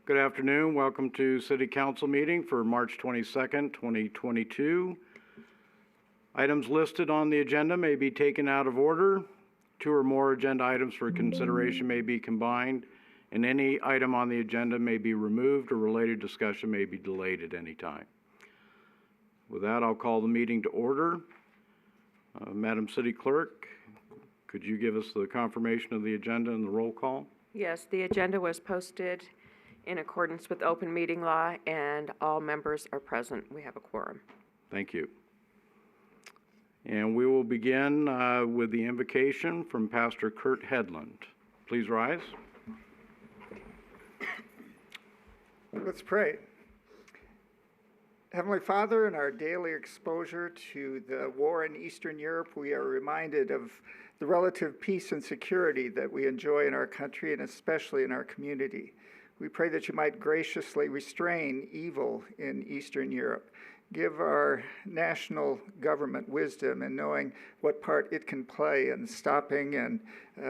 Good afternoon. Welcome to City Council meeting for March 22nd, 2022. Items listed on the agenda may be taken out of order. Two or more agenda items for consideration may be combined, and any item on the agenda may be removed or related discussion may be delayed at any time. With that, I'll call the meeting to order. Madam City Clerk, could you give us the confirmation of the agenda and the roll call? Yes, the agenda was posted in accordance with open meeting law, and all members are present. We have a quorum. Thank you. And we will begin with the invocation from Pastor Kurt Hedlund. Please rise. Let's pray. Heavenly Father, in our daily exposure to the war in Eastern Europe, we are reminded of the relative peace and security that we enjoy in our country and especially in our community. We pray that you might graciously restrain evil in Eastern Europe. Give our national government wisdom in knowing what part it can play in stopping and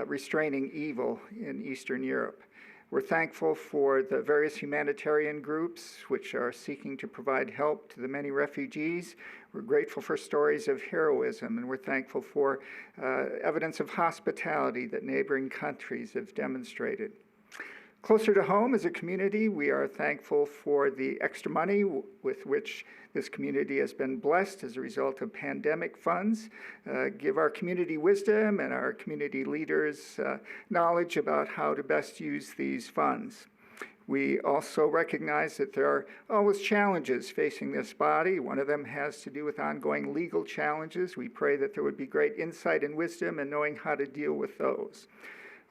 restraining evil in Eastern Europe. We're thankful for the various humanitarian groups which are seeking to provide help to the many refugees. We're grateful for stories of heroism, and we're thankful for evidence of hospitality that neighboring countries have demonstrated. Closer to home as a community, we are thankful for the extra money with which this community has been blessed as a result of pandemic funds. Give our community wisdom and our community leaders knowledge about how to best use these funds. We also recognize that there are always challenges facing this body. One of them has to do with ongoing legal challenges. We pray that there would be great insight and wisdom in knowing how to deal with those.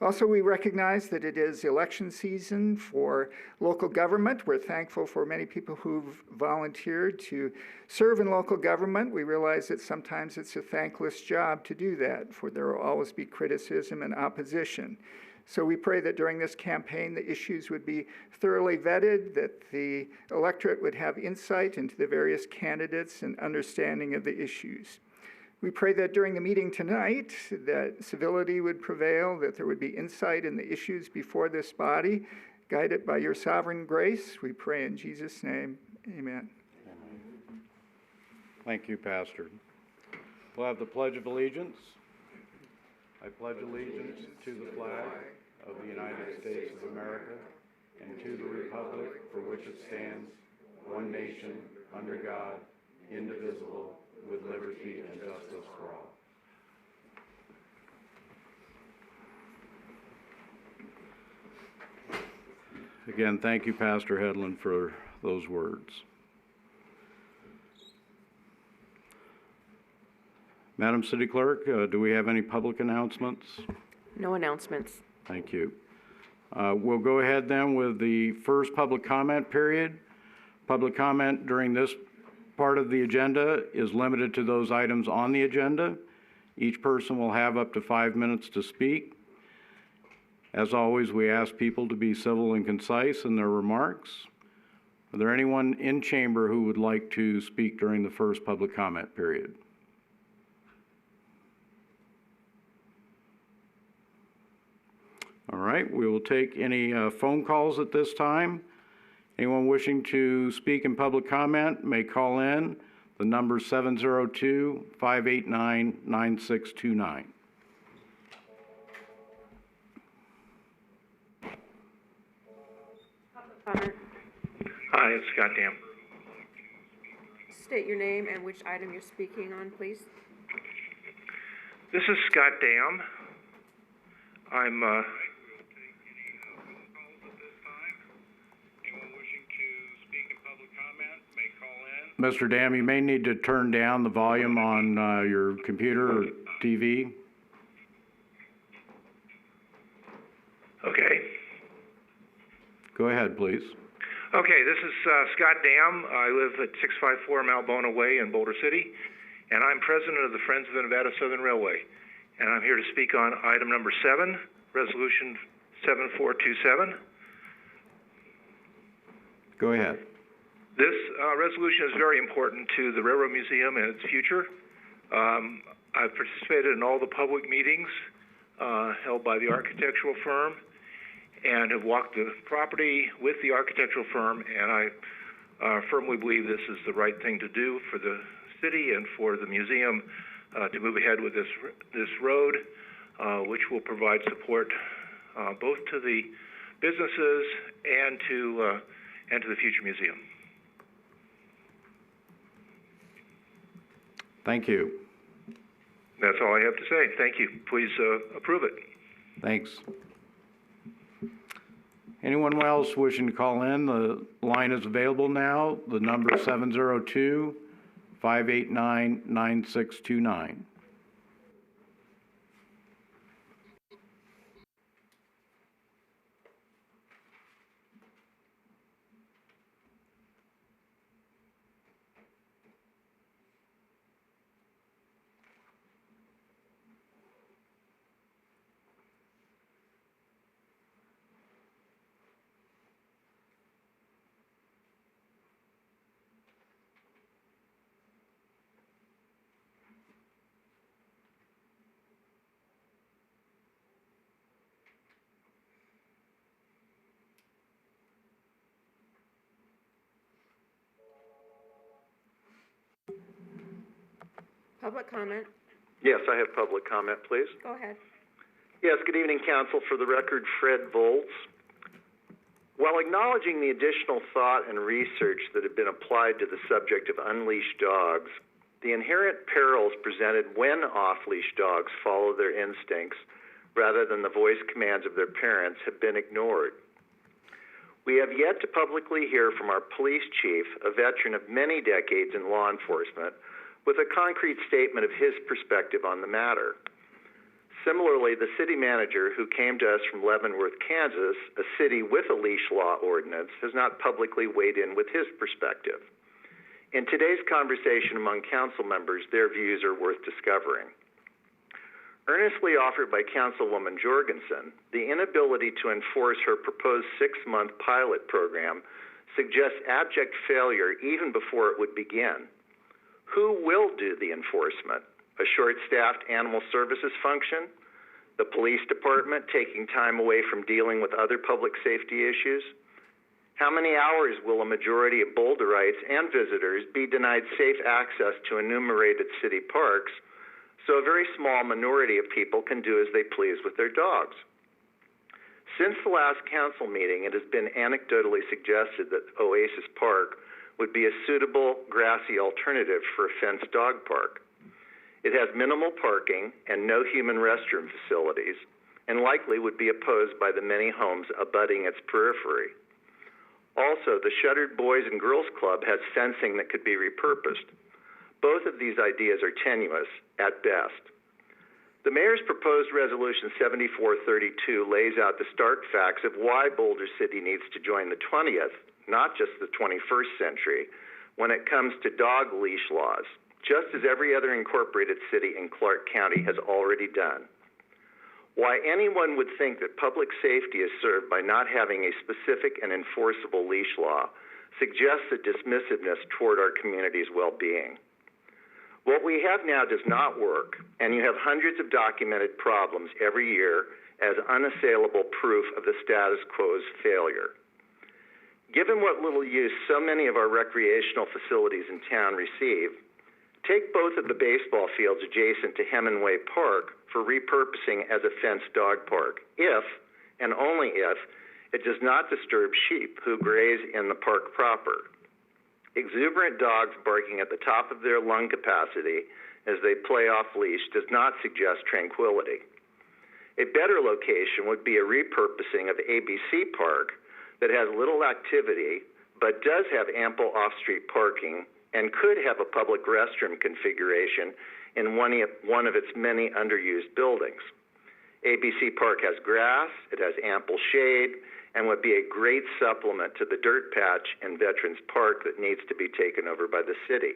Also, we recognize that it is election season for local government. We're thankful for many people who've volunteered to serve in local government. We realize that sometimes it's a thankless job to do that, for there will always be criticism and opposition. So we pray that during this campaign, the issues would be thoroughly vetted, that the electorate would have insight into the various candidates and understanding of the issues. We pray that during the meeting tonight, that civility would prevail, that there would be insight in the issues before this body, guided by your sovereign grace. We pray in Jesus' name, amen. Thank you, Pastor. We'll have the Pledge of Allegiance. I pledge allegiance to the flag of the United States of America and to the republic for which it stands, one nation, under God, indivisible, with liberty and justice for all. Again, thank you, Pastor Hedlund, for those words. Madam City Clerk, do we have any public announcements? No announcements. Thank you. We'll go ahead then with the first public comment period. Public comment during this part of the agenda is limited to those items on the agenda. Each person will have up to 5 minutes to speak. As always, we ask people to be civil and concise in their remarks. Are there anyone in chamber who would like to speak during the first public comment period? All right, we will take any phone calls at this time. Anyone wishing to speak in public comment may call in. The number is 702-589-9629. Hi, it's Scott Dam. State your name and which item you're speaking on, please. This is Scott Dam. I'm Mr. Dam, you may need to turn down the volume on your computer or TV. Okay. Go ahead, please. Okay, this is Scott Dam. I live at 654 Malbona Way in Boulder City, and I'm president of the Friends of the Nevada Southern Railway. And I'm here to speak on item number 7, Resolution 7427. Go ahead. This resolution is very important to the Railroad Museum and its future. I've participated in all the public meetings held by the architectural firm, and have walked the property with the architectural firm, and I firmly believe this is the right thing to do for the city and for the museum to move ahead with this road, which will provide support both to the businesses and to the future museum. Thank you. That's all I have to say. Thank you. Please approve it. Thanks. Anyone else wishing to call in? The line is available now. The number is 702-589-9629. Public comment. Yes, I have public comment, please. Go ahead. Yes, good evening, Council. For the record, Fred Volz. While acknowledging the additional thought and research that have been applied to the subject of unleashed dogs, the inherent perils presented when off-leash dogs follow their instincts rather than the voice commands of their parents have been ignored. We have yet to publicly hear from our police chief, a veteran of many decades in law enforcement, with a concrete statement of his perspective on the matter. Similarly, the city manager, who came to us from Leavenworth, Kansas, a city with a leash law ordinance, has not publicly weighed in with his perspective. In today's conversation among council members, their views are worth discovering. Earnestly offered by Councilwoman Jorgensen, the inability to enforce her proposed 6-month pilot program suggests abject failure even before it would begin. Who will do the enforcement? A short-staffed animal services function? The police department taking time away from dealing with other public safety issues? How many hours will a majority of Boulderites and visitors be denied safe access to enumerated city parks so a very small minority of people can do as they please with their dogs? Since the last council meeting, it has been anecdotally suggested that Oasis Park would be a suitable grassy alternative for a fenced dog park. It has minimal parking and no human restroom facilities, and likely would be opposed by the many homes abutting its periphery. Also, the Shuttered Boys and Girls Club has fencing that could be repurposed. Both of these ideas are tenuous at best. The mayor's proposed resolution 7432 lays out the stark facts of why Boulder City needs to join the 20th, not just the 21st century, when it comes to dog leash laws, just as every other incorporated city in Clark County has already done. Why anyone would think that public safety is served by not having a specific and enforceable leash law suggests a dismissiveness toward our community's well-being. What we have now does not work, and you have hundreds of documented problems every year as unassailable proof of the status quo's failure. Given what little use so many of our recreational facilities in town receive, take both of the baseball fields adjacent to Hemingway Park for repurposing as a fenced dog park, if, and only if, it does not disturb sheep who graze in the park proper. Exuberant dogs barking at the top of their lung capacity as they play off leash does not suggest tranquility. A better location would be a repurposing of ABC Park that has little activity but does have ample off-street parking and could have a public restroom configuration in one of its many underused buildings. ABC Park has grass, it has ample shade, and would be a great supplement to the dirt patch in Veterans Park that needs to be taken over by the city.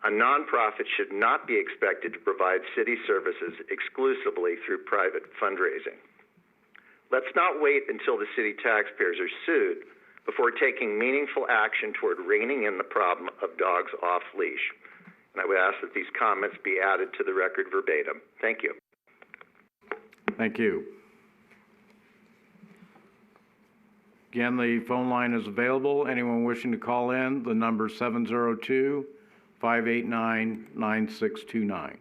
A nonprofit should not be expected to provide city services exclusively through private fundraising. Let's not wait until the city taxpayers are sued before taking meaningful action toward reining in the problem of dogs off leash. And I would ask that these comments be added to the record verbatim. Thank you. Thank you. Again, the phone line is available. Anyone wishing to call in, the number 702-589-9629.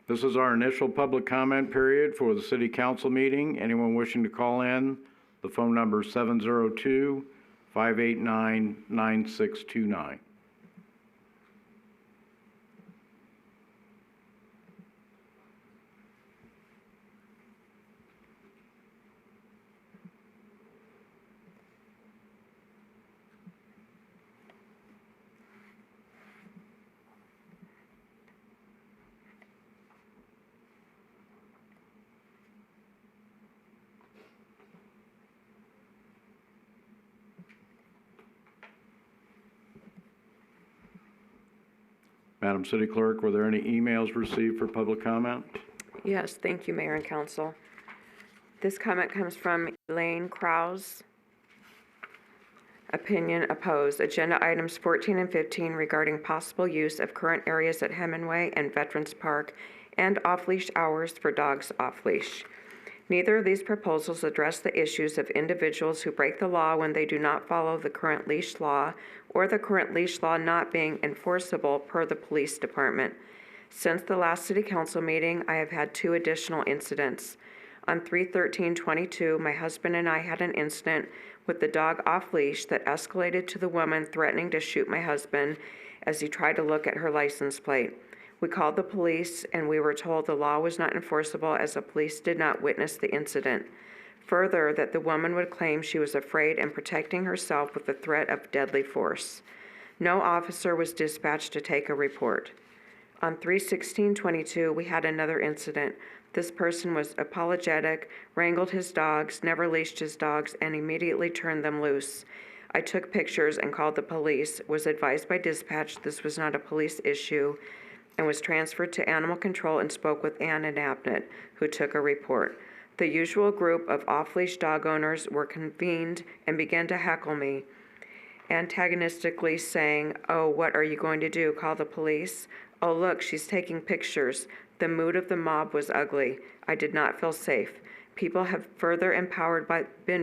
This is our initial public comment period for the city council meeting. Anyone wishing to call in, the phone number is 702-589-9629. Madam City Clerk, were there any emails received for public comment? Yes, thank you, Mayor and Council. This comment comes from Elaine Krause. Opinion opposed. Agenda items 14 and 15 regarding possible use of current areas at Hemingway and Veterans Park and off-leash hours for dogs off-leash. Neither of these proposals address the issues of individuals who break the law when they do not follow the current leash law or the current leash law not being enforceable per the police department. Since the last city council meeting, I have had 2 additional incidents. On 3/13/22, my husband and I had an incident with the dog off-leash that escalated to the woman threatening to shoot my husband as he tried to look at her license plate. We called the police and we were told the law was not enforceable as the police did not witness the incident. Further, that the woman would claim she was afraid and protecting herself with the threat of deadly force. No officer was dispatched to take a report. On 3/16/22, we had another incident. This person was apologetic, wrangled his dogs, never leashed his dogs, and immediately turned them loose. I took pictures and called the police, was advised by dispatch this was not a police issue, and was transferred to animal control and spoke with Ann and Abnett, who took a report. The usual group of off-leash dog owners were convened and began to heckle me, antagonistically saying, "Oh, what are you going to do, call the police? Oh, look, she's taking pictures." The mood of the mob was ugly. I did not feel safe. People have been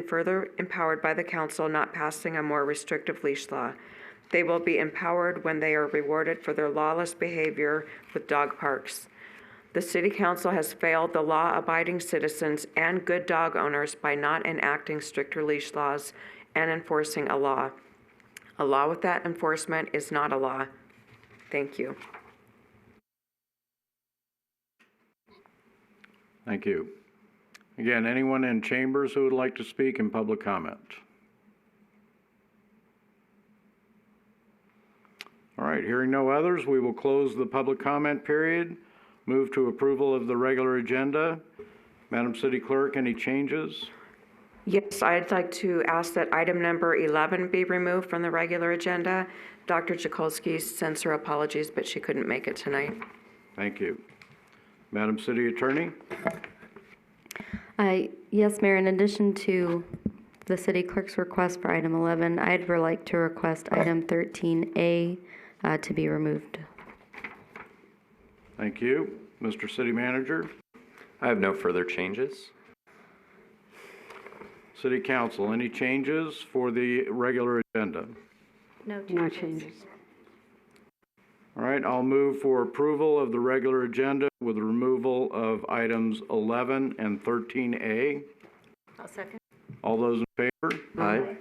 further empowered by the council not passing a more restrictive leash law. They will be empowered when they are rewarded for their lawless behavior with dog parks. The city council has failed the law-abiding citizens and good dog owners by not enacting stricter leash laws and enforcing a law. A law without enforcement is not a law. Thank you. Thank you. Again, anyone in chambers who would like to speak in public comment? All right, hearing no others, we will close the public comment period. Move to approval of the regular agenda. Madam City Clerk, any changes? Yes, I'd like to ask that item number 11 be removed from the regular agenda. Dr. Jakolski sends her apologies, but she couldn't make it tonight. Thank you. Madam City Attorney? Yes, Mayor, in addition to the city clerk's request for item 11, I'd like to request item 13A to be removed. Thank you. Mr. City Manager? I have no further changes. City Council, any changes for the regular agenda? No changes. All right, I'll move for approval of the regular agenda with removal of items 11 and 13A. I'll second. All those in favor? Aye.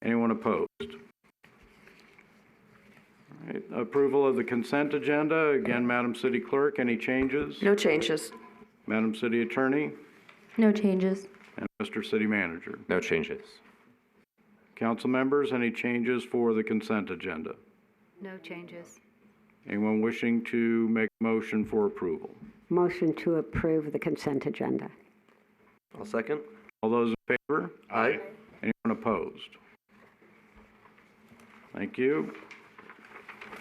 Anyone opposed? All right, approval of the consent agenda. Again, Madam City Clerk, any changes? No changes. Madam City Attorney No changes. and Mr. City Manager. No changes. Council members, any changes for the consent agenda? No changes. Anyone wishing to make a motion for approval? Motion to approve the consent agenda. I'll second. All those in favor? Aye. Anyone opposed? Thank you.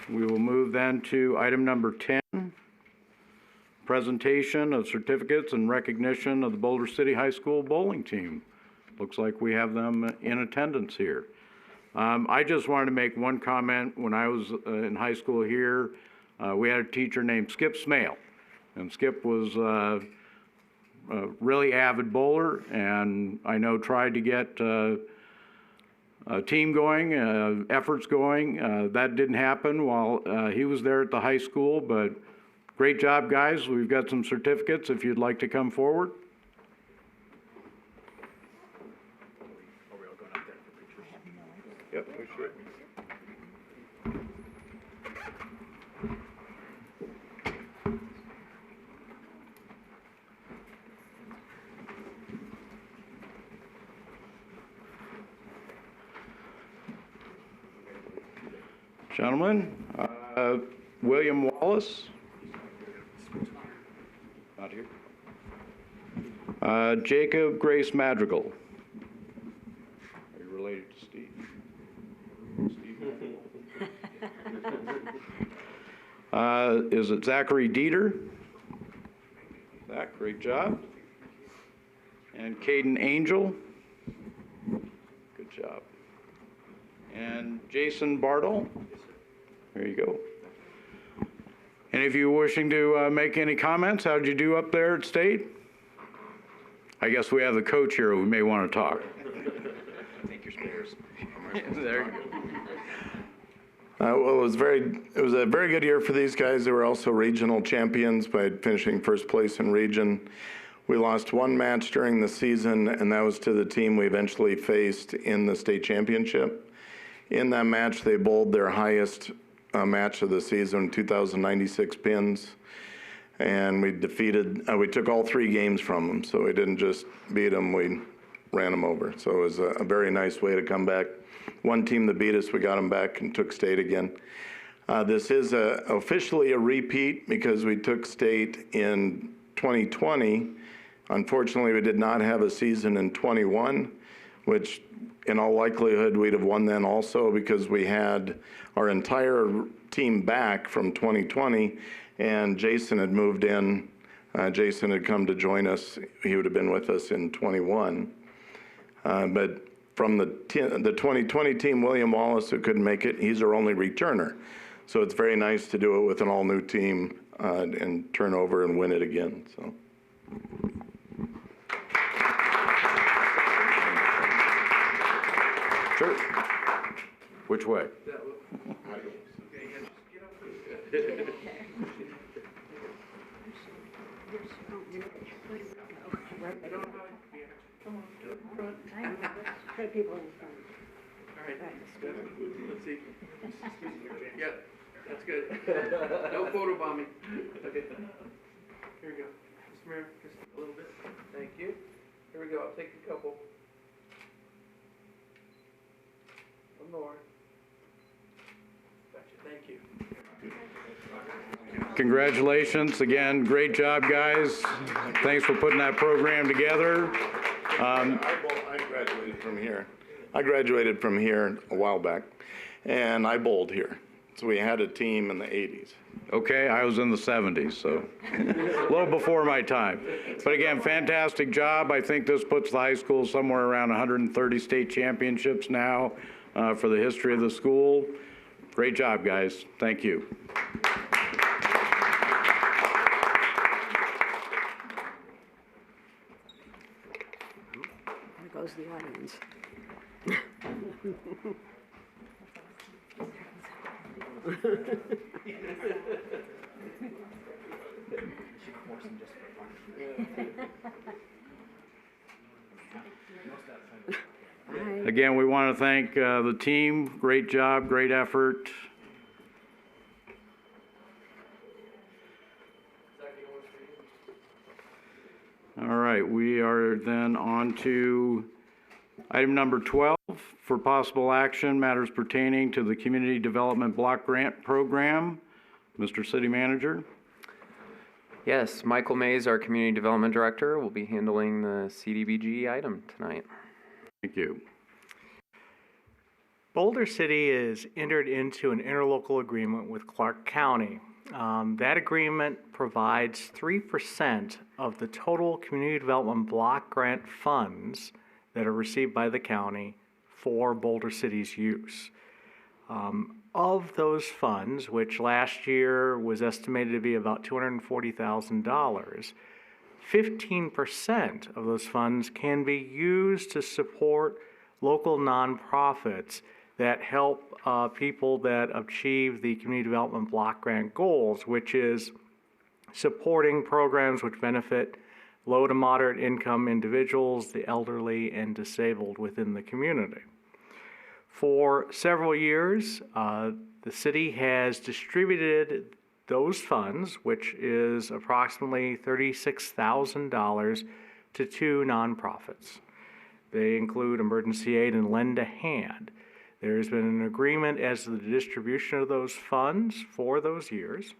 We will move then to item number 10, presentation of certificates and recognition of the Boulder City High School bowling team. Looks like we have them in attendance here. I just wanted to make one comment. When I was in high school here, we had a teacher named Skip Smale. And Skip was a really avid bowler, and I know tried to get a team going, efforts going. That didn't happen while he was there at the high school, but great job, guys. We've got some certificates if you'd like to come forward. Yep, we should. Gentlemen, William Wallace. Not here. Jacob Grace Madrigal. Are you related to Steve? Is it Zachary Dieter? Zach, great job. And Caden Angel. Good job. And Jason Bartle. There you go. Any of you wishing to make any comments? How'd you do up there at State? I guess we have the coach here. We may want to talk. I think your spares. There you go. Well, it was a very good year for these guys. They were also regional champions by finishing first place in region. We lost one match during the season, and that was to the team we eventually faced in the state championship. In that match, they bowled their highest match of the season, 2,096 pins, and we took all 3 games from them. So we didn't just beat them, we ran them over. So it was a very nice way to come back. One team that beat us, we got them back and took state again. This is officially a repeat because we took state in 2020. Unfortunately, we did not have a season in 21, which in all likelihood we'd have won then also because we had our entire team back from 2020 and Jason had moved in. Jason had come to join us. He would have been with us in 21. But from the 2020 team, William Wallace, who couldn't make it, he's our only returner. So it's very nice to do it with an all-new team and turn over and win it again. So. Sure. Which way? People in front. All right, let's see. Yeah, that's good. No photo bombing. Okay. Here we go. Mr. Mayor, just a little bit. Thank you. Here we go. I'll take a couple. One more. Gotcha. Thank you. Congratulations again. Great job, guys. Thanks for putting that program together. I graduated from here. I graduated from here a while back, and I bowled here. So we had a team in the 80s. Okay, I was in the 70s, so a little before my time. But again, fantastic job. I think this puts the high school somewhere around 130 state championships now for the history of the school. Great job, guys. Thank you. There goes the audience. Again, we want to thank the team. Great job, great effort. All right, we are then on to item number 12 for possible action, matters pertaining to the Community Development Block Grant Program. Mr. City Manager. Yes, Michael Mays, our Community Development Director, will be handling the CDBG item tonight. Thank you. Boulder City is entered into an interlocal agreement with Clark County. That agreement provides 3% of the total community development block grant funds that are received by the county for Boulder City's use. Of those funds, which last year was estimated to be about $240,000, 15% of those funds can be used to support local nonprofits that help people that achieve the community development block grant goals, which is supporting programs which benefit low to moderate income individuals, the elderly, and disabled within the community. For several years, the city has distributed those funds, which is approximately $36,000, to two nonprofits. They include Emergency Aid and Lend a Hand. There has been an agreement as to the distribution of those funds for those years,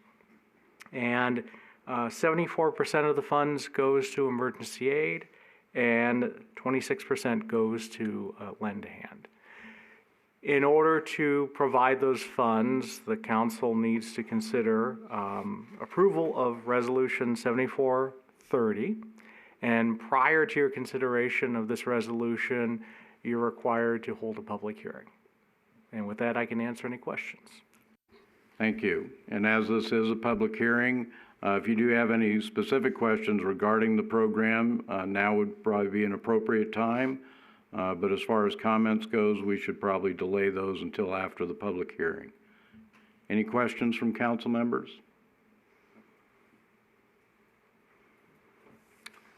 and 74% of the funds goes to Emergency Aid, and 26% goes to Lend a Hand. In order to provide those funds, the council needs to consider approval of Resolution 7430. And prior to your consideration of this resolution, you're required to hold a public hearing. And with that, I can answer any questions. Thank you. And as this is a public hearing, if you do have any specific questions regarding the program, now would probably be an appropriate time. But as far as comments goes, we should probably delay those until after the public hearing. Any questions from council members?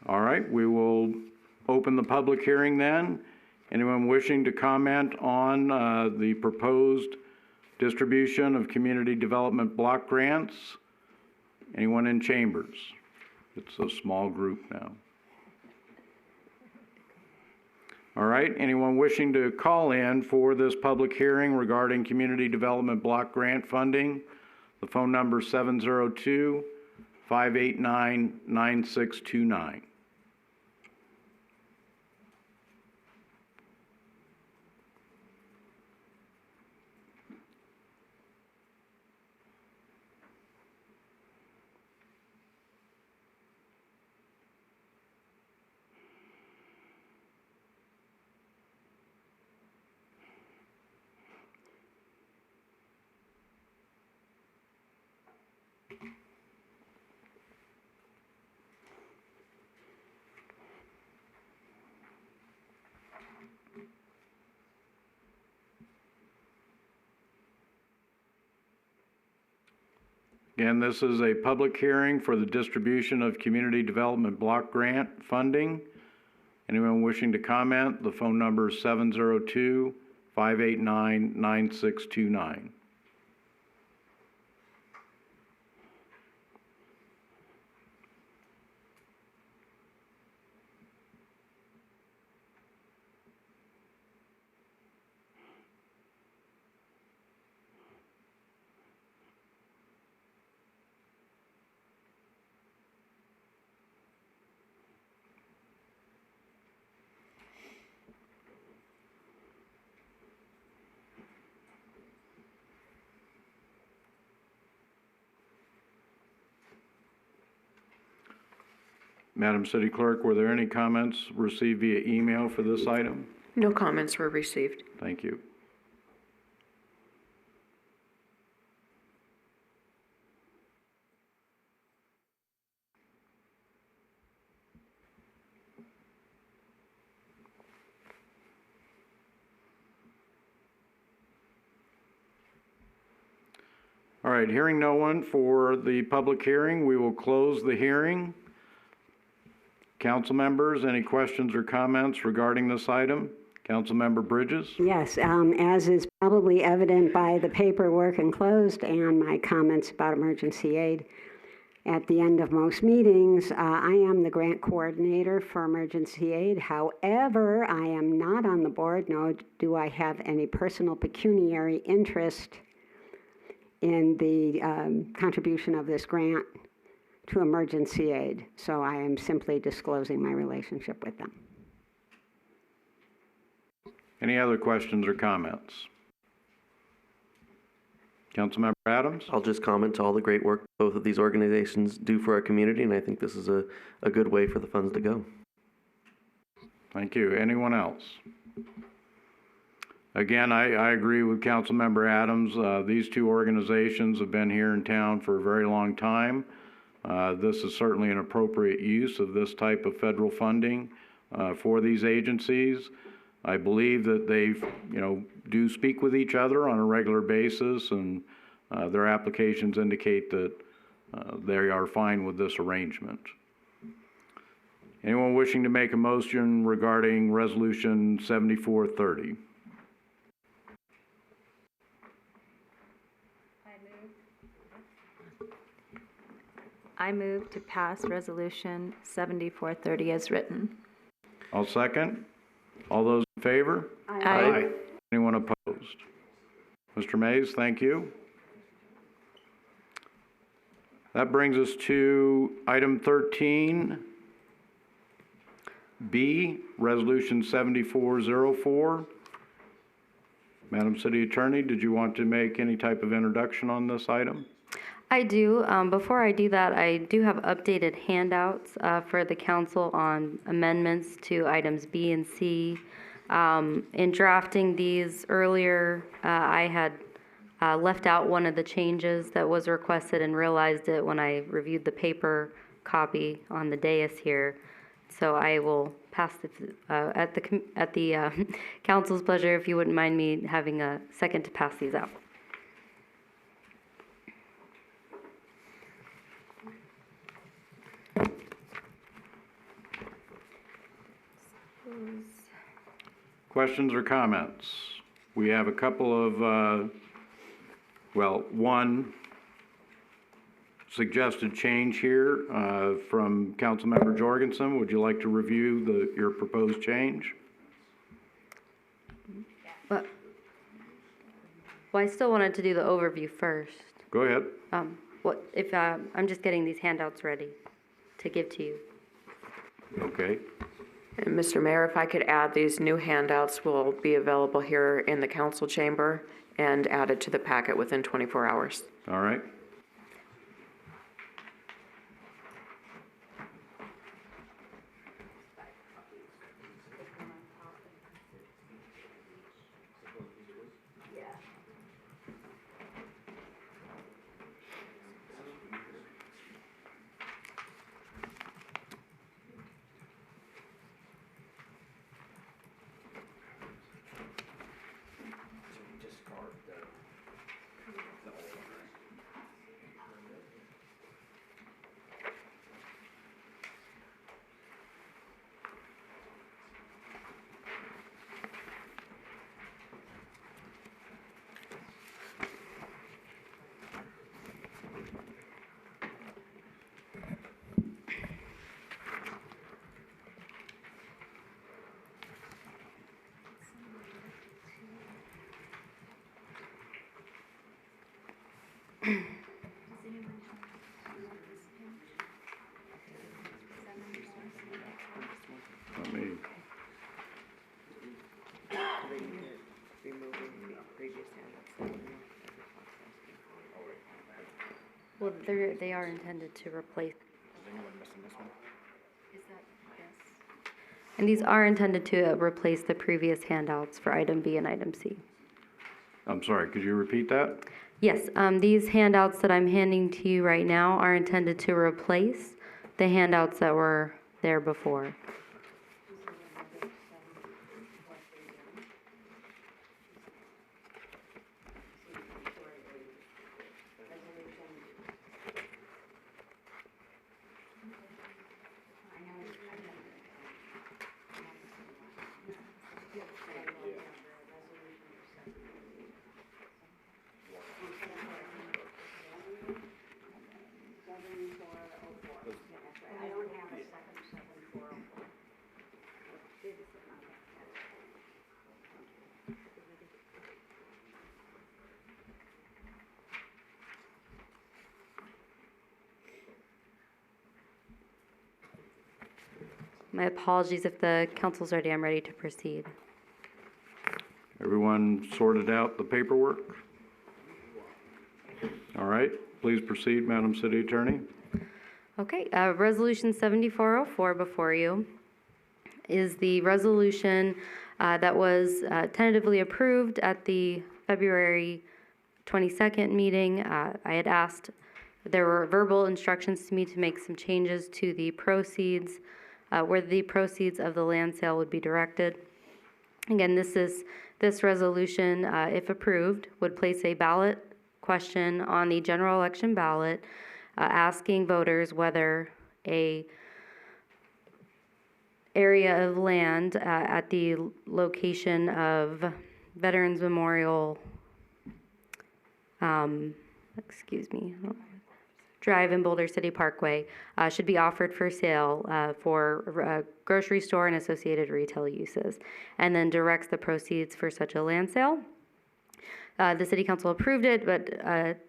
All right, we will open the public hearing then. Anyone wishing to comment on the proposed distribution of community development block grants? Anyone in chambers? It's a small group now. All right, anyone wishing to call in for this public hearing regarding community development block grant funding? The phone number is 702-589-9629. Again, this is a public hearing for the distribution of community development block grant funding. Anyone wishing to comment, the phone number is 702-589-9629. Madam City Clerk, were there any comments received via email for this item? No comments were received. Thank you. All right, hearing no one for the public hearing, we will close the hearing. Council members, any questions or comments regarding this item? Councilmember Bridges? Yes, as is probably evident by the paperwork enclosed and my comments about emergency aid, at the end of most meetings, I am the grant coordinator for emergency aid. However, I am not on the board, nor do I have any personal pecuniary interest in the contribution of this grant to emergency aid. So I am simply disclosing my relationship with them. Any other questions or comments? Councilmember Adams? I'll just comment to all the great work both of these organizations do for our community, and I think this is a good way for the funds to go. Thank you. Anyone else? Again, I agree with Councilmember Adams. These two organizations have been here in town for a very long time. This is certainly an appropriate use of this type of federal funding for these agencies. I believe that they, do speak with each other on a regular basis, and their applications indicate that they are fine with this arrangement. Anyone wishing to make a motion regarding Resolution 7430? I move to pass Resolution 7430 as written. I'll second. All those in favor? Aye. Anyone opposed? Mr. Mays, thank you. That brings us to item 13B, Resolution 7404. Madam City Attorney, did you want to make any type of introduction on this item? I do. Before I do that, I do have updated handouts for the council on amendments to items B and C. In drafting these earlier, I had left out one of the changes that was requested and realized it when I reviewed the paper copy on the dais here. So I will pass it at the council's pleasure, if you wouldn't mind me having a second to pass these out. Questions or comments? We have a couple of, one suggested change here from Councilmember Jorgensen. Would you like to review your proposed change? Well, I still wanted to do the overview first. Go ahead. I'm just getting these handouts ready to give to you. Okay. And Mr. Mayor, if I could add, these new handouts will be available here in the council chamber and added to the packet within 24 hours. All right. Well, they are intended to replace. And these are intended to replace the previous handouts for item B and item C. I'm sorry, could you repeat that? Yes, these handouts that I'm handing to you right now are intended to replace the handouts that were there before. My apologies if the council's ready. I'm ready to proceed. Everyone sorted out the paperwork? All right, please proceed, Madam City Attorney. Okay, Resolution 7404 before you is the resolution that was tentatively approved at the February 22nd meeting. I had asked, there were verbal instructions to me to make some changes to the proceeds, where the proceeds of the land sale would be directed. Again, this resolution, if approved, would place a ballot question on the general election ballot, asking voters whether a area of land at the location of Veterans Memorial, Drive in Boulder City Parkway should be offered for sale for grocery store and associated retail uses, and then directs the proceeds for such a land sale. The City Council approved it, but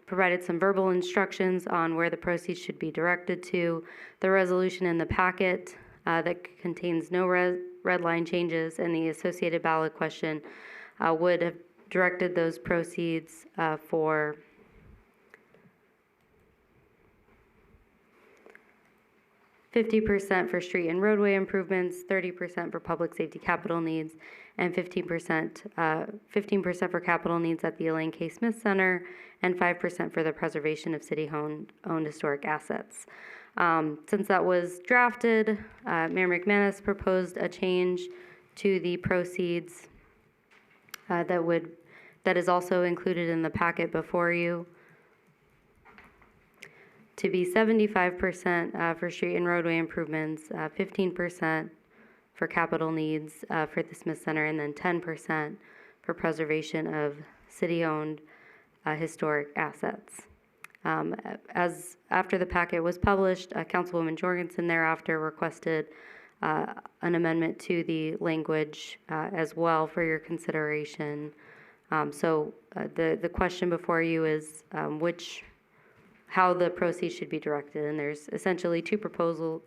provided some verbal instructions on where the proceeds should be directed to. The resolution in the packet that contains no red line changes, and the associated ballot question would have directed those proceeds for $50% for street and roadway improvements, 30% for public safety capital needs, and 15% for capital needs at the Elaine K. Smith Center, and 5% for the preservation of city-owned historic assets. Since that was drafted, Mayor McManus proposed a change to the proceeds that is also included in the packet before you, to be 75% for street and roadway improvements, 15% for capital needs for the Smith Center, and then 10% for preservation of city-owned historic assets. As after the packet was published, Councilwoman Jorgensen thereafter requested an amendment to the language as well for your consideration. So the question before you is how the proceeds should be directed, and there's essentially two proposals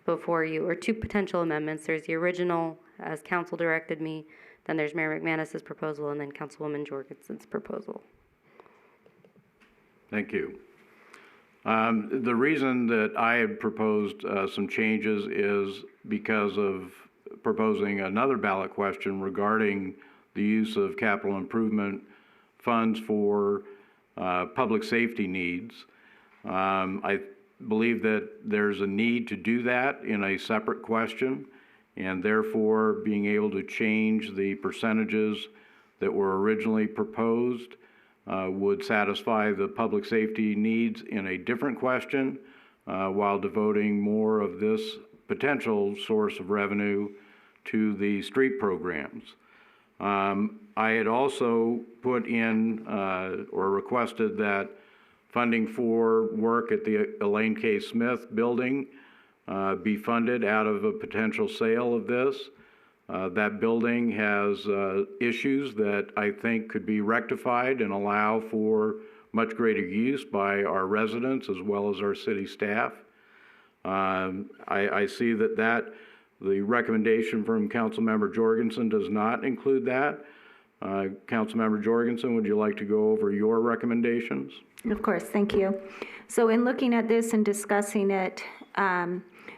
before you, or two potential amendments. There's the original, as council directed me, then there's Mayor McManus's proposal, and then Councilwoman Jorgensen's proposal. Thank you. The reason that I had proposed some changes is because of proposing another ballot question regarding the use of capital improvement funds for public safety needs. I believe that there's a need to do that in a separate question, and therefore being able to change the percentages that were originally proposed would satisfy the public safety needs in a different question, while devoting more of this potential source of revenue to the street programs. I had also put in or requested that funding for work at the Elaine K. Smith building be funded out of a potential sale of this. That building has issues that I think could be rectified and allow for much greater use by our residents as well as our city staff. I see that the recommendation from Councilmember Jorgensen does not include that. Councilmember Jorgensen, would you like to go over your recommendations? Of course, thank you. So in looking at this and discussing it,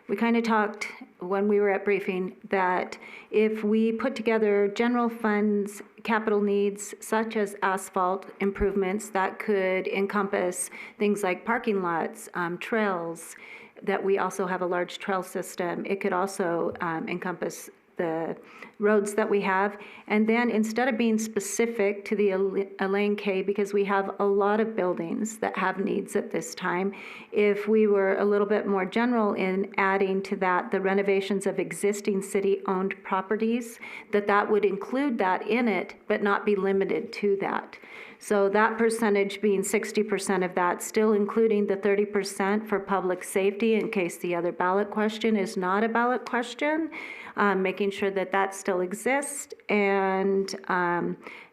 we kind of talked when we were at briefing that if we put together general funds, capital needs such as asphalt improvements, that could encompass things like parking lots, trails, that we also have a large trail system. It could also encompass the roads that we have. And then instead of being specific to the Elaine K, because we have a lot of buildings that have needs at this time, if we were a little bit more general in adding to that the renovations of existing city-owned properties, that would include that in it, but not be limited to that. So that percentage being 60% of that, still including the 30% for public safety in case the other ballot question is not a ballot question, making sure that that still exists, and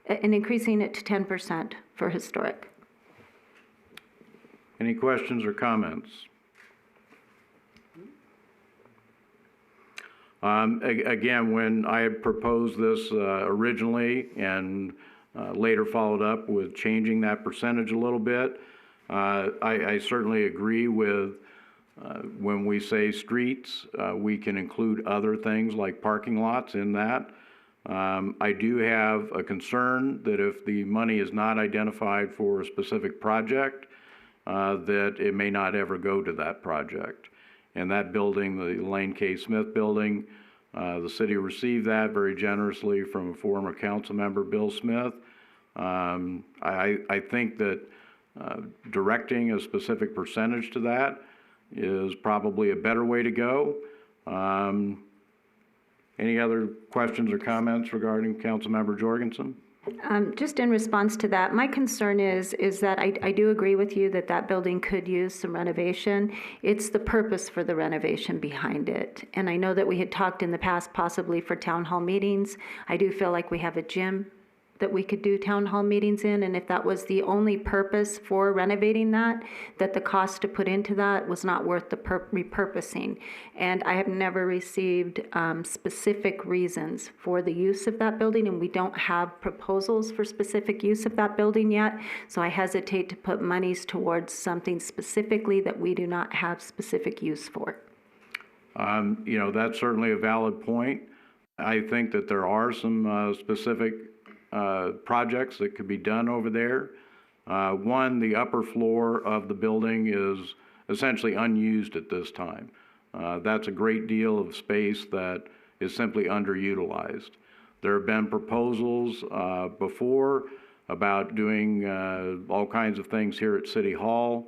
increasing it to 10% for historic. Any questions or comments? Again, when I had proposed this originally and later followed up with changing that percentage a little bit, I certainly agree with when we say streets, we can include other things like parking lots in that. I do have a concern that if the money is not identified for a specific project, that it may not ever go to that project. And that building, the Elaine K. Smith building, the city received that very generously from a former council member, Bill Smith. I think that directing a specific percentage to that is probably a better way to go. Any other questions or comments regarding Councilmember Jorgensen? Just in response to that, my concern is that I do agree with you that that building could use some renovation. It's the purpose for the renovation behind it. And I know that we had talked in the past possibly for town hall meetings. I do feel like we have a gym that we could do town hall meetings in, and if that was the only purpose for renovating that the cost to put into that was not worth the repurposing. And I have never received specific reasons for the use of that building, and we don't have proposals for specific use of that building yet, so I hesitate to put monies towards something specifically that we do not have specific use for. You know, that's certainly a valid point. I think that there are some specific projects that could be done over there. One, the upper floor of the building is essentially unused at this time. That's a great deal of space that is simply underutilized. There have been proposals before about doing all kinds of things here at City Hall.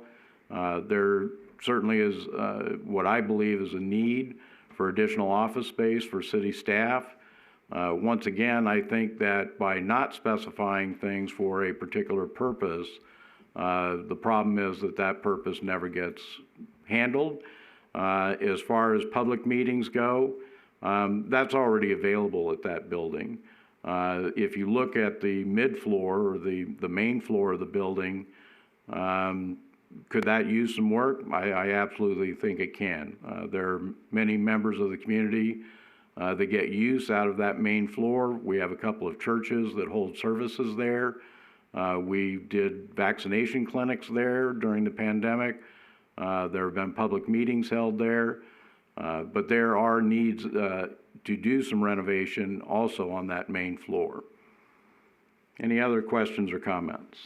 There certainly is what I believe is a need for additional office space for city staff. Once again, I think that by not specifying things for a particular purpose, the problem is that that purpose never gets handled. As far as public meetings go, that's already available at that building. If you look at the mid-floor or the main floor of the building, could that use some work? I absolutely think it can. There are many members of the community that get use out of that main floor. We have a couple of churches that hold services there. We did vaccination clinics there during the pandemic. There have been public meetings held there. But there are needs to do some renovation also on that main floor. Any other questions or comments?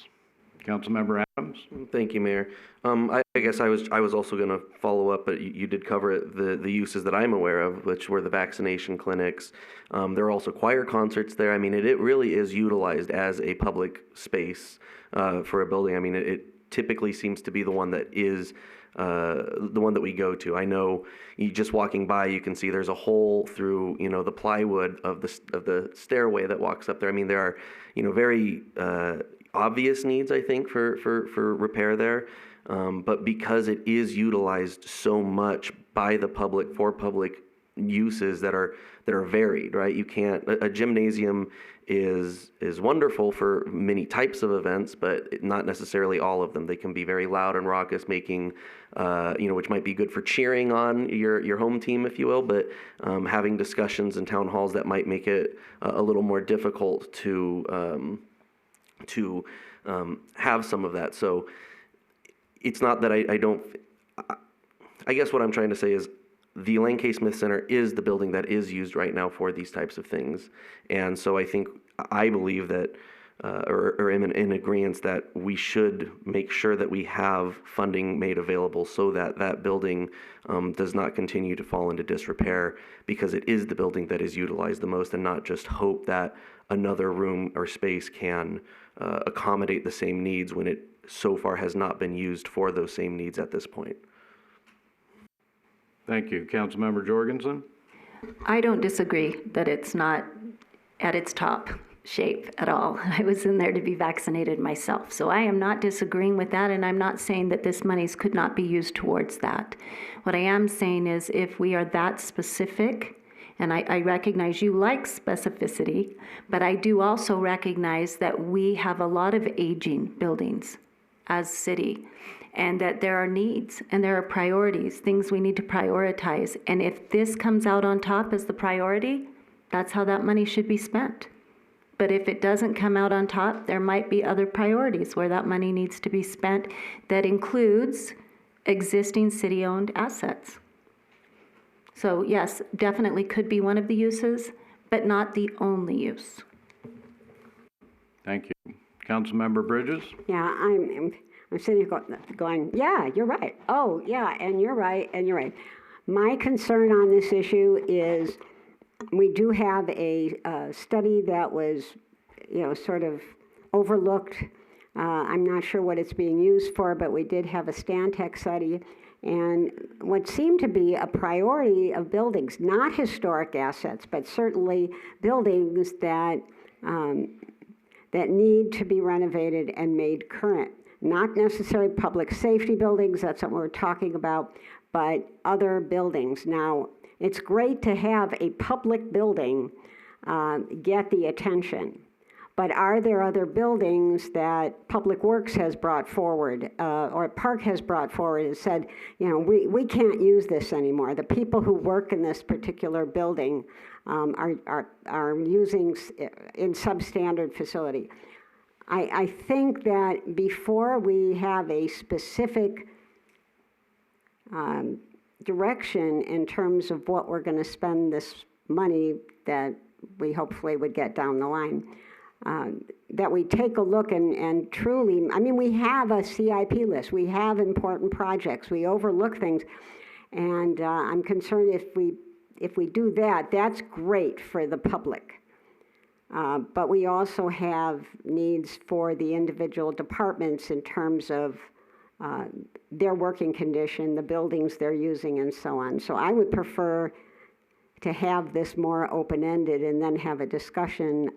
Councilmember Adams? Thank you, Mayor. I guess I was also going to follow up, but you did cover the uses that I'm aware of, which were the vaccination clinics. There are also choir concerts there. I mean, it really is utilized as a public space for a building. I mean, it typically seems to be the one that is the one that we go to. I know you just walking by, you can see there's a hole through, you know, the plywood of the stairway that walks up there. I mean, there are, you know, very obvious needs, I think, for repair there. But because it is utilized so much by the public for public uses that are varied, right? You can't, a gymnasium is wonderful for many types of events, but not necessarily all of them. They can be very loud and raucous, making, you know, which might be good for cheering on your home team, if you will, but having discussions in town halls that might make it a little more difficult to have some of that. So it's not that I guess what I'm trying to say is the Elaine K. Smith Center is the building that is used right now for these types of things. And so I believe that, or am in agreement that we should make sure that we have funding made available so that that building does not continue to fall into disrepair, because it is the building that is utilized the most, and not just hope that another room or space can accommodate the same needs when it so far has not been used for those same needs at this point. Thank you. Councilmember Jorgensen? I don't disagree that it's not at its top shape at all. I was in there to be vaccinated myself. So I am not disagreeing with that, and I'm not saying that this monies could not be used towards that. What I am saying is if we are that specific, and I recognize you like specificity, but I do also recognize that we have a lot of aging buildings as city, and that there are needs and there are priorities, things we need to prioritize. And if this comes out on top as the priority, that's how that money should be spent. But if it doesn't come out on top, there might be other priorities where that money needs to be spent that includes existing city-owned assets. So yes, definitely could be one of the uses, but not the only use. Thank you. Councilmember Bridges? Yeah, I'm sitting here going, yeah, you're right. Oh, yeah, and you're right, and you're right. My concern on this issue is we do have a study that was, sort of overlooked. I'm not sure what it's being used for, but we did have a Stantec study. And what seemed to be a priority of buildings, not historic assets, but certainly buildings that that need to be renovated and made current. Not necessarily public safety buildings, that's what we're talking about, but other buildings. Now, it's great to have a public building get the attention, but are there other buildings that Public Works has brought forward or Park has brought forward and said, we can't use this anymore. The people who work in this particular building are using in substandard facility. I think that before we have a specific direction in terms of what we're going to spend this money that we hopefully would get down the line, that we take a look and truly, we have a CIP list, we have important projects, we overlook things, and I'm concerned if we do that, that's great for the public. But we also have needs for the individual departments in terms of their working condition, the buildings they're using, and so on. So I would prefer to have this more open-ended and then have a discussion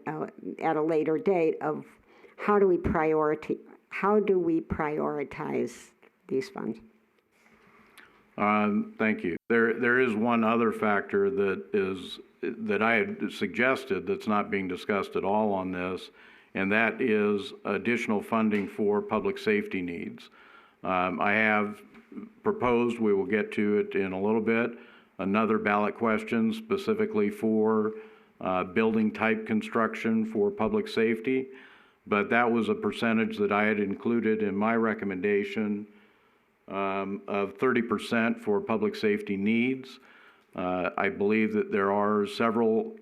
at a later date of how do we prioritize these funds. Thank you. There is one other factor that I had suggested that's not being discussed at all on this, and that is additional funding for public safety needs. I have proposed, we will get to it in a little bit, another ballot question specifically for building type construction for public safety, but that was a percentage that I had included in my recommendation of 30% for public safety needs. I believe that there are several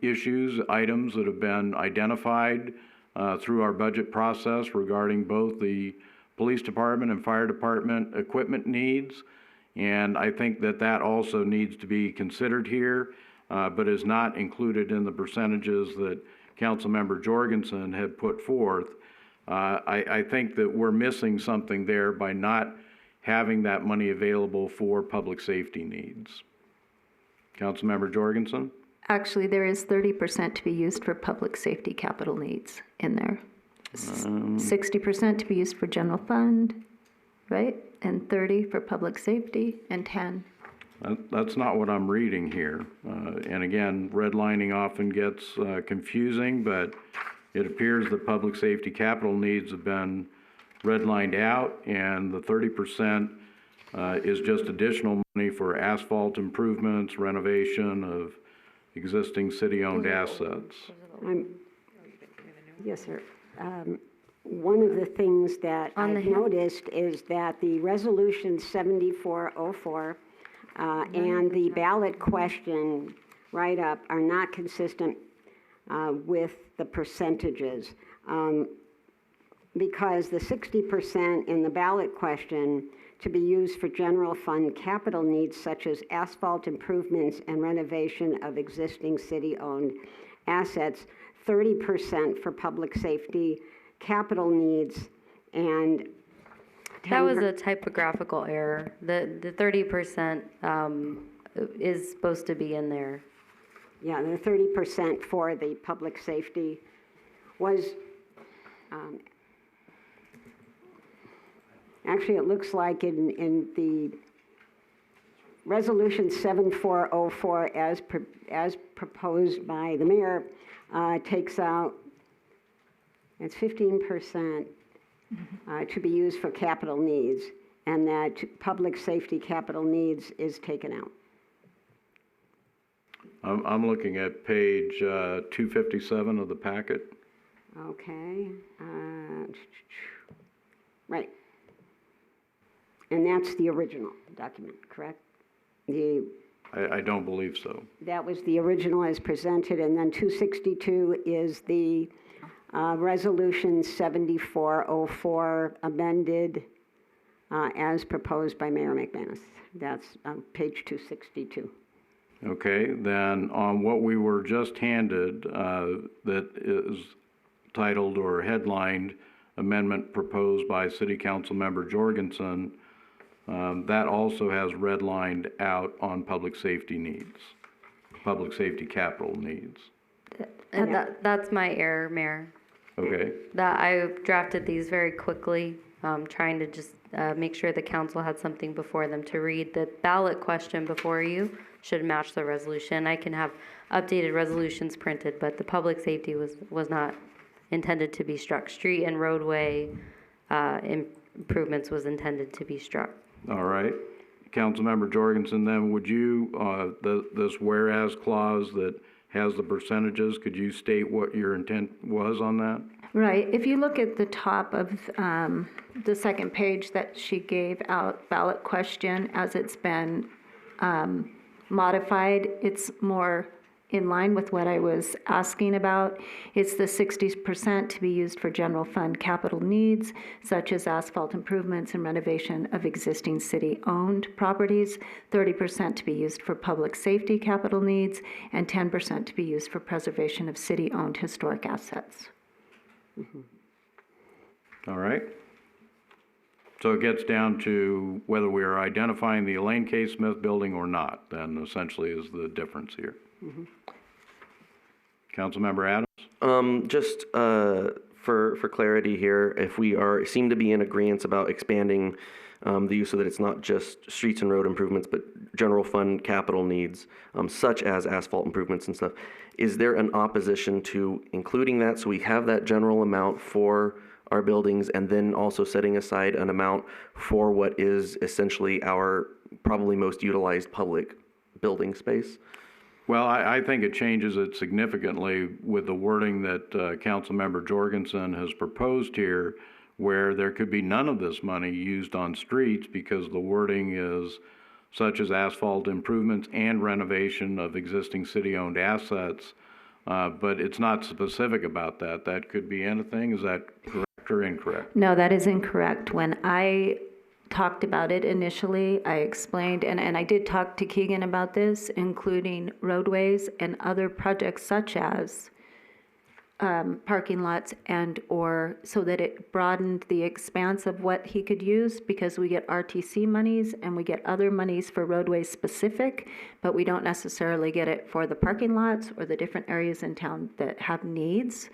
items that have been identified through our budget process regarding both the police department and fire department equipment needs. And I think that also needs to be considered here, but is not included in the percentages that Councilmember Jorgensen had put forth. I think that we're missing something there by not having that money available for public safety needs. Councilmember Jorgensen? Actually, there is 30% to be used for public safety capital needs in there. 60% to be used for general fund, right? And 30 for public safety, and 10. That's not what I'm reading here. And again, redlining often gets confusing, but it appears that public safety capital needs have been redlined out, and the 30% is just additional money for asphalt improvements, renovation of existing city-owned assets. Yes, sir. One of the things that I've noticed is that the resolution 7404 and the ballot question write-up are not consistent with the percentages. Because the 60% in the ballot question to be used for general fund capital needs such as asphalt improvements and renovation of existing city-owned assets, 30% for public safety capital needs, and that was a typographical error. The 30% is supposed to be in there. Yeah, the 30% for the public safety was actually, it looks like in the resolution 7404 as proposed by the mayor takes out, it's 15%. to be used for capital needs, and that public safety capital needs is taken out. I'm looking at page 257 of the packet. Okay. Right. And that's the original document, correct? I don't believe so. That was the original as presented, and then 262 is the Resolution 7404 amended as proposed by Mayor McManus. That's page 262. Okay, then on what we were just handed, that is titled or headlined Amendment Proposed by City Council Member Jorgensen, that also has redlined out on public safety needs, public safety capital needs. That's my error, Mayor. Okay, That I drafted these very quickly, trying to just make sure the council had something before them to read. The ballot question before you should match the resolution. I can have updated resolutions printed, but the public safety was not intended to be struck. Street and roadway improvements was intended to be struck. all right. Councilmember Jorgensen, then would you, this whereas clause that has the percentages, could you state what your intent was on that? Right. If you look at the top of the second page that she gave out, ballot question, as it's been modified, it's more in line with what I was asking about. It's the 60% to be used for general fund capital needs, such as asphalt improvements and renovation of existing city-owned properties, 30% to be used for public safety capital needs, and 10% to be used for preservation of city-owned historic assets. All right. So it gets down to whether we are identifying the Elaine K. Smith building or not, then essentially is the difference here. Councilmember Adams? Just for clarity here, if we seem to be in agreement about expanding the use so that it's not just streets and road improvements, but general fund capital needs, such as asphalt improvements and stuff, is there an opposition to including that so we have that general amount for our buildings and then also setting aside an amount for what is essentially our probably most utilized public building space? Well, I think it changes it significantly with the wording that Councilmember Jorgensen has proposed here, where there could be none of this money used on streets because the wording is such as asphalt improvements and renovation of existing city-owned assets, but it's not specific about that. That could be anything. Is that correct or incorrect? No, that is incorrect. When I talked about it initially, I explained, and I did talk to Keegan about this, including roadways and other projects such as parking lots and or so that it broadened the expanse of what he could use, because we get RTC monies and we get other monies for roadways specific, but we don't necessarily get it for the parking lots or the different areas in town that have needs.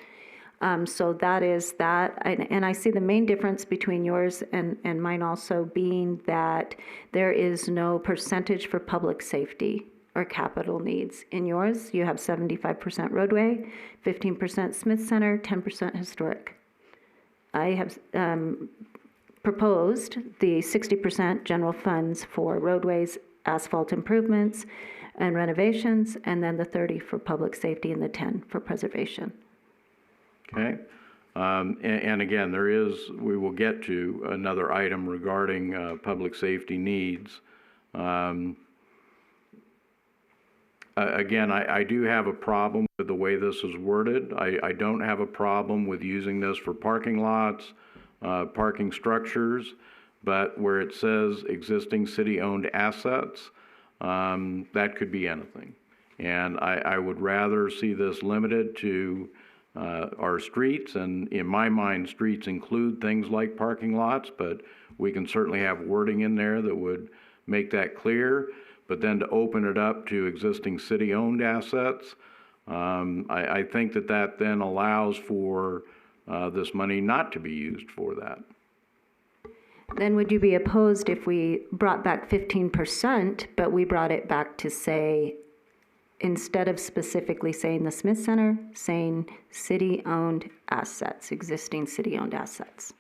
So that is that, and I see the main difference between yours and mine also being that there is no percentage for public safety or capital needs. In yours, you have 75% roadway, 15% Smith Center, 10% historic. I have proposed the 60% general funds for roadways, asphalt improvements, and renovations, and then the 30 for public safety and the 10 for preservation. Okay. And again, we will get to another item regarding public safety needs. Again, I do have a problem with the way this is worded. I don't have a problem with using this for parking lots, parking structures, but where it says existing city-owned assets, that could be anything. And I would rather see this limited to our streets, and in my mind, streets include things like parking lots, but we can certainly have wording in there that would make that clear. But then to open it up to existing city-owned assets, I think that then allows for this money not to be used for that. Then would you be opposed if we brought back 15%, but we brought it back to say, instead of specifically saying the Smith Center, saying city-owned assets, existing city-owned assets?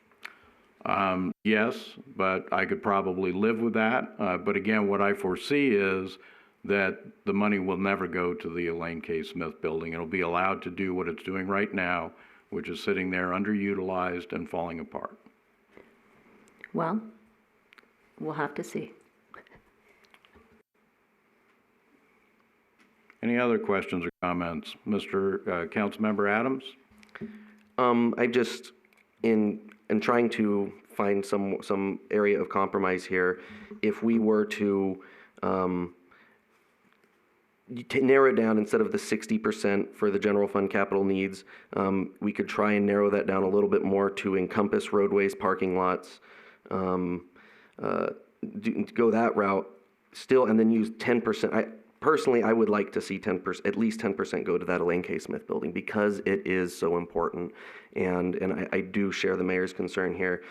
Yes, but I could probably live with that. But again, what I foresee is that the money will never go to the Elaine K. Smith building. It'll be allowed to do what it's doing right now, which is sitting there underutilized and falling apart. Well, we'll have to see. Any other questions or comments? Mr. Councilmember Adams? I just, in trying to find some area of compromise here, if we were to narrow it down, instead of the 60% for the general fund capital needs, we could try and narrow that down a little bit more to encompass roadways, parking lots, go that route still, and then use 10%. Personally, I would like to see 10%, at least 10% go to that Elaine K. Smith building, because it is so important, and I do share the mayor's concern here.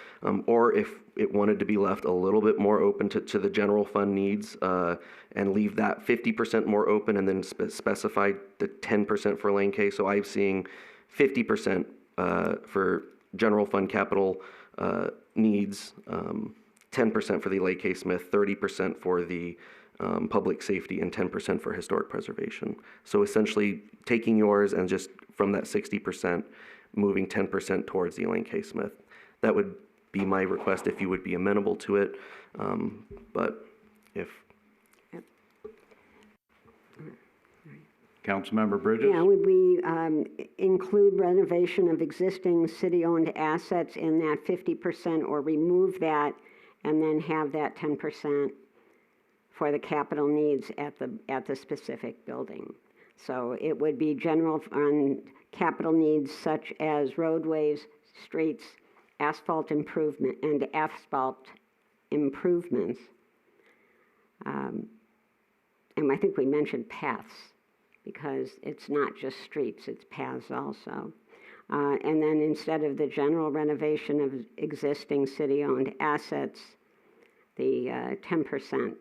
Or if it wanted to be left a little bit more open to the general fund needs, and leave that 50% more open, and then specify the 10% for Elaine K. So I'm seeing 50% for general fund capital needs, 10% for the Elaine K. Smith, 30% for the public safety, and 10% for historic preservation. So essentially taking yours and just from that 60%, moving 10% towards the Elaine K. Smith. That would be my request if you would be amenable to it. But if... Councilmember Bridges? Yeah, would we include renovation of existing city-owned assets in that 50%, or remove that and then have that 10% for the capital needs at the specific building? So it would be general on capital needs such as roadways, streets, asphalt improvement, and asphalt improvements. And I think we mentioned paths, because it's not just streets, it's paths also. And then instead of the general renovation of existing city-owned assets, the 10%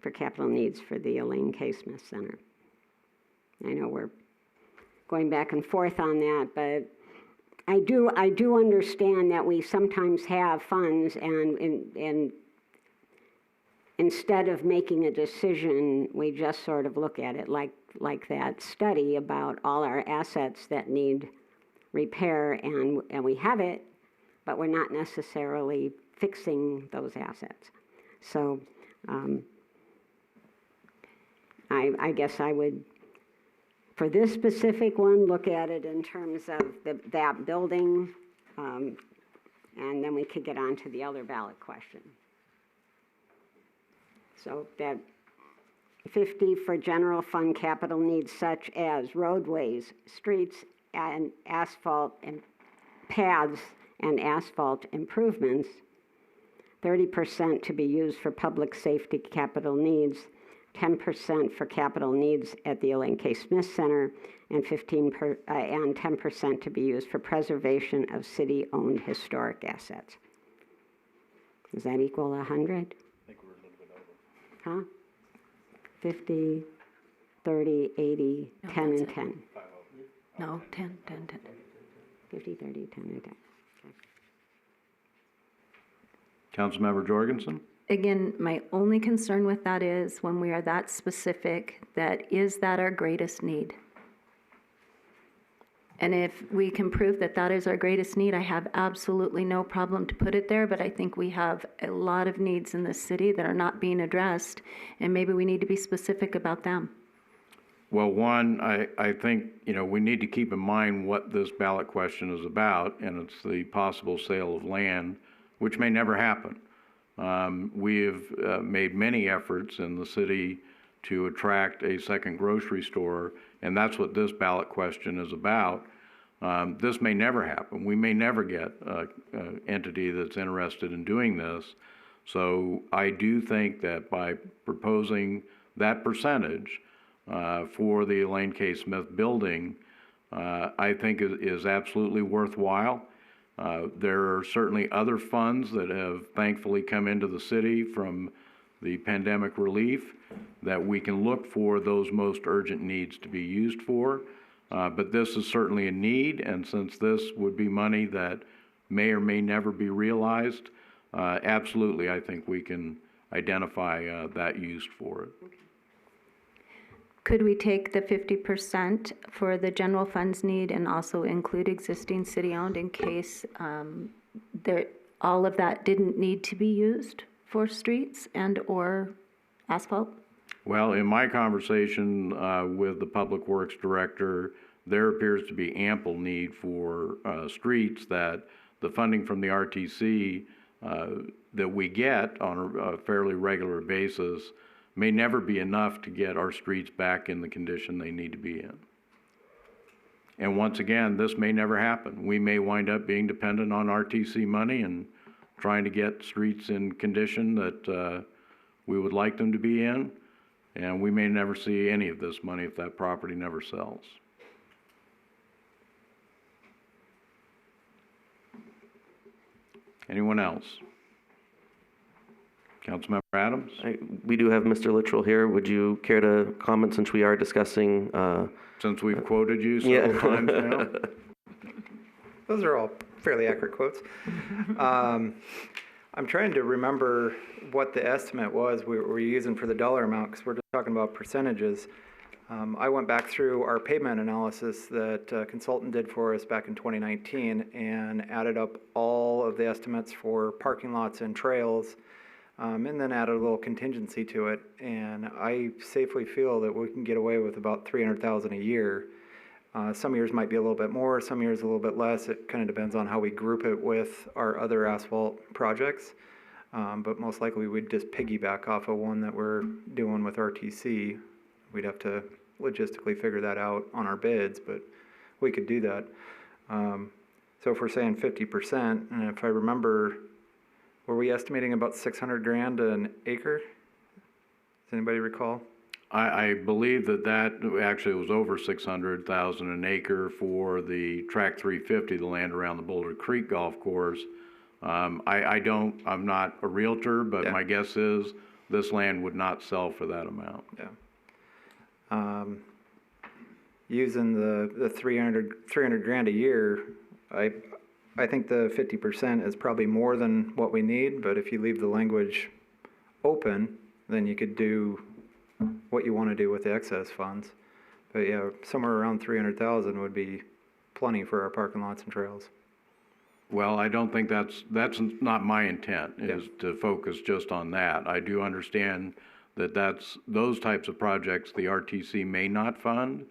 for capital needs for the Elaine K. Smith Center. I know we're going back and forth on that, but I do understand that we sometimes have funds, and instead of making a decision, we just sort of look at it like that study about all our assets that need repair, and we have it, but we're not necessarily fixing those assets. So I guess I would, for this specific one, look at it in terms of that building, and then we could get on to the other ballot question. So that 50 for general fund capital needs such as roadways, streets, and asphalt and paths and asphalt improvements, 30% to be used for public safety capital needs, 10% for capital needs at the Elaine K. Smith Center, and 10% to be used for preservation of city-owned historic assets. Does that equal 100? I think we're a little bit over. Huh? 50, 30, 80, no, 10, and 10. No, 10, 10, 10. 50, 30, 10, and 10. Okay. Councilmember Jorgensen? Again, my only concern with that is when we are that specific, is that our greatest need? And if we can prove that that is our greatest need, I have absolutely no problem to put it there, but I think we have a lot of needs in this city that are not being addressed, and maybe we need to be specific about them. Well, one, I think, we need to keep in mind what this ballot question is about, and it's the possible sale of land, which may never happen. We have made many efforts in the city to attract a second grocery store, and that's what this ballot question is about. This may never happen. We may never get an entity that's interested in doing this. So I do think that by proposing that percentage for the Elaine K. Smith building, I think is absolutely worthwhile. There are certainly other funds that have thankfully come into the city from the pandemic relief that we can look for those most urgent needs to be used for. But this is certainly a need, and since this would be money that may or may never be realized, absolutely, I think we can identify that use for it. Could we take the 50% for the general funds need and also include existing city-owned in case all of that didn't need to be used for streets and/or asphalt? Well, in my conversation with the Public Works Director, there appears to be ample need for streets that the funding from the RTC that we get on a fairly regular basis may never be enough to get our streets back in the condition they need to be in. And once again, this may never happen. We may wind up being dependent on RTC money and trying to get streets in condition that we would like them to be in, and we may never see any of this money if that property never sells. Anyone else? Councilmember Adams? We do have Mr. Littrell here. Would you care to comment since we are discussing? Since we've quoted you several times now? Those are all fairly accurate quotes. I'm trying to remember what the estimate was we were using for the dollar amount, because we're just talking about percentages. I went back through our pavement analysis that a consultant did for us back in 2019 and added up all of the estimates for parking lots and trails, and then added a little contingency to it. And I safely feel that we can get away with about $300,000 a year. Some years might be a little bit more, some years a little bit less. It kind of depends on how we group it with our other asphalt projects. But most likely we'd just piggyback off of one that we're doing with RTC. We'd have to logistically figure that out on our bids, but we could do that. So if we're saying 50%, and if I remember, were we estimating about $600,000 an acre? Does anybody recall? I believe that actually was over $600,000 an acre for the Track 350, the land around the Boulder Creek Golf Course. I'm not a realtor, but Yeah. my guess is this land would not sell for that amount. Yeah. Using the 300 grand a year, I think the 50% is probably more than what we need, but if you leave the language open, then you could do what you want to do with the excess funds. But yeah, somewhere around 300,000 would be plenty for our parking lots and trails. Well, I don't think that's not my intent, is to focus just on that. I do understand that those types of projects the RTC may not fund.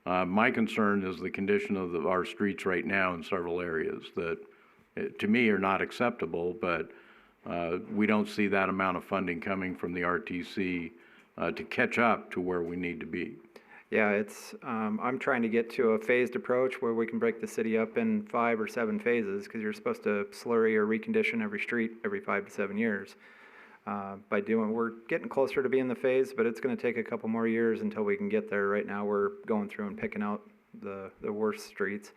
My concern is the condition of our streets right now in several areas that, to me, are not acceptable, but we don't see that amount of funding coming from the RTC to catch up to where we need to be. Yeah, I'm trying to get to a phased approach where we can break the city up in 5 or 7 phases, because you're supposed to slurry or recondition every street every 5 to 7 years. We're getting closer to being the phase, but it's going to take a couple more years until we can get there. Right now, we're going through and picking out the worst streets.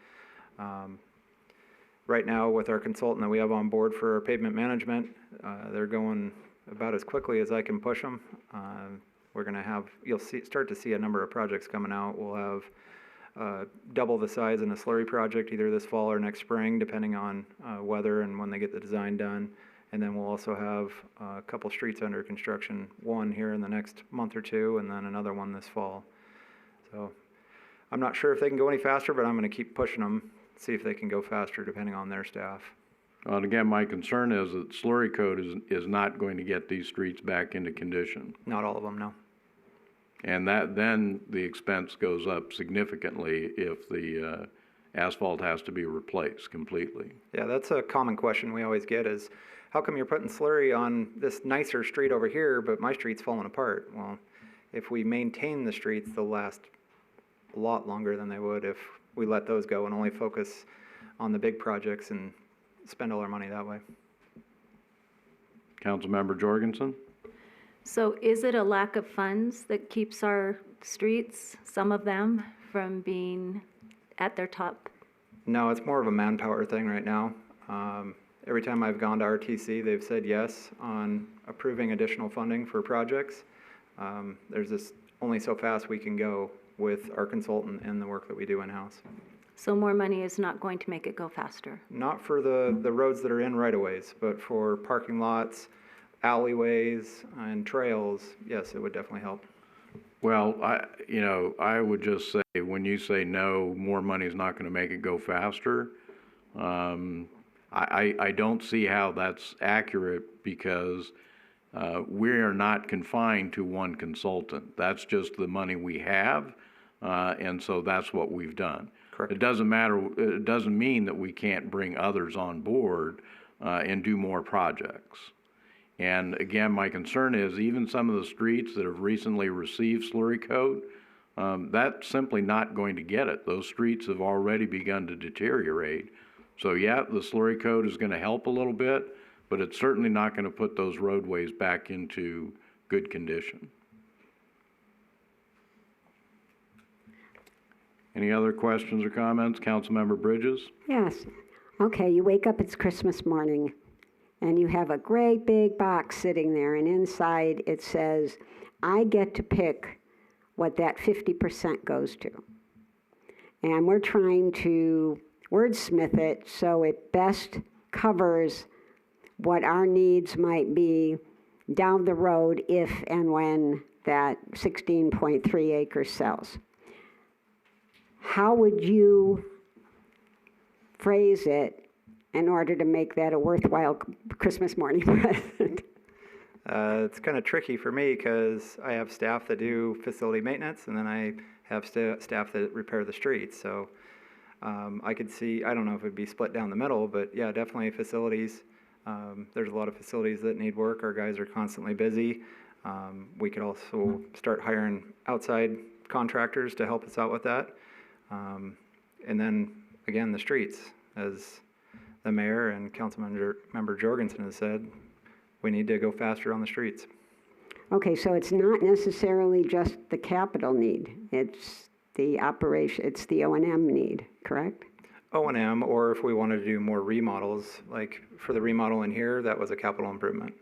Right now, with our consultant that we have on board for our pavement management, they're going about as quickly as I can push them. We're going to have, start to see a number of projects coming out. We'll have double the size in a slurry project either this fall or next spring, depending on weather and when they get the design done. And then we'll also have a couple streets under construction, one here in the next month or two, and then another one this fall. So I'm not sure if they can go any faster, but I'm going to keep pushing them, see if they can go faster depending on their staff. And again, my concern is that slurry code is not going to get these streets back into condition. Not all of them, no. And then the expense goes up significantly if the asphalt has to be replaced completely. Yeah, that's a common question we always get is, how come you're putting slurry on this nicer street over here, but my street's falling apart? Well, if we maintain the streets, they'll last a lot longer than they would if we let those go and only focus on the big projects and spend all our money that way. Councilmember Jorgensen? So is it a lack of funds that keeps our streets, some of them, from being at their top? No, it's more of a manpower thing right now. Every time I've gone to RTC, they've said yes on approving additional funding for projects. There's just only so fast we can go with our consultant and the work that we do in-house. So more money is not going to make it go faster. Not for the roads that are in right-of-ways, but for parking lots, alleyways, and trails, yes, it would definitely help. Well, I would just say, when you say no, more money is not going to make it go faster, I don't see how that's accurate, because we are not confined to one consultant. That's just the money we have, and so that's what we've done. Correct. It doesn't mean that we can't bring others on board and do more projects. And again, my concern is even some of the streets that have recently received slurry coat, that's simply not going to get it. Those streets have already begun to deteriorate. So yeah, the slurry coat is going to help a little bit, but it's certainly not going to put those roadways back into good condition. Any other questions or comments? Councilmember Bridges? Yes. Okay, you wake up, it's Christmas morning, and you have a great big box sitting there, and inside it says, I get to pick what that 50% goes to. And we're trying to wordsmith it so it best covers what our needs might be down the road if and when that 16.3 acres sells. How would you phrase it in order to make that a worthwhile Christmas morning present? It's kind of tricky for me because I have staff that do facility maintenance, and then I have staff that repair the streets. So I could see, I don't know if it'd be split down the middle, but yeah, definitely facilities. There's a lot of facilities that need work. Our guys are constantly busy. We could also start hiring outside contractors to help us out with that. And then, again, the streets. As the mayor and Councilmember Jorgensen has said, we need to go faster on the streets. Okay, so it's not necessarily just the capital need. It's the operation, it's the O&M need, correct? O&M, or if we wanted to do more remodels, like for the remodel in here, that was a capital improvement.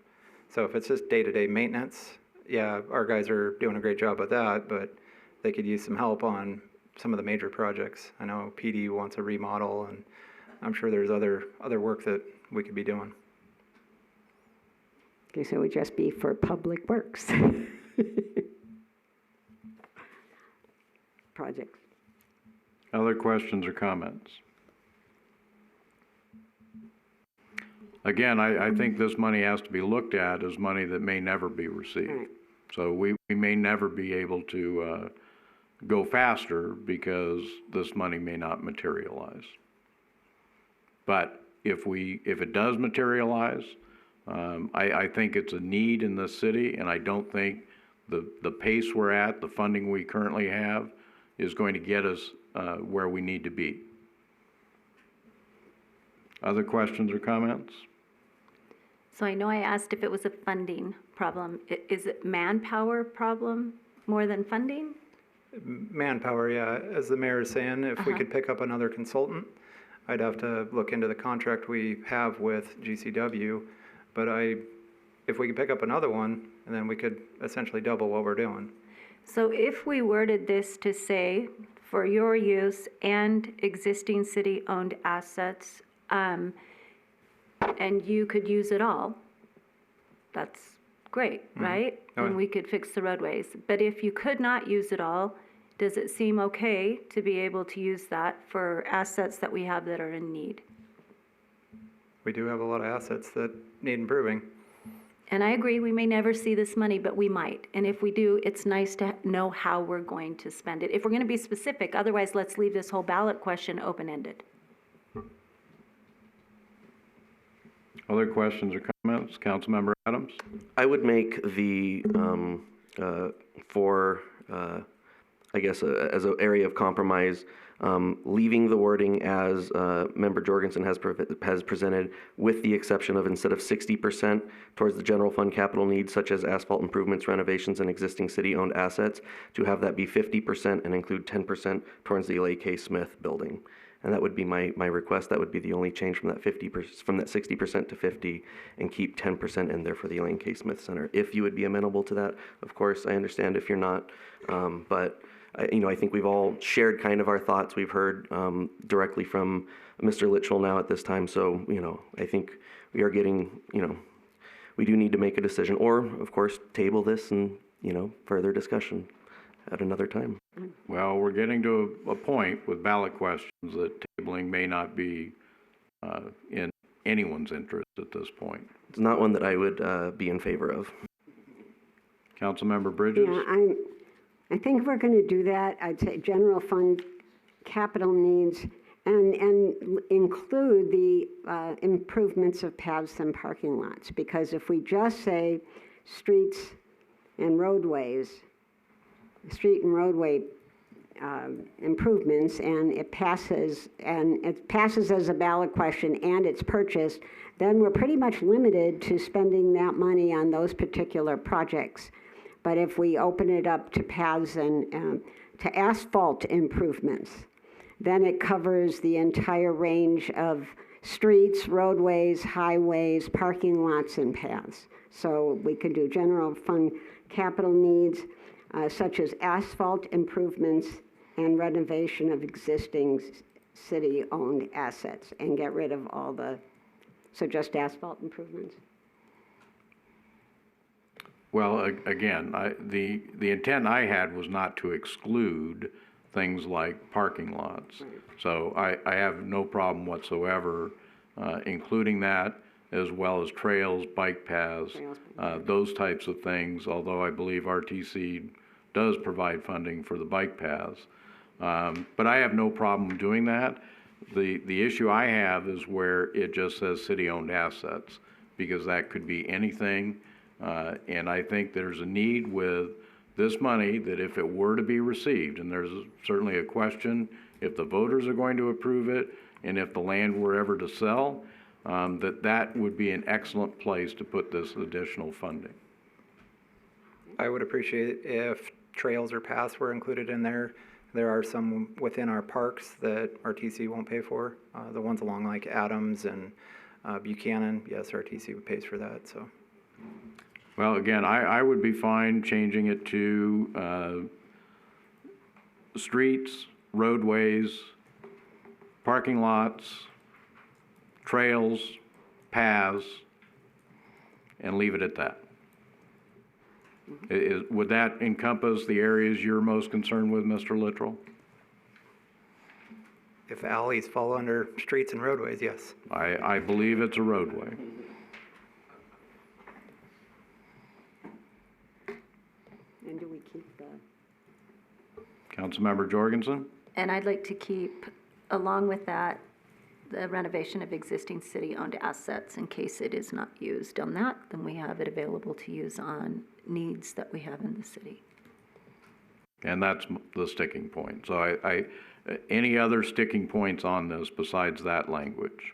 So if it's just day-to-day maintenance, yeah, our guys are doing a great job with that, but they could use some help on some of the major projects. I know PD wants a remodel, and I'm sure there's other work that we could be doing. Okay, so it would just be for public works. Projects. Other questions or comments? Again, I think this money has to be looked at as money that may never be received. Right. So we may never be able to go faster because this money may not materialize. But if it does materialize, I think it's a need in this city, and I don't think the pace we're at, the funding we currently have, is going to get us where we need to be. Other questions or comments? So I know I asked if it was a funding problem. Is it manpower problem more than funding? Manpower, yeah. As the mayor is saying, if we could pick up another consultant, I'd have to look into the contract we have with GCW. But if we could pick up another one, and then we could essentially double what we're doing. So if we worded this to say, for your use and existing city-owned assets, and you could use it all, that's great, right? Oh, yeah. And we could fix the roadways. But if you could not use it all, does it seem okay to be able to use that for assets that we have that are in need? We do have a lot of assets that need improving. And I agree, we may never see this money, but we might. And if we do, it's nice to know how we're going to spend it. If we're going to be specific, otherwise let's leave this whole ballot question open-ended. Other questions or comments? Councilmember Adams? I would make the, I guess, as an area of compromise, leaving the wording as Member Jorgensen has presented, with the exception of instead of 60% towards the general fund capital needs, such as asphalt improvements, renovations, and existing city-owned assets, to have that be 50% and include 10% towards the L.A.K. Smith building. And that would be my request. That would be the only change from that 50%, from that 60% to 50, and keep 10% in there for the Elaine K. Smith Center. If you would be amenable to that, of course, I understand if you're not. But I think we've all shared kind of our thoughts. We've heard directly from Mr. Litchell now at this time. So, I think we are getting, we do need to make a decision, or of course, table this and, further discussion at another time. Well, we're getting to a point with ballot questions that tabling may not be in anyone's interest at this point. It's not one that I would be in favor of. Councilmember Bridges? Yeah, I think if we're going to do that, I'd say general fund capital needs and include the improvements of paths and parking lots. Because if we just say streets and roadways, street and roadway improvements, and it passes as a ballot question and it's purchased, then we're pretty much limited to spending that money on those particular projects. But if we open it up to paths and to asphalt improvements, then it covers the entire range of streets, roadways, highways, parking lots, and paths. So we could do general fund capital needs, such as asphalt improvements and renovation of existing city-owned assets, and get rid of all so just asphalt improvements. Well, again, the intent I had was not to exclude things like parking lots. Right. So I have no problem whatsoever including that, as well as trails, bike paths, those types of things, although I believe RTC does provide funding for the bike paths. But I have no problem doing that. The issue I have is where it just says city-owned assets, because that could be anything. And I think there's a need with this money that if it were to be received, and there's certainly a question if the voters are going to approve it, and if the land were ever to sell, that would be an excellent place to put this additional funding. I would appreciate if trails or paths were included in there. There are some within our parks that RTC won't pay for. The ones along like Adams and Buchanan, yes, RTC pays for that, so. Well, again, I would be fine changing it to streets, roadways, parking lots, trails, paths, and leave it at that. Would that encompass the areas you're most concerned with, Mr. Littrell? If alleys fall under streets and roadways, yes. I believe it's a roadway. And do we keep the... Councilmember Jorgensen? And I'd like to keep, along with that, the renovation of existing city-owned assets in case it is not used on that, then we have it available to use on needs that we have in the city. And that's the sticking point. So any other sticking points on this besides that language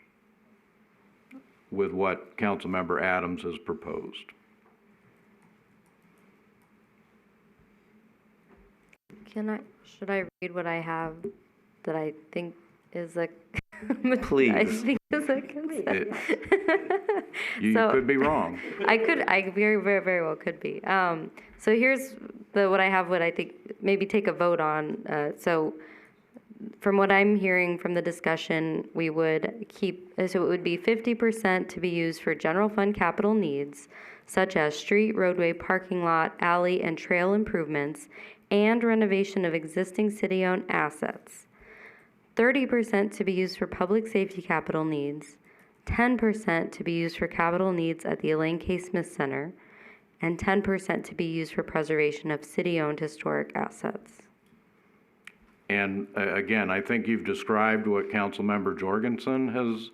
with what Councilmember Adams has proposed? Should I read what I have that I think is a Please. I think is a consent. You could be wrong. I very, very, very well could be. So here's what I have, what I think maybe take a vote on. So from what I'm hearing from the discussion, we would keep, so it would be 50% to be used for general fund capital needs, such as street, roadway, parking lot, alley, and trail improvements, and renovation of existing city-owned assets. 30% to be used for public safety capital needs, 10% to be used for capital needs at the Elaine K. Smith Center, and 10% to be used for preservation of city-owned historic assets. And again, I think you've described what Councilmember Jorgensen has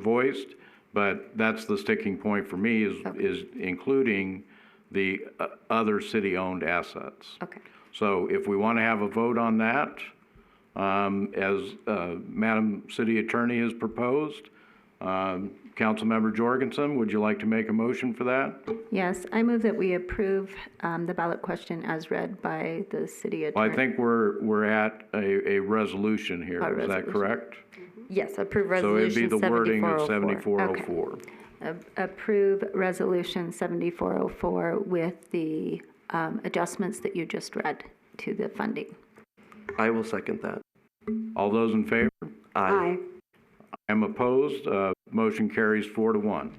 voiced, but that's the sticking point for me is including the other city-owned assets. Okay. So if we want to have a vote on that, as Madam City Attorney has proposed, Councilmember Jorgensen, would you like to make a motion for that? Yes, I move that we approve the ballot question as read by the city Well, attorney. I think we're at a resolution here. A Is that resolution. correct? Yes, approve So it'd be resolution the wording of 7404. 7404. Approve resolution 7404 with the adjustments that you just read to the funding. I will second that. All those in favor? Aye. I am opposed. Motion carries 4-1.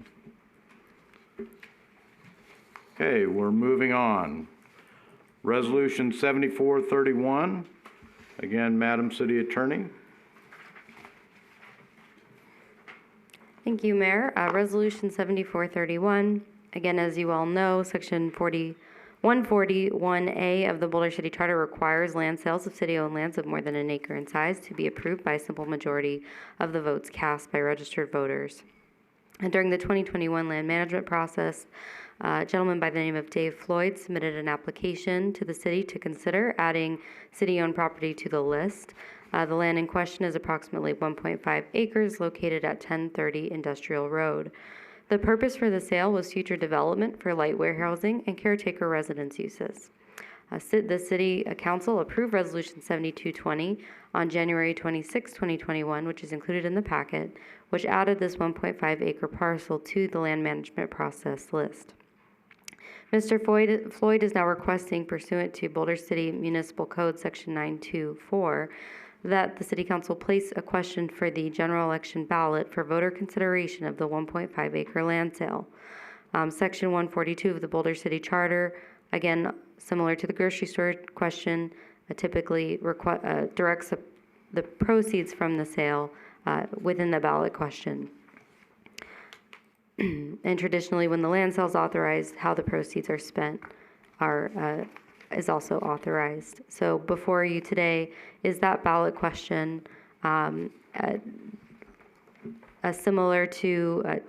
Okay, we're moving on. Resolution 7431. Again, Madam City Attorney. Thank you, Mayor. Resolution 7431, again, as you all know, Section 141A of the Boulder City Charter requires land sales of city-owned lands of more than an acre in size to be approved by a simple majority of the votes cast by registered voters. And during the 2021 land management process, a gentleman by the name of Dave Floyd submitted an application to the city to consider adding city-owned property to the list. The land in question is approximately 1.5 acres located at 1030 Industrial Road. The purpose for the sale was future development for light warehousing and caretaker residence uses. The City Council approved Resolution 7220 on January 26, 2021, which is included in the packet, which added this 1.5 acre parcel to the land management process list. Mr. Floyd is now requesting, pursuant to Boulder City Municipal Code Section 924, that the City Council place a question for the general election ballot for voter consideration of the 1.5 acre land sale. Section 142 of the Boulder City Charter, again, similar to the grocery store question, typically directs the proceeds from the sale within the ballot question. And traditionally, when the land sale is authorized, how the proceeds are spent is also authorized. So before you today is that ballot question similar to,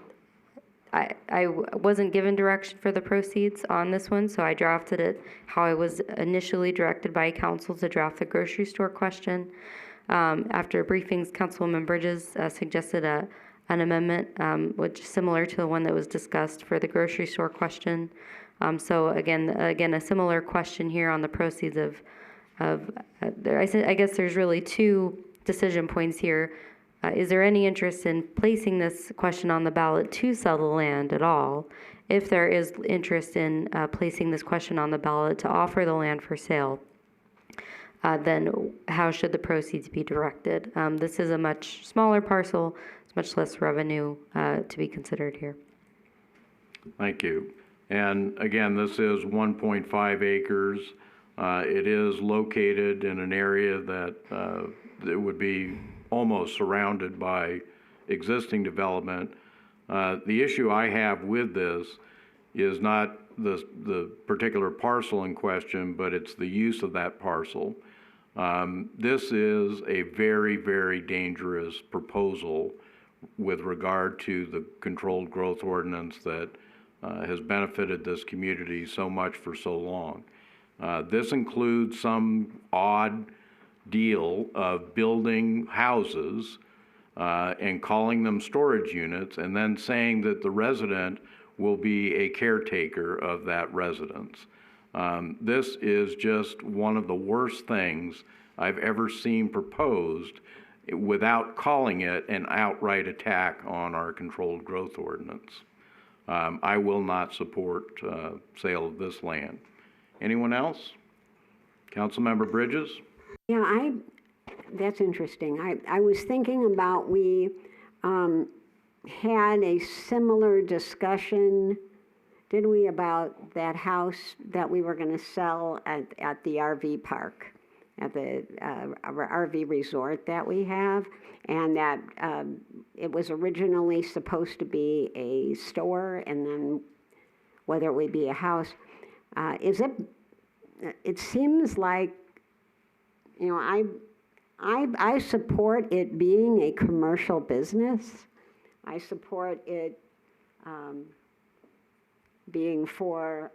I wasn't given direction for the proceeds on this one, so I drafted it how I was initially directed by council to draft the grocery store question. After briefings, Councilwoman Bridges suggested an amendment, which is similar to the one that was discussed for the grocery store question. So again, a similar question here on the proceeds of I guess there's really two decision points here. Is there any interest in placing this question on the ballot to sell the land at all? If there is interest in placing this question on the ballot to offer the land for sale, then how should the proceeds be directed? This is a much smaller parcel. It's much less revenue to be considered here. Thank you. And again, this is 1.5 acres. It is located in an area that it would be almost surrounded by existing development. The issue I have with this is not the particular parcel in question, but it's the use of that parcel. This is a very, very dangerous proposal with regard to the controlled growth ordinance that has benefited this community so much for so long. This includes some odd deal of building houses and calling them storage units and then saying that the resident will be a caretaker of that residence. This is just one of the worst things I've ever seen proposed without calling it an outright attack on our controlled growth ordinance. I will not support sale of this land. Anyone else? Councilmember Bridges? Yeah, that's interesting. I was thinking about, we had a similar discussion, didn't we, about that house that we were going to sell at the RV park, at the RV resort that we have, and that it was originally supposed to be a store, and then whether it would be a house. It seems like, you know, I support it being a commercial business. I support it being for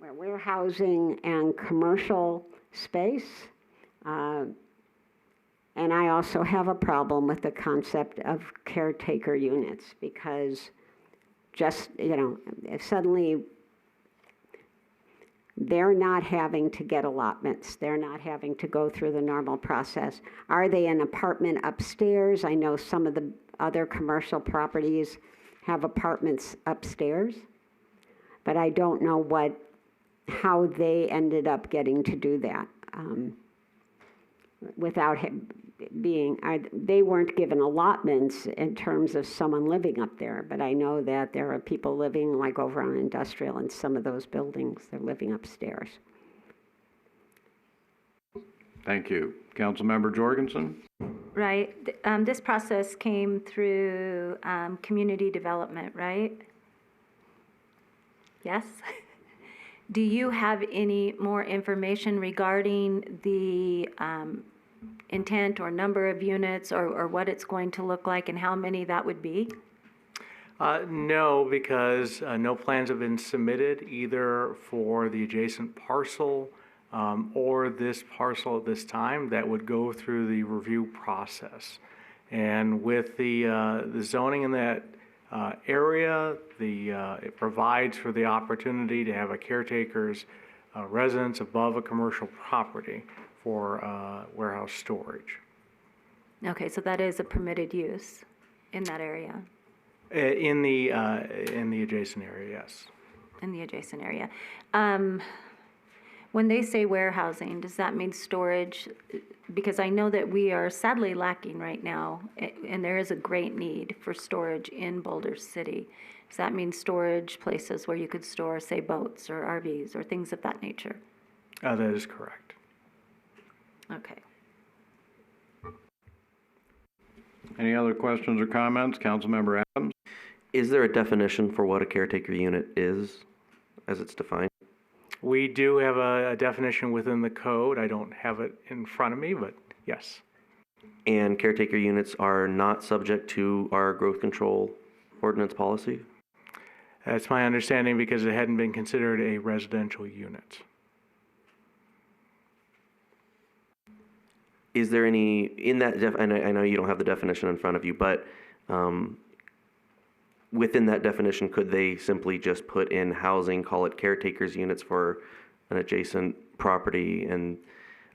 warehousing and commercial space. And I also have a problem with the concept of caretaker units because just, if suddenly they're not having to get allotments, they're not having to go through the normal process. Are they an apartment upstairs? I know some of the other commercial properties have apartments upstairs, but I don't know how they ended up getting to do that without they weren't given allotments in terms of someone living up there, but I know that there are people living like over on Industrial in some of those buildings, they're living upstairs. Thank you. Councilmember Jorgensen? Right. This process came through community development, right? Yes? Do you have any more information regarding the intent or number of units or what it's going to look like and how many that would be? No, because no plans have been submitted either for the adjacent parcel or this parcel at this time that would go through the review process. And with the zoning in that area, it provides for the opportunity to have a caretaker's residence above a commercial property for warehouse storage. Okay, so that is a permitted use in that area? In the adjacent area, yes. In the adjacent area. When they say warehousing, does that mean storage? Because I know that we are sadly lacking right now, and there is a great need for storage in Boulder City. Does that mean storage places where you could store, say, boats or RVs or things of that nature? That is correct. Okay. Any other questions or comments? Councilmember Adams? Is there a definition for what a caretaker unit is, as it's defined? We do have a definition within the code. I don't have it in front of me, but yes. And caretaker units are not subject to our growth control ordinance policy? That's my understanding because it hadn't been considered a residential unit. Is there any, in that, I know you don't have the definition in front of you, but within that definition, could they simply just put in housing, call it caretakers units for an adjacent property? And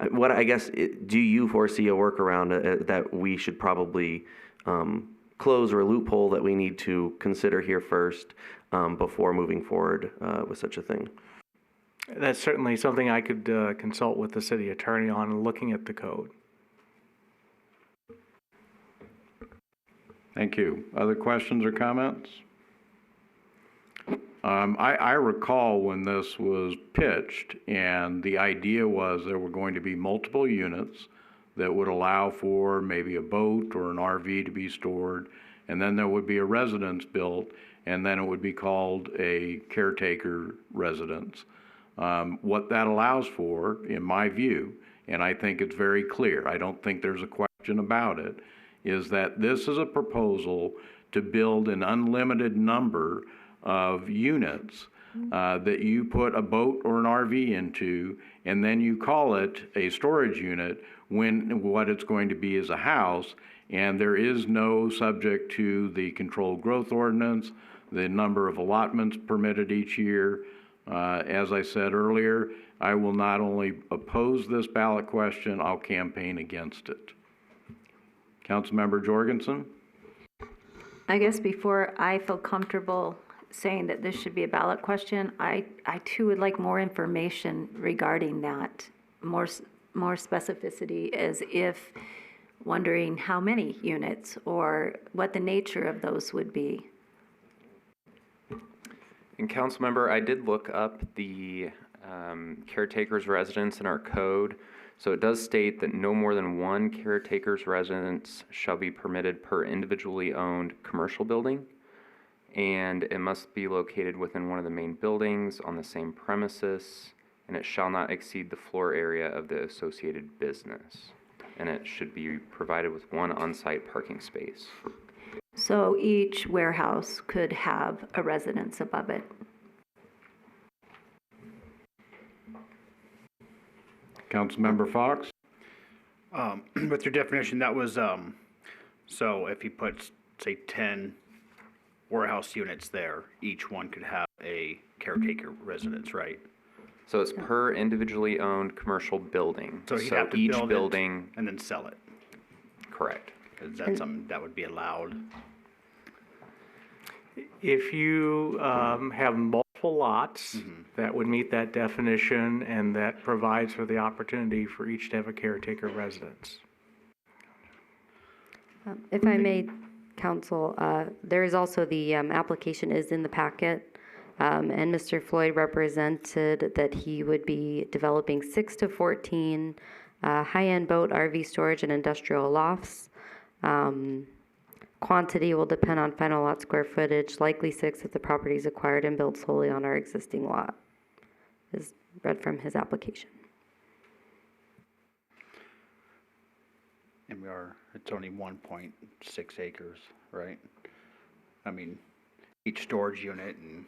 what, I guess, do you foresee a workaround that we should probably close, or a loophole that we need to consider here first before moving forward with such a thing? That's certainly something I could consult with the city attorney on, looking at the code. Thank you. Other questions or comments? I recall when this was pitched, and the idea was there were going to be multiple units that would allow for maybe a boat or an RV to be stored, and then there would be a residence built, and then it would be called a caretaker residence. What that allows for, in my view, and I think it's very clear, I don't think there's a question about it, is that this is a proposal to build an unlimited number of units that you put a boat or an RV into, and then you call it a storage unit when what it's going to be is a house, and there is no subject to the controlled growth ordinance, the number of allotments permitted each year. As I said earlier, I will not only oppose this ballot question, I'll campaign against it. Councilmember Jorgensen? I guess before I feel comfortable saying that this should be a ballot question, I too would like more information regarding that, more specificity, as if wondering how many units or what the nature of those would be. And Councilmember, I did look up the caretaker's residence in our code. So it does state that no more than one caretaker's residence shall be permitted per individually owned commercial building, and it must be located within one of the main buildings on the same premises, and it shall not exceed the floor area of the associated business, and it should be provided with one on-site parking space. So each warehouse could have a residence above it. Councilmember Fox? with your definition, that was, so if you put, say, 10 warehouse units there, each one could have a caretaker residence, right? So it's per individually owned commercial building. So he'd have to each build it building, and then sell it. correct. Is that something that would be allowed? If you have multiple lots, that would meet that definition, and that provides for the opportunity for each to have a caretaker residence. If I may, Council, there is also the application is in the packet, and Mr. Floyd represented that he would be developing 6 to 14 high-end boat, RV storage, and industrial lofts. Quantity will depend on final lot square footage, likely 6 if the property is acquired and built solely on our existing lot, is read from his application. And it's only 1.6 acres, right? I mean, each storage unit, and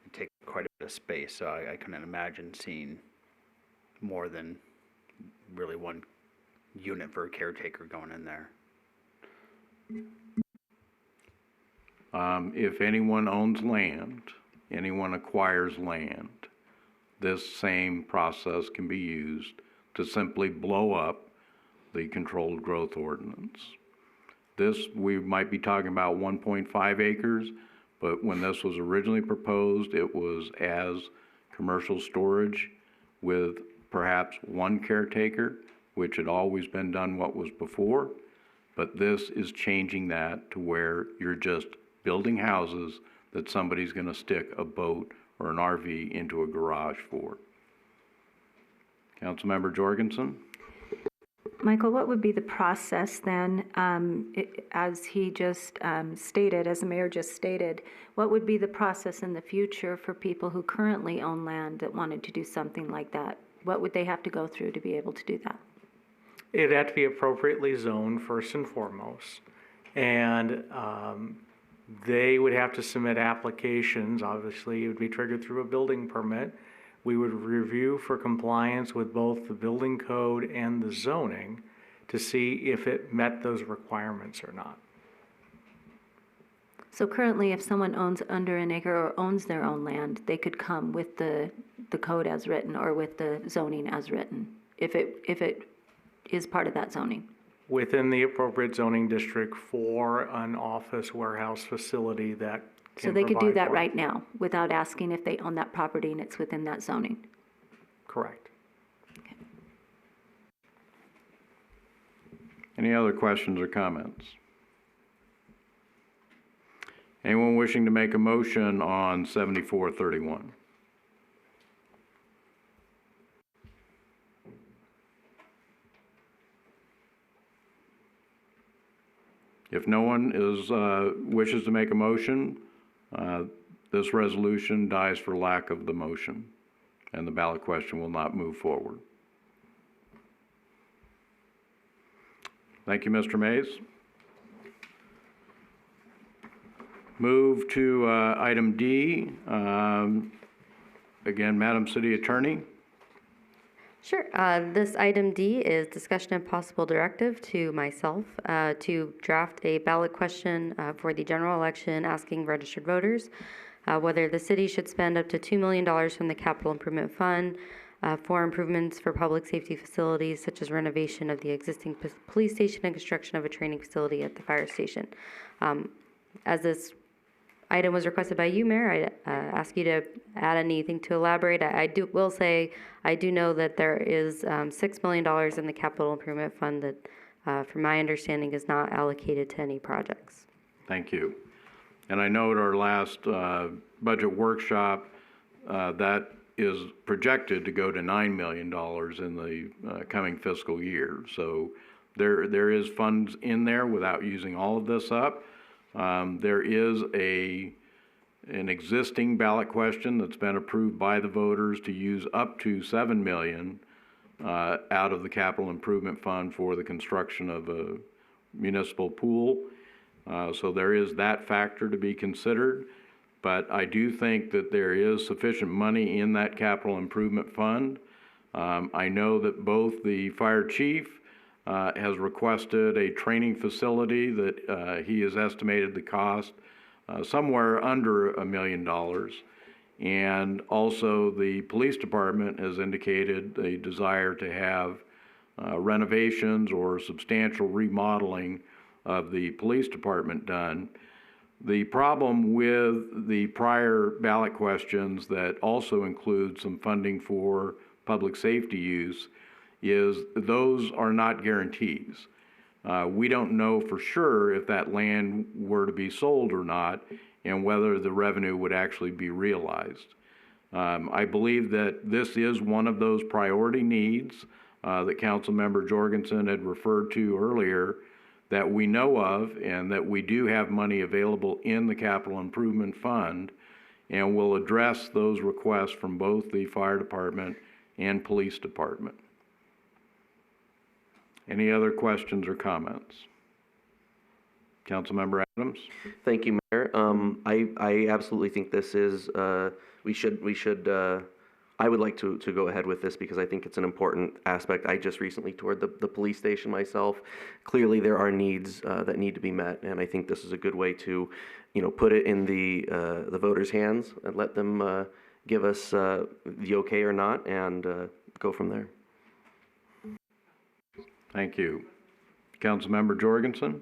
it takes quite a bit of space, so I couldn't imagine seeing more than really one unit for a caretaker going in there. If anyone owns land, anyone acquires land, this same process can be used to simply blow up the controlled growth ordinance. This, we might be talking about 1.5 acres, but when this was originally proposed, it was as commercial storage with perhaps one caretaker, which had always been done what was before. But this is changing that to where you're just building houses that somebody's going to stick a boat or an RV into a garage for. Councilmember Jorgensen? Michael, what would be the process then, as he just stated, as the mayor just stated, what would be the process in the future for people who currently own land that wanted to do something like that? What would they have to go through to be able to do that? It'd have to be appropriately zoned first and foremost, and they would have to submit applications. Obviously, it would be triggered through a building permit. We would review for compliance with both the building code and the zoning to see if it met those requirements or not. So currently, if someone owns under an acre or owns their own land, they could come with the code as written or with the zoning as written, if it is part of that zoning. Within the appropriate zoning district for an office warehouse facility that can So they could do provide that for it. right now without asking if they own that property and it's within that zoning. Correct. Any other questions or comments? Anyone wishing to make a motion on 7431? If no one wishes to make a motion, this resolution dies for lack of the motion, and the ballot question will not move forward. Thank you, Mr. Mays. Move to item D. Again, Madam City Attorney. Sure. This item D is discussion and possible directive to myself to draft a ballot question for the general election asking registered voters whether the city should spend up to $2 million from the Capital Improvement Fund for improvements for public safety facilities such as renovation of the existing police station and construction of a training facility at the fire station. As this item was requested by you, Mayor, I ask you to add anything to elaborate. I will say I do know that there is $6 million in the Capital Improvement Fund that, from my understanding, is not allocated to any projects. Thank you. And I know at our last budget workshop, that is projected to go to $9 million in the coming fiscal year. So there is funds in there without using all of this up. There is an existing ballot question that's been approved by the voters to use up to $7 million out of the Capital Improvement Fund for the construction of a municipal pool. So there is that factor to be considered. But I do think that there is sufficient money in that Capital Improvement Fund. I know that both the fire chief has requested a training facility that he has estimated the cost somewhere under $1 million. And also the police department has indicated a desire to have renovations or substantial remodeling of the police department done. The problem with the prior ballot questions that also include some funding for public safety use is those are not guarantees. We don't know for sure if that land were to be sold or not and whether the revenue would actually be realized. I believe that this is one of those priority needs that Councilmember Jorgensen had referred to earlier that we know of and that we do have money available in the Capital Improvement Fund, and will address those requests from both the fire department and police department. Any other questions or comments? Councilmember Adams? Thank you, Mayor. I absolutely think this is, I would like to go ahead with this because I think it's an important aspect. I just recently toured the police station myself. Clearly, there are needs that need to be met, and I think this is a good way to, put it in the voters' hands and let them give us the okay or not, and go from there. Thank you. Councilmember Jorgensen?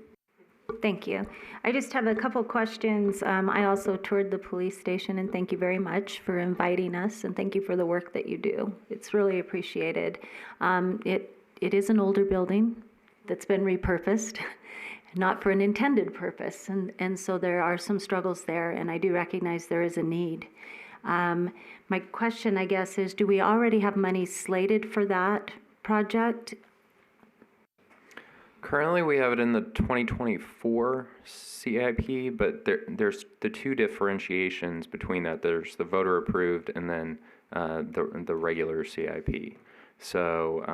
Thank you. I just have a couple questions. I also toured the police station, and thank you very much for inviting us, and thank you for the work that you do. It's really appreciated. It is an older building that's been repurposed, not for an intended purpose, and so there are some struggles there, and I do recognize there is a need. My question, I guess, is do we already have money slated for that project? Currently, we have it in the 2024 CIP, but there's the two differentiations between that. There's the voter approved and then the regular CIP. So,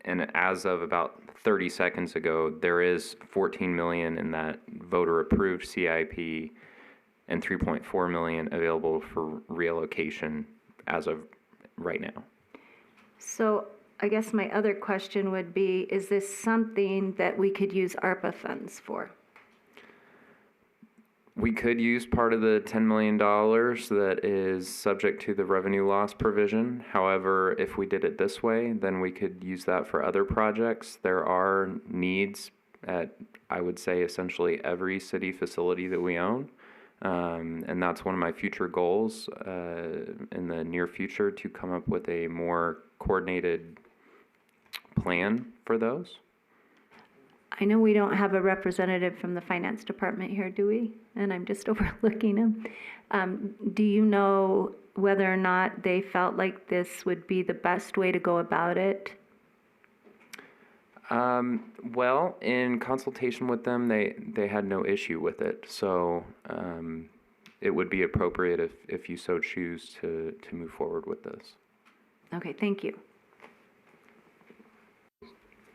and as of about 30 seconds ago, there is $14 million in that voter approved CIP and $3.4 million available for reallocation as of right now. So I guess my other question would be, is this something that we could use ARPA funds for? We could use part of the $10 million that is subject to the revenue loss provision. However, if we did it this way, then we could use that for other projects. There are needs at, I would say, essentially every city facility that we own. And that's one of my future goals in the near future, to come up with a more coordinated plan for those. I know we don't have a representative from the finance department here, do we? And I'm just overlooking them. Do you know whether or not they felt like this would be the best way to go about it? Well, in consultation with them, they had no issue with it. So it would be appropriate if you so choose to move forward with this. Okay, thank you.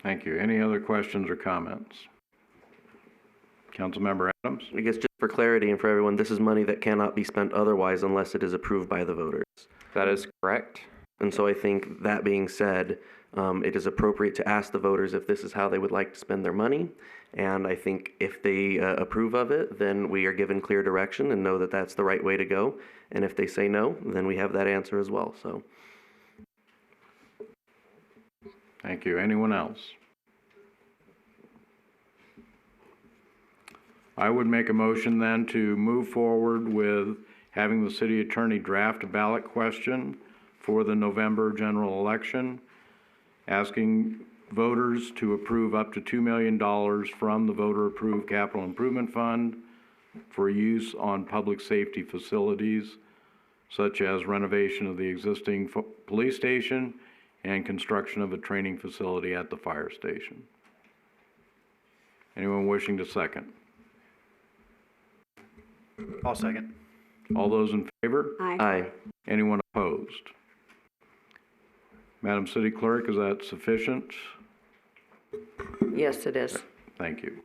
Thank you. Any other questions or comments? Councilmember Adams? I guess just for clarity and for everyone, this is money that cannot be spent otherwise unless it is approved by the voters. That is correct. And so I think that being said, it is appropriate to ask the voters if this is how they would like to spend their money. And I think if they approve of it, then we are given clear direction and know that that's the right way to go. And if they say no, then we have that answer as well. So. Thank you. Anyone else? I would make a motion then to move forward with having the city attorney draft a ballot question for the November general election, asking voters to approve up to $2 million from the voter-approved Capital Improvement Fund for use on public safety facilities, such as renovation of the existing police station and construction of a training facility at the fire station. Anyone wishing to second? I'll second. All those in favor? Aye. Aye. Anyone opposed? Madam City Clerk, is that sufficient? Yes, it is. Thank you.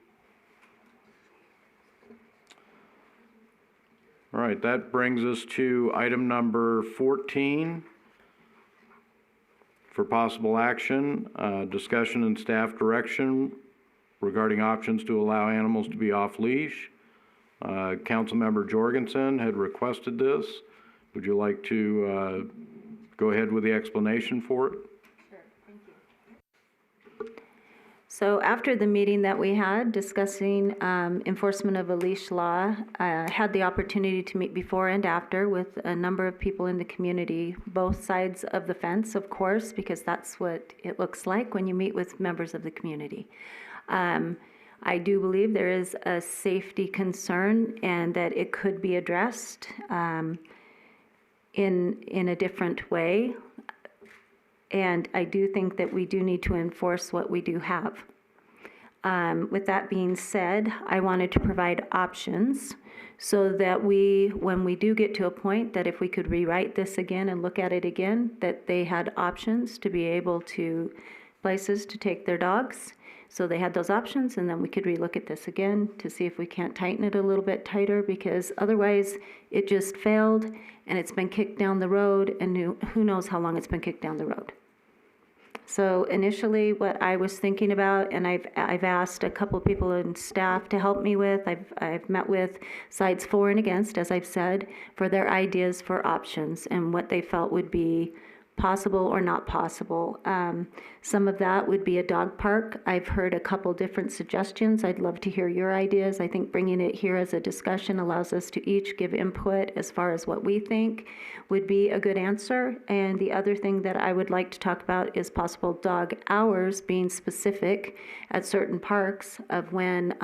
All right, that brings us to item number 14. For possible action, discussion and staff direction regarding options to allow animals to be off-leash. Councilmember Jorgensen had requested this. Would you like to go ahead with the explanation for it? So after the meeting that we had discussing enforcement of a leash law, I had the opportunity to meet before and after with a number of people in the community, both sides of the fence, of course, because that's what it looks like when you meet with members of the community. I do believe there is a safety concern and that it could be addressed in a different way. And I do think that we do need to enforce what we do have. With that being said, I wanted to provide options so that when we do get to a point that if we could rewrite this again and look at it again, that they had options to be able to, places to take their dogs. So they had those options, and then we could relook at this again to see if we can't tighten it a little bit tighter, because otherwise it just failed and it's been kicked down the road, and who knows how long it's been kicked down the road. So initially what I was thinking about, and I've asked a couple of people in staff to help me with, I've met with sides for and against, as I've said, for their ideas for options and what they felt would be possible or not possible. Some of that would be a dog park. I've heard a couple different suggestions. I'd love to hear your ideas. I think bringing it here as a discussion allows us to each give input as far as what we think would be a good answer. And the other thing that I would like to talk about is possible dog hours being specific at certain parks of when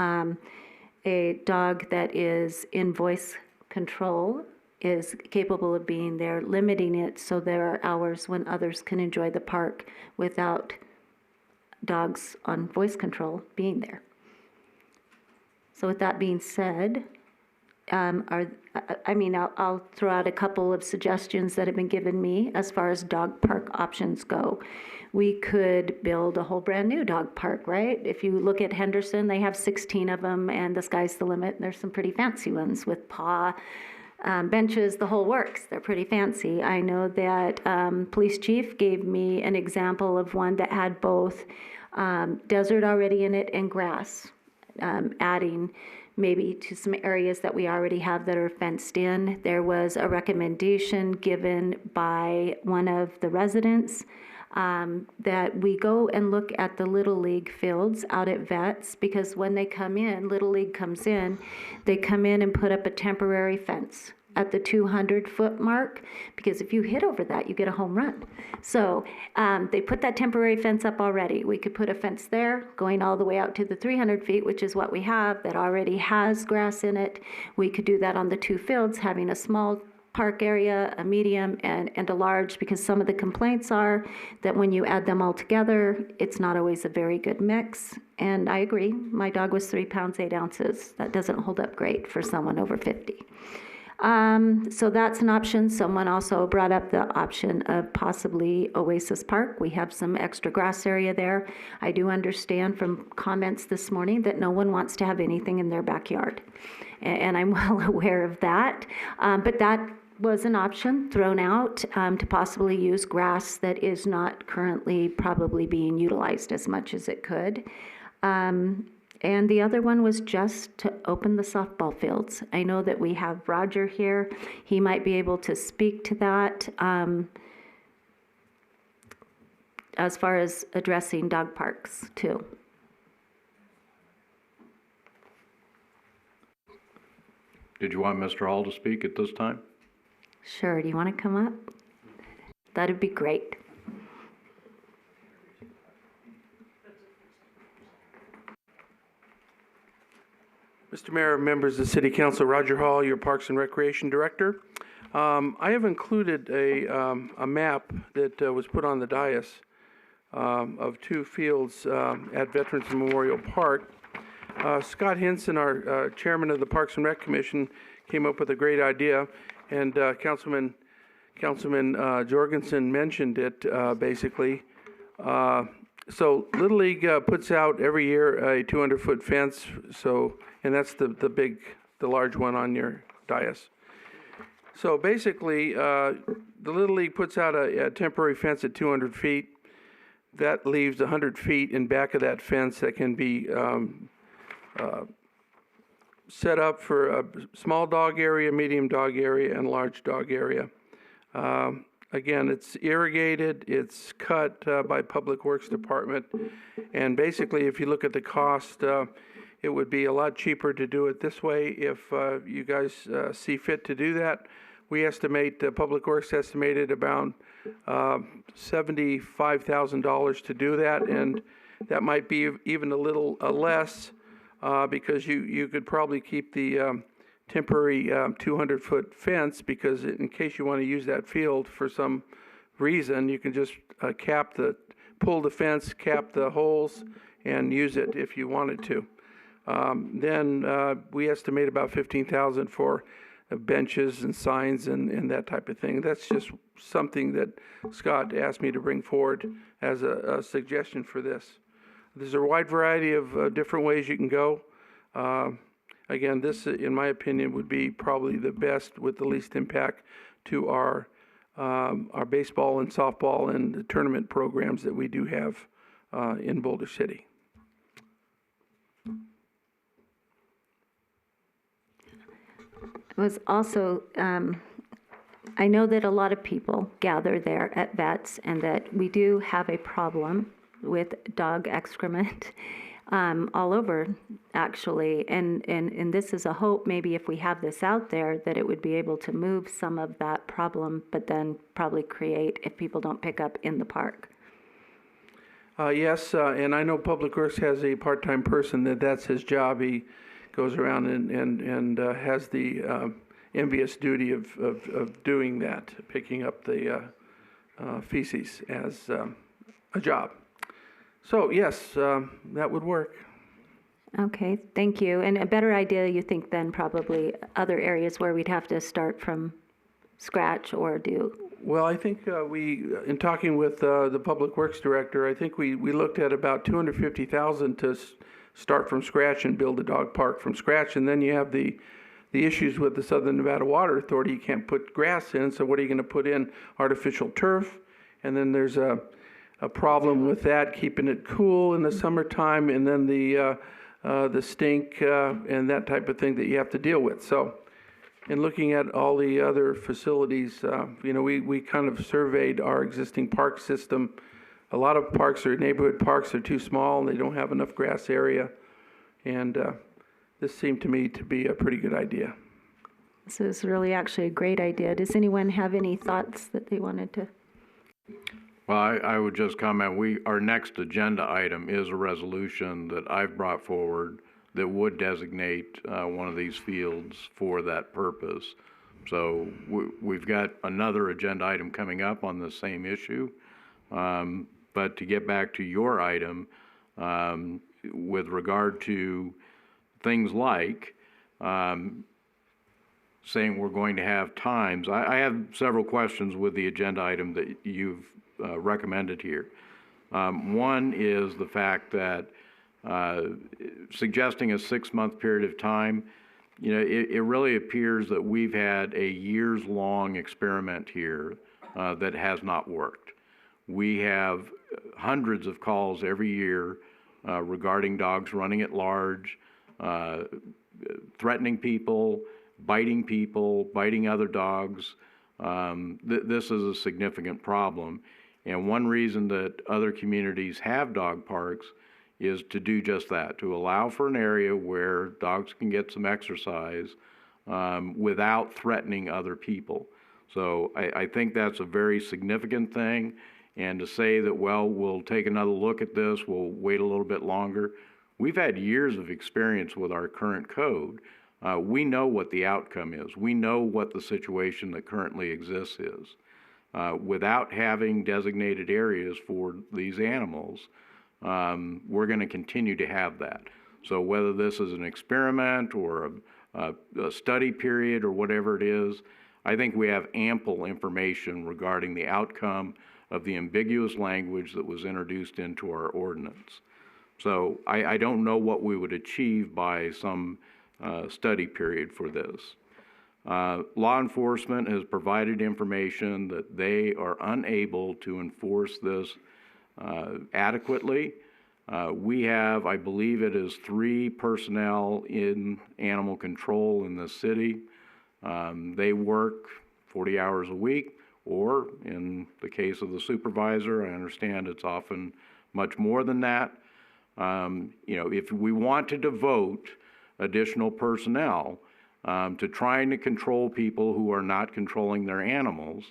a dog that is in voice control is capable of being there, limiting it so there are hours when others can enjoy the park without dogs on voice control being there. So with that being said, I'll throw out a couple of suggestions that have been given me as far as dog park options go. We could build a whole brand new dog park, right? If you look at Henderson, they have 16 of them, and the sky's the limit. And there's some pretty fancy ones with paw benches, the whole works. They're pretty fancy. I know that police chief gave me an example of one that had both desert already in it and grass, adding maybe to some areas that we already have that are fenced in. There was a recommendation given by one of the residents that we go and look at the Little League fields out at Vets, because when they come in, Little League comes in, they come in and put up a temporary fence at the 200-foot mark, because if you hit over that, you get a home run. So they put that temporary fence up already. We could put a fence there going all the way out to the 300 feet, which is what we have, that already has grass in it. We could do that on the two fields, having a small park area, a medium, and a large, because some of the complaints are that when you add them all together, it's not always a very good mix. And I agree, my dog was 3 pounds, 8 ounces. That doesn't hold up great for someone over 50. So that's an option. Someone also brought up the option of possibly Oasis Park. We have some extra grass area there. I do understand from comments this morning that no one wants to have anything in their backyard. And I'm well aware of that. But that was an option thrown out to possibly use grass that is not currently probably being utilized as much as it could. And the other one was just to open the softball fields. I know that we have Roger here. He might be able to speak to that as far as addressing dog parks too. Did you want Mr. Hall to speak at this time? Sure, do you want to come up? That'd be great. Mr. Mayor, members of the City Council, Roger Hall, your Parks and Recreation Director. I have included a map that was put on the dais of two fields at Veterans Memorial Park. Scott Henson, our chairman of the Parks and Rec Commission, came up with a great idea, and Councilman Jorgensen mentioned it basically. So Little League puts out every year a 200-foot fence, and that's the large one on your dais. So basically, the Little League puts out a temporary fence at 200 feet. that leaves 100 feet in back of that fence that can be set up for a small dog area, medium dog area, and large dog area. Again, it's irrigated, it's cut by Public Works Department, and basically, if you look at the cost, it would be a lot cheaper to do it this way if you guys see fit to do that. We estimate, Public Works estimated about $75,000 to do that, and that might be even a little less because you could probably keep the temporary 200-foot fence, because in case you want to use that field for some reason, you can just pull the fence, cap the holes, and use it if you wanted to. Then we estimate about $15,000 for benches and signs and that type of thing. That's just something that Scott asked me to bring forward as a suggestion for this. There's a wide variety of different ways you can go. Again, this, in my opinion, would be probably the best with the least impact to our baseball and softball and the tournament programs that we do have in Boulder City. Was also, I know that a lot of people gather there at vets, and that we do have a problem with dog excrement all over, actually. And this is a hope, maybe if we have this out there, that it would be able to move some of that problem, but then probably create, if people don't pick up in the park. Yes, and I know Public Works has a part-time person that's his job. He goes around and has the envious duty of doing that, picking up the feces as a job. So yes, that would work. Okay, thank you. And a better idea, you think, then probably other areas where we'd have to start from scratch or do? Well, I think in talking with the Public Works Director, I think we looked at about $250,000 to start from scratch and build a dog park from scratch. And then you have the issues with the Southern Nevada Water Authority. You can't put grass in, so what are you going to put in? Artificial turf. And then there's a problem with that, keeping it cool in the summertime, and then the stink and that type of thing that you have to deal with. So in looking at all the other facilities, we kind of surveyed our existing park system. A lot of parks or neighborhood parks are too small and they don't have enough grass area. And this seemed to me to be a pretty good idea. This is really actually a great idea. Does anyone have any thoughts that they wanted to? Well, I would just comment, our next agenda item is a resolution that I've brought forward that would designate one of these fields for that purpose. So we've got another agenda item coming up on the same issue. But to get back to your item, with regard to things like saying we're going to have times, I have several questions with the agenda item that you've recommended here. One is the fact that suggesting a 6-month period of time, it really appears that we've had a years-long experiment here that has not worked. We have hundreds of calls every year regarding dogs running at large, threatening people, biting other dogs. This is a significant problem. And one reason that other communities have dog parks is to do just that, to allow for an area where dogs can get some exercise without threatening other people. So I think that's a very significant thing. And to say that, well, we'll take another look at this, we'll wait a little bit longer. We've had years of experience with our current code. We know what the outcome is. We know what the situation that currently exists is. Without having designated areas for these animals, we're going to continue to have that. So whether this is an experiment or a study period or whatever it is, I think we have ample information regarding the outcome of the ambiguous language that was introduced into our ordinance. So I don't know what we would achieve by some study period for this. Law enforcement has provided information that they are unable to enforce this adequately. We have, I believe it is 3 personnel in animal control in the city. They work 40 hours a week, or in the case of the supervisor, I understand it's often much more than that. If we want to devote additional personnel to trying to control people who are not controlling their animals,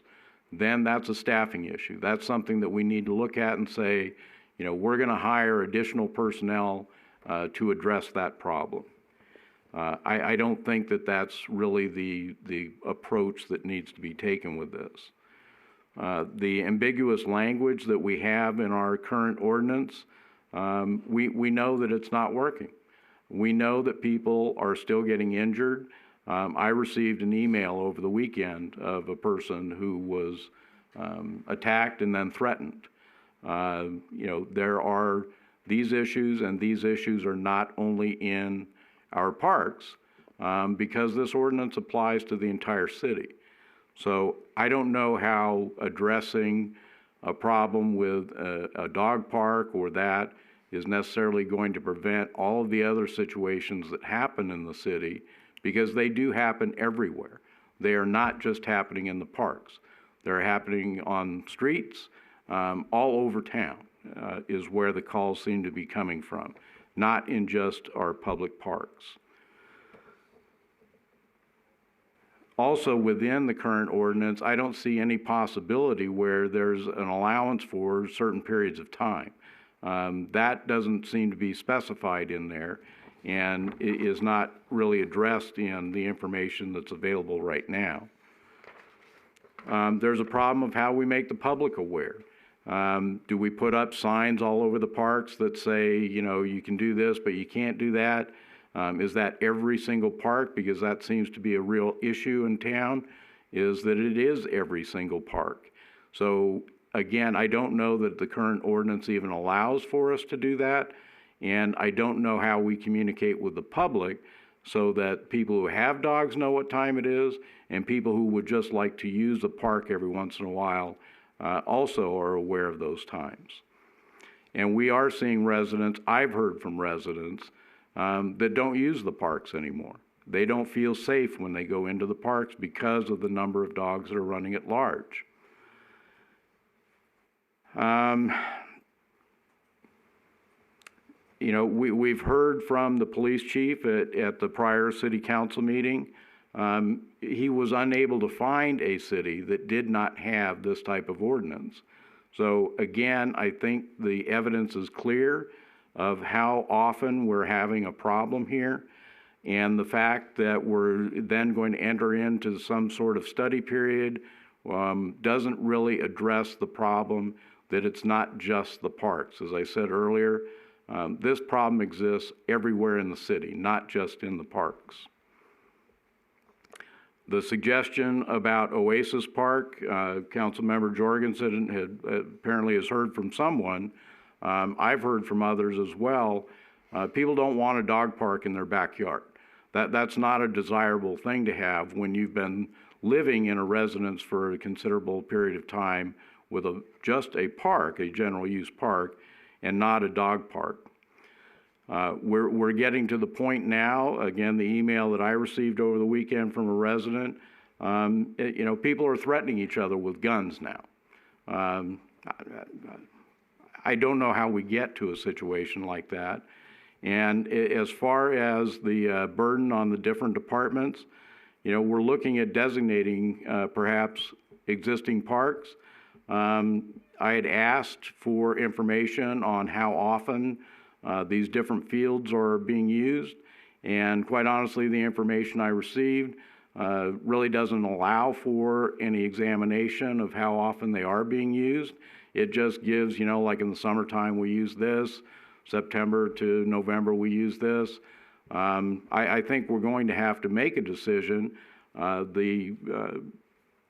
then that's a staffing issue. That's something that we need to look at and say, we're going to hire additional personnel to address that problem. I don't think that that's really the approach that needs to be taken with this. The ambiguous language that we have in our current ordinance, we know that it's not working. We know that people are still getting injured. I received an email over the weekend of a person who was attacked and then threatened. There are these issues, and these issues are not only in our parks, because this ordinance applies to the entire city. So I don't know how addressing a problem with a dog park or that is necessarily going to prevent all of the other situations that happen in the city, because they do happen everywhere. They are not just happening in the parks. They're happening on streets, all over town is where the calls seem to be coming from, not in just our public parks. Also, within the current ordinance, I don't see any possibility where there's an allowance for certain periods of time. That doesn't seem to be specified in there, and it is not really addressed in the information that's available right now. There's a problem of how we make the public aware. Do we put up signs all over the parks that say, you can do this, but you can't do that? Is that every single park? Because that seems to be a real issue in town, is that it is every single park. So again, I don't know that the current ordinance even allows for us to do that, and I don't know how we communicate with the public so that people who have dogs know what time it is, and people who would just like to use the park every once in a while also are aware of those times. And we are seeing residents, I've heard from residents, that don't use the parks anymore. They don't feel safe when they go into the parks because of the number of dogs that are running at large. We've heard from the police chief at the prior city council meeting. He was unable to find a city that did not have this type of ordinance. So again, I think the evidence is clear of how often we're having a problem here, and the fact that we're then going to enter into some sort of study period doesn't really address the problem that it's not just the parks. As I said earlier, this problem exists everywhere in the city, not just in the parks. The suggestion about Oasis Park, Councilmember Jorgensen apparently has heard from someone. I've heard from others as well. People don't want a dog park in their backyard. That's not a desirable thing to have when you've been living in a residence for a considerable period of time with just a park, a general use park, and not a dog park. We're getting to the point now, again, the email that I received over the weekend from a resident, people are threatening each other with guns now. I don't know how we get to a situation like that. And as far as the burden on the different departments, we're looking at designating perhaps existing parks. I had asked for information on how often these different fields are being used, and quite honestly, the information I received really doesn't allow for any examination of how often they are being used. It just gives, like in the summertime we use this, September to November we use this. I think we're going to have to make a decision. The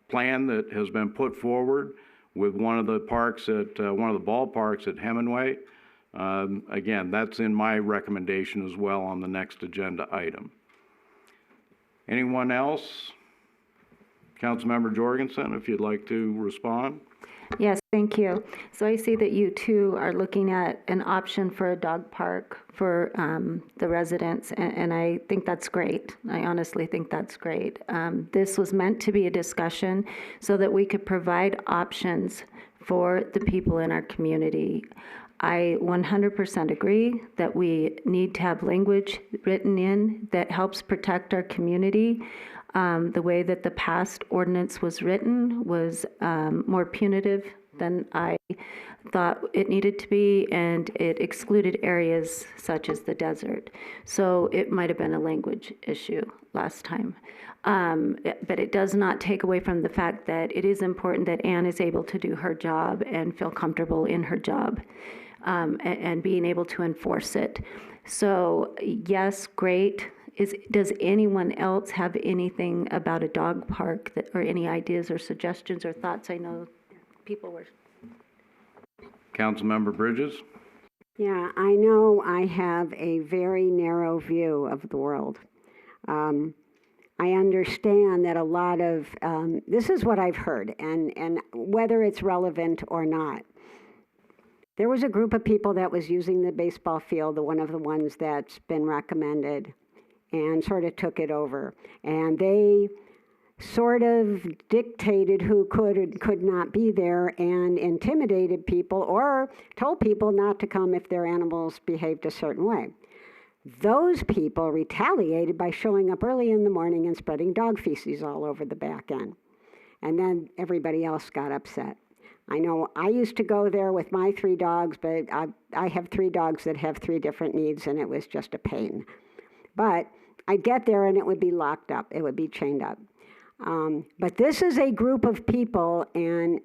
plan that has been put forward with one of the parks at one of the ballparks at Hemingway, again, that's in my recommendation as well on the next agenda item. Anyone else? Councilmember Jorgensen, if you'd like to respond. Yes, thank you. So I see that you too are looking at an option for a dog park for the residents, and I think that's great. I honestly think that's great. This was meant to be a discussion so that we could provide options for the people in our community. I 100% agree that we need to have language written in that helps protect our community. The way that the past ordinance was written was more punitive than I thought it needed to be, and it excluded areas such as the desert. So it might have been a language issue last time. But it does not take away from the fact that it is important that Anne is able to do her job and feel comfortable in her job, and being able to enforce it. So yes, great. Does anyone else have anything about a dog park or any ideas or suggestions or thoughts? I know people were. Councilmember Bridges? Yeah, I know I have a very narrow view of the world. I understand that a lot of, this is what I've heard, and whether it's relevant or not. There was a group of people that was using the baseball field, one of the ones that's been recommended, and sort of took it over. And they sort of dictated who could and could not be there and intimidated people or told people not to come if their animals behaved a certain way. Those people retaliated by showing up early in the morning and spreading dog feces all over the back end. And then everybody else got upset. I know I used to go there with my 3 dogs, but I have 3 dogs that have 3 different needs, and it was just a pain. But I'd get there and it would be locked up. It would be chained up. But this is a group of people, and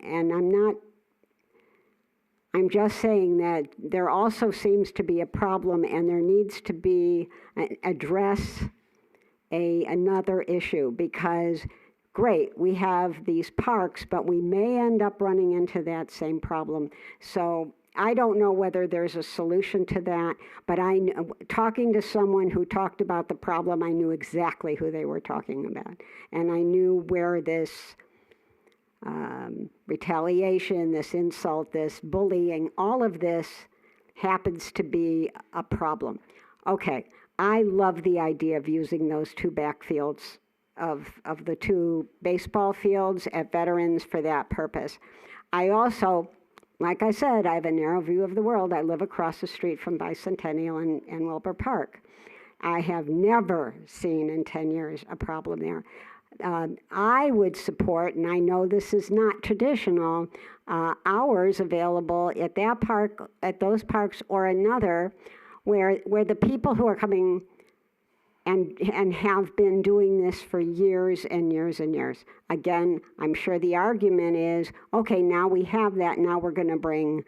I'm just saying that there also seems to be a problem, and there needs to be address another issue, because great, we have these parks, but we may end up running into that same problem. So I don't know whether there's a solution to that, but talking to someone who talked about the problem, I knew exactly who they were talking about. And I knew where this retaliation, this insult, this bullying, all of this happens to be a problem. Okay, I love the idea of using those 2 backfields of the 2 baseball fields at Veterans for that purpose. I also, like I said, I have a narrow view of the world. I live across the street from Bicentennial and Wilbur Park. I have never seen in 10 years a problem there. I would support, and I know this is not traditional, hours available at that park, at those parks, or another, where the people who are coming and have been doing this for years and years and years. Again, I'm sure the argument is, okay, now we have that, now we're going to bring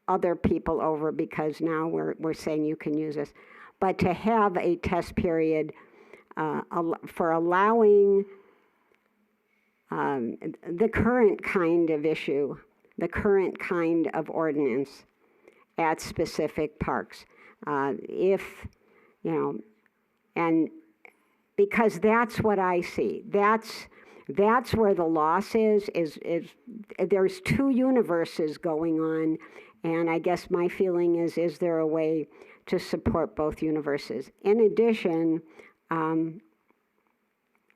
other people over because now we're saying you can use this. But to have a test period for allowing the current kind of issue, the current kind of ordinance at specific parks, and because that's what I see. That's where the loss is there's 2 universes going on, and I guess my feeling is there a way to support both universes? In addition,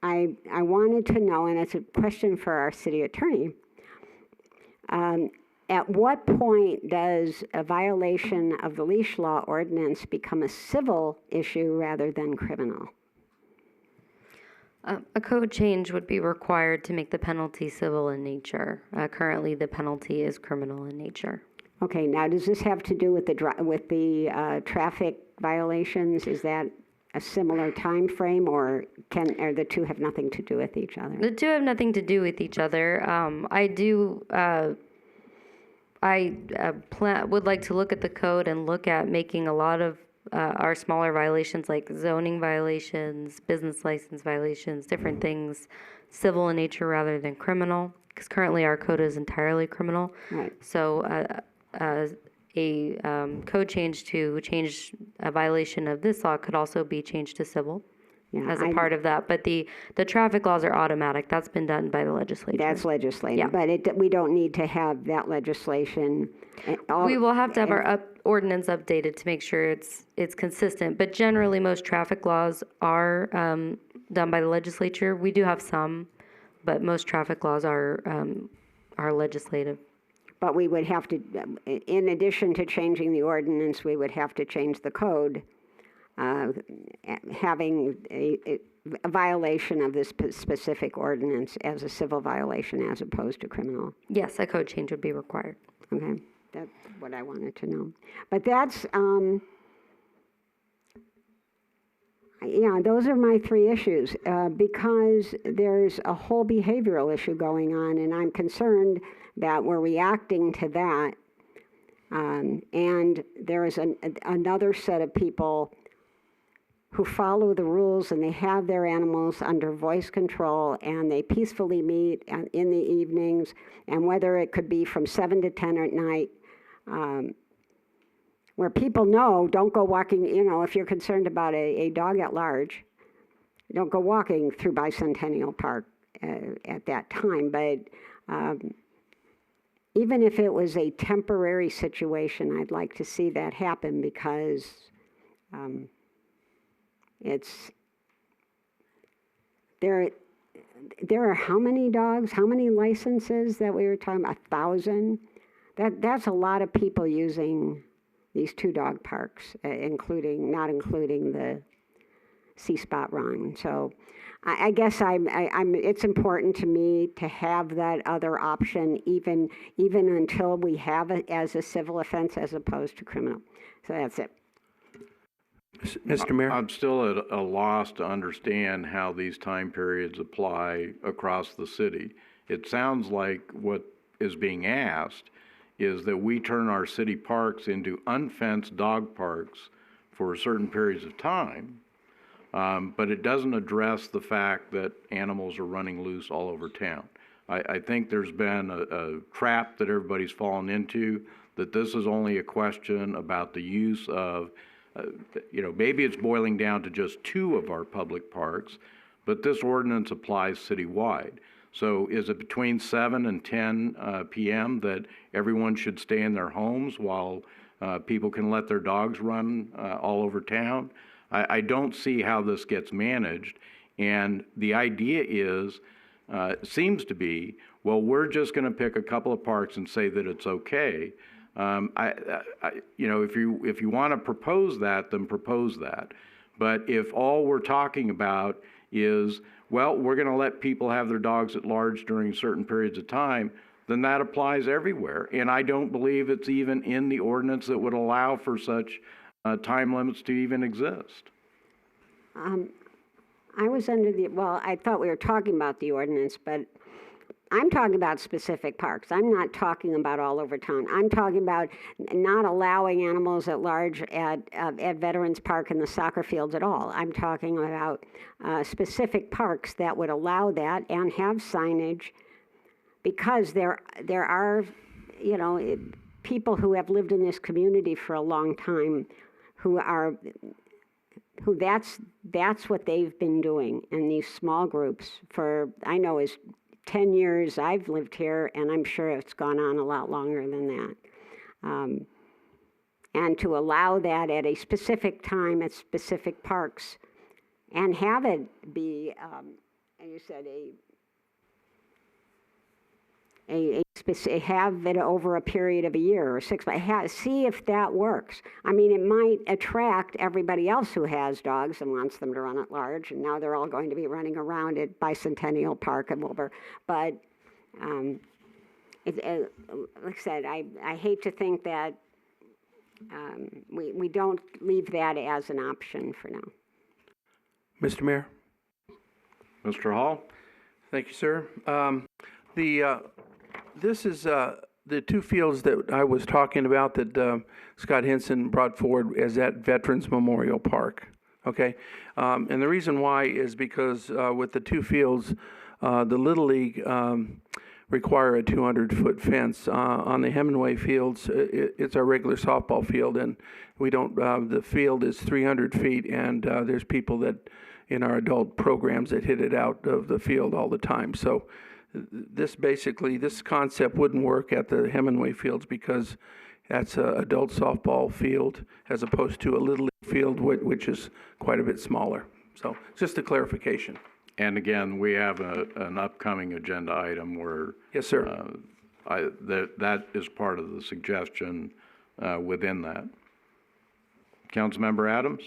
I wanted to know, and it's a question for our city attorney, at what point does a violation of the leash law ordinance become a civil issue rather than criminal? A code change would be required to make the penalty civil in nature. Currently, the penalty is criminal in nature. Okay, now does this have to do with the traffic violations? Is that a similar time frame, or the 2 have nothing to do with each other? The 2 have nothing to do with each other. I would like to look at the code and look at making a lot of our smaller violations, like zoning violations, business license violations, different things, civil in nature rather than criminal, because currently our code is entirely criminal. Right. So a code change to change a violation of this law could also be changed to civil. Yeah, as a part of that. But the traffic laws are automatic. That's been done by the legislature. That's legislative, Yeah. but we don't need to have that legislation. We will have to have our ordinance updated to make sure it's consistent. But generally, most traffic laws are done by the legislature. We do have some, but most traffic laws are legislative. But we would have to, in addition to changing the ordinance, we would have to change the code, having a violation of this specific ordinance as a civil violation as opposed to criminal. Yes, a code change would be required. Okay, that's what I wanted to know. But that's, yeah, those are my three issues, because there's a whole behavioral issue going on, and I'm concerned that we're reacting to that, and there is another set of people who follow the rules, and they have their animals under voice control, and they peacefully meet in the evenings, and whether it could be from 7 to 10 at night, where people know, don't go walking, if you're concerned about a dog at large, don't go walking through Bicentennial Park at that time. But even if it was a temporary situation, I'd like to see that happen, because there are how many dogs, how many licenses that we were talking about? 1,000? That's a lot of people using these 2 dog parks, not including the C-Spot Run. So I guess it's important to me to have that other option, even until we have it as a civil offense as opposed to criminal. So that's it. Mr. Mayor? I'm still at a loss to understand how these time periods apply across the city. It sounds like what is being asked is that we turn our city parks into unfenced dog parks for certain periods of time, but it doesn't address the fact that animals are running loose all over town. I think there's been a trap that everybody's fallen into, that this is only a question about the use of, maybe it's boiling down to just 2 of our public parks, but this ordinance applies citywide. So is it between 7 and 10 p.m. that everyone should stay in their homes while people can let their dogs run all over town? I don't see how this gets managed. And the idea seems to be, well, we're just going to pick a couple of parks and say that it's okay. If you want to propose that, then propose that. But if all we're talking about is, well, we're going to let people have their dogs at large during certain periods of time, then that applies everywhere. And I don't believe it's even in the ordinance that would allow for such time limits to even exist. I was I thought we were talking about the ordinance, but I'm talking about specific parks. I'm not talking about all over town. I'm talking about not allowing animals at large at Veterans Park and the soccer fields at all. I'm talking about specific parks that would allow that and have signage, because there are, people who have lived in this community for a long time who that's what they've been doing in these small groups for, I know, is 10 years I've lived here, and I'm sure it's gone on a lot longer than that. And to allow that at a specific time at specific parks and have it be, and you said have it over a period of a year or 6 months. See if that works. I mean, it might attract everybody else who has dogs and wants them to run at large, and now they're all going to be running around at Bicentennial Park and Wilbur. But like I said, I hate to think that we don't leave that as an option for now. Mr. Mayor? Mr. Hall? Thank you, sir. This is the 2 fields that I was talking about that Scott Henson brought forward as at Veterans Memorial Park. Okay, and the reason why is because with the 2 fields, the Little League require a 200-foot fence. On the Hemingway fields, it's our regular softball field, and we don't. The field is 300 feet, and there's people that in our adult programs that hit it out of the field all the time. So this concept wouldn't work at the Hemingway fields because that's an adult softball field as opposed to a little league field, which is quite a bit smaller. So just a clarification. And again, we have an upcoming agenda item where. Yes, sir. That is part of the suggestion within that. Councilmember Adams?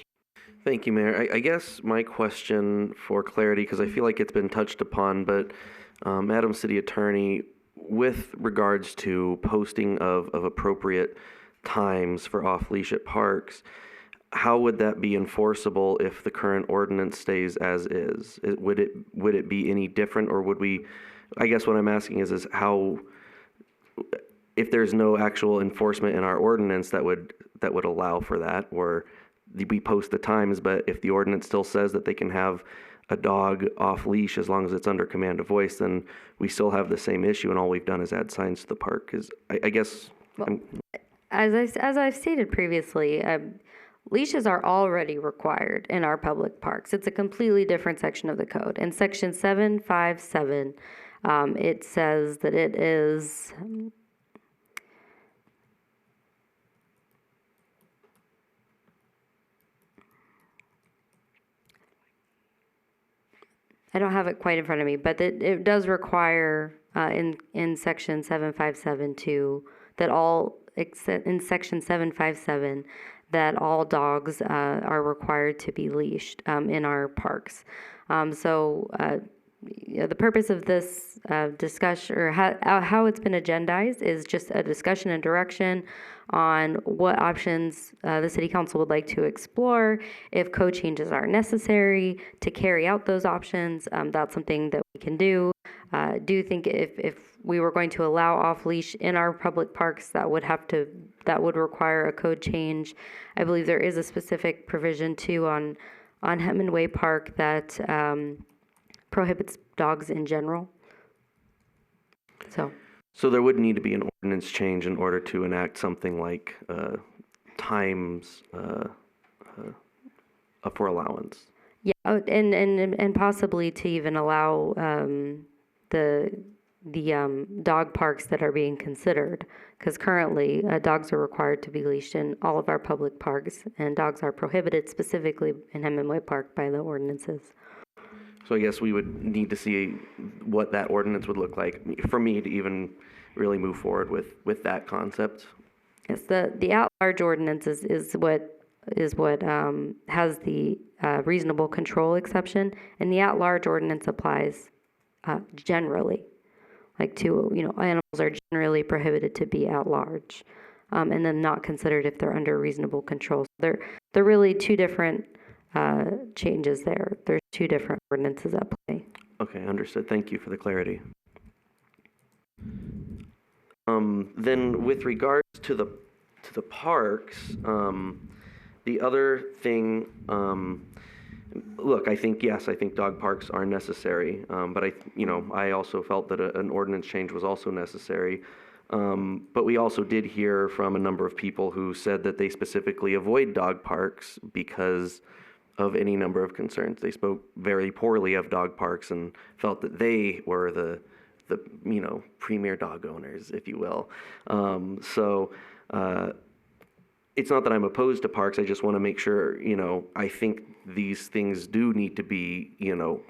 Thank you, Mayor. I guess my question for clarity, because I feel like it's been touched upon, but Madam City Attorney, with regards to posting of appropriate times for off-leash at parks, how would that be enforceable if the current ordinance stays as is? Would it be any different, or would we? I guess what I'm asking is how, if there's no actual enforcement in our ordinance that would allow for that, or we post the times, but if the ordinance still says that they can have a dog off leash as long as it's under command of voice, then we still have the same issue, and all we've done is add signs to the park. I guess. Well, as I've stated previously, leashes are already required in our public parks. It's a completely different section of the code. In section 757, it says that it is. I don't have it quite in front of me, but it does require in section 757 in section 757 that all dogs are required to be leashed in our parks. The purpose of this discussion, or how it's been agendized, is just a discussion and direction on what options the City Council would like to explore. If code changes are necessary to carry out those options, that's something that we can do. Do you think if we were going to allow off-leash in our public parks, that would require a code change? I believe there is a specific provision too on Hemingway Park that prohibits dogs in general. So there would need to be an ordinance change in order to enact something like times for allowance. Yeah, and possibly to even allow the dog parks that are being considered, because currently dogs are required to be leashed in all of our public parks, and dogs are prohibited specifically in Hemingway Park by the ordinances. So I guess we would need to see what that ordinance would look like for me to even really move forward with that concept. Yes, the at-large ordinance is what has the reasonable control exception, and the at-large ordinance applies generally, like to animals are generally prohibited to be at large, and then not considered if they're under reasonable control. So they're really two different changes there. There's two different ordinances at play. Okay, understood. Thank you for the clarity. Then with regards to the parks, the other thing, look, I think dog parks are necessary, but I also felt that an ordinance change was also necessary. But we also did hear from a number of people who said that they specifically avoid dog parks because of any number of concerns. They spoke very poorly of dog parks and felt that they were the premier dog owners, if you will. It's not that I'm opposed to parks. I just want to make sure, I think these things do need to be,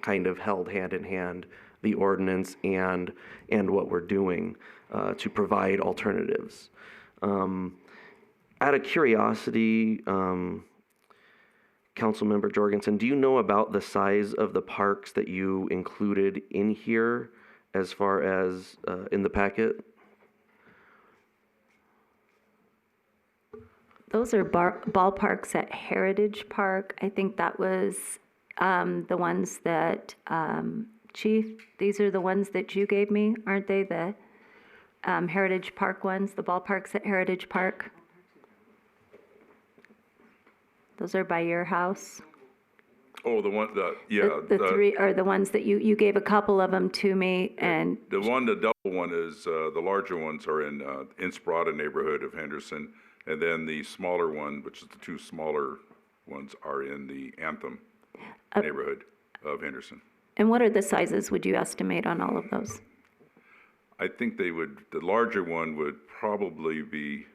kind of held hand in hand, the ordinance and what we're doing to provide alternatives. Out of curiosity, Councilmember Jorgensen, do you know about the size of the parks that you included in here as far as in the packet? Those are ballparks at Heritage Park. I think that was the ones that, Chief, these are the ones that you gave me, aren't they? The Heritage Park ones, the ballparks at Heritage Park? Those are by your house? Oh, the Three are the ones that you gave a couple of them to me, and the double one is, the larger ones are in Inspirata neighborhood of Henderson, and then the smaller one, which is the two smaller ones, are in the Anthem neighborhood of Henderson. And what are the sizes, would you estimate, on all of those? I think the larger one would probably be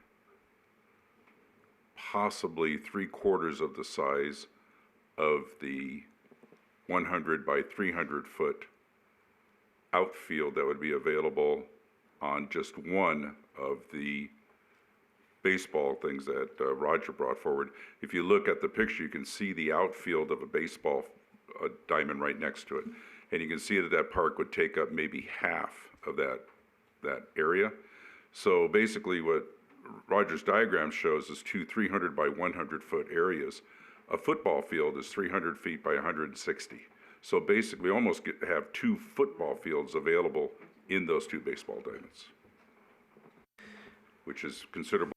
possibly 3/4 of the size of the 100 by 300 foot outfield that would be available on just one of the baseball things that Roger brought forward. If you look at the picture, you can see the outfield of a baseball diamond right next to it. And you can see that that park would take up maybe half of that area. So basically what Roger's diagram shows is two 300 by 100 foot areas. A football field is 300 feet by 160. So basically we almost have 2 football fields available in those 2 baseball diamonds, which is considerable.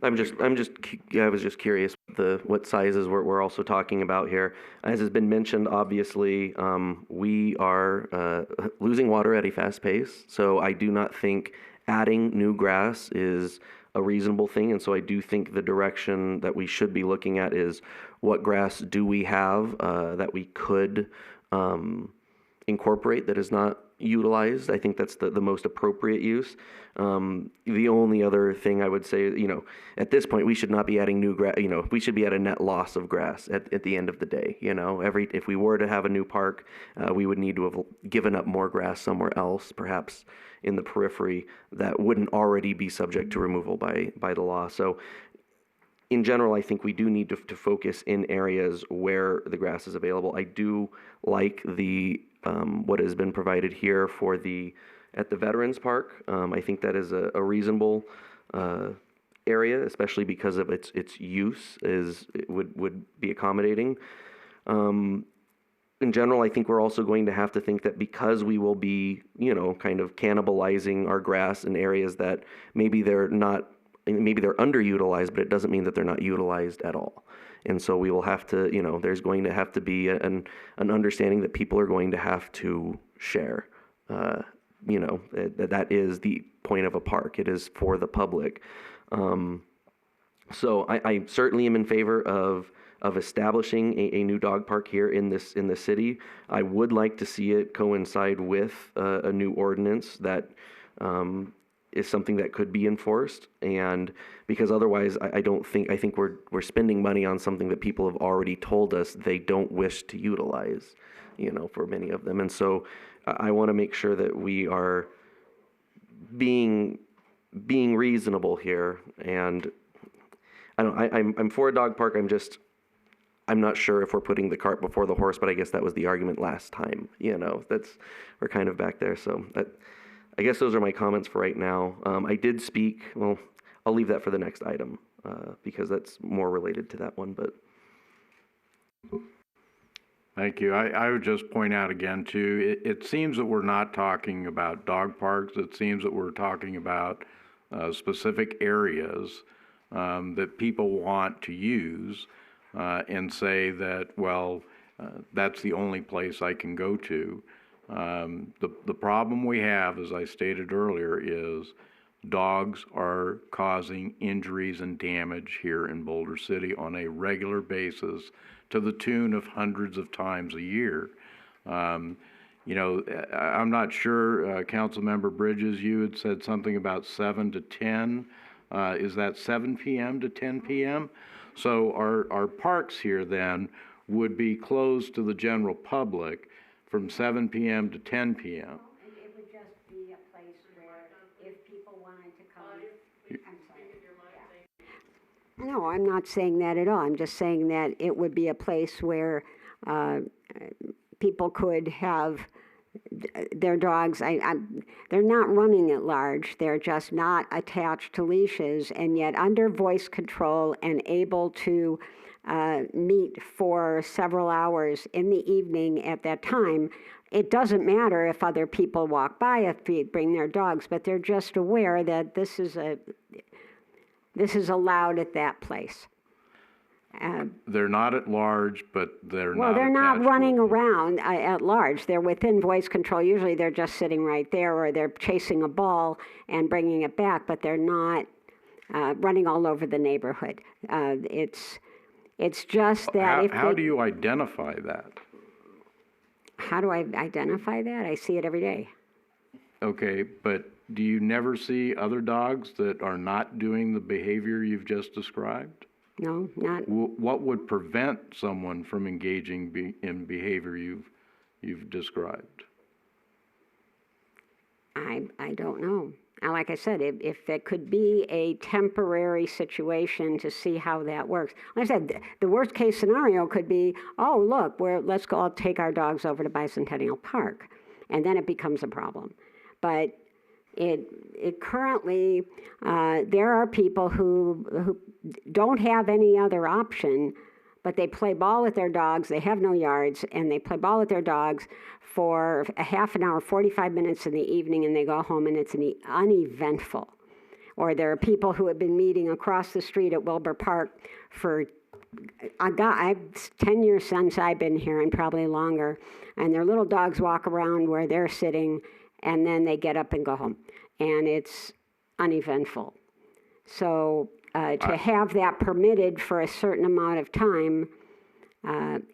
I was just curious what sizes we're also talking about here. As has been mentioned, obviously, we are losing water at a fast pace, so I do not think adding new grass is a reasonable thing, and so I do think the direction that we should be looking at is what grass do we have that we could incorporate that is not utilized. I think that's the most appropriate use. The only other thing I would say, at this point, we should not be adding new grass. We should be at a net loss of grass at the end of the day. If we were to have a new park, we would need to have given up more grass somewhere else, perhaps in the periphery, that wouldn't already be subject to removal by the law. So in general, I think we do need to focus in areas where the grass is available. I do like the what has been provided here at the Veterans Park. I think that is a reasonable area, especially because of its use would be accommodating. In general, I think we're also going to have to think that because we will be, kind of cannibalizing our grass in areas that maybe they're underutilized, but it doesn't mean that they're not utilized at all. And so we will have to, there's going to have to be an understanding that people are going to have to share. That is the point of a park. It is for the public. So I certainly am in favor of establishing a new dog park here in the city. I would like to see it coincide with a new ordinance that is something that could be enforced, and because otherwise I think we're spending money on something that people have already told us they don't wish to utilize, for many of them. And so I want to make sure that we are being reasonable here. And I'm for a dog park. I'm not sure if we're putting the cart before the horse, but I guess that was the argument last time. We're kind of back there. So I guess those are my comments for right now. I did speak, well, I'll leave that for the next item because that's more related to that one, but. Thank you. I would just point out again, too, it seems that we're not talking about dog parks. It seems that we're talking about specific areas that people want to use and say that, well, that's the only place I can go to. The problem we have, as I stated earlier, is dogs are causing injuries and damage here in Boulder City on a regular basis to the tune of hundreds of times a year. I'm not sure, Councilmember Bridges, you had said something about 7 to 10. Is that 7 p.m. to 10 p.m.? So our parks here then would be closed to the general public from 7 p.m. to 10 p.m. It would just be a place where if people wanted to come. I'm sorry. Yeah. No, I'm not saying that at all. I'm just saying that it would be a place where people could have their dogs. They're not running at large. They're just not attached to leashes and yet under voice control and able to meet for several hours in the evening at that time. It doesn't matter if other people walk by, if they bring their dogs, but they're just aware that this is allowed at that place. They're not at large, but they're not running around at large. They're within voice control. Usually they're just sitting right there or they're chasing a ball and bringing it back, but they're not running all over the neighborhood. It's just that if How they- do you identify that? How do I identify that? I see it every day. Okay, but do you never see other dogs that are not doing the behavior you've just described? No, not, What would prevent someone from engaging in behavior you've described? I don't know. And like I said, if it could be a temporary situation to see how that works. Like I said, the worst case scenario could be, oh, look, let's go, I'll take our dogs over to Bicentennial Park. And then it becomes a problem. But it currently, there are people who don't have any other option, but they play ball with their dogs, they have no yards, and they play ball with their dogs for a half an hour, 45 minutes in the evening, and they go home, and it's uneventful. Or there are people who have been meeting across the street at Boulder Park for 10 years since I've been here, and probably longer, and their little dogs walk around where they're sitting, and then they get up and go home, and it's uneventful. So to have that permitted for a certain amount of time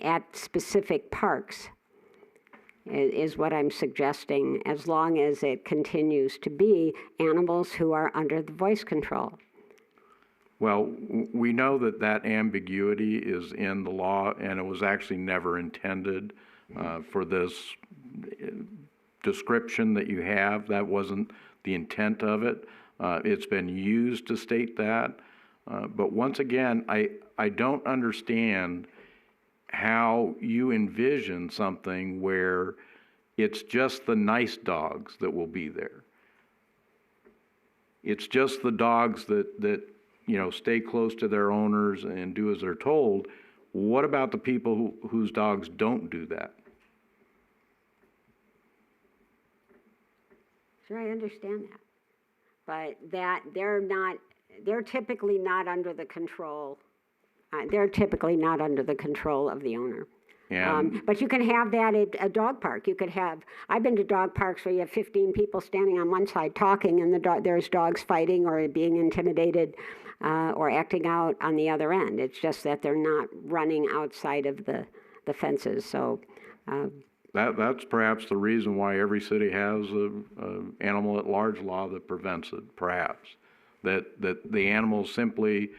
at specific parks is what I'm suggesting, as long as it continues to be animals who are under the voice control. Well, we know that ambiguity is in the law, and it was actually never intended for this description that you have. That wasn't the intent of it. It's been used to state that. But once again, I don't understand how you envision something where it's just the nice dogs that will be there. It's just the dogs that stay close to their owners and do as they're told. What about the people whose dogs don't do that? Sure, I understand that. But that they're typically not under the control. They're typically not under the control of the owner. But you can have that at a dog park. I've been to dog parks where you have 15 people standing on one side talking, and there's dogs fighting or being intimidated or acting out on the other end. It's just that they're not running outside of the fences. So that's perhaps the reason why every city has an animal at large law that prevents it, perhaps. That the animals simply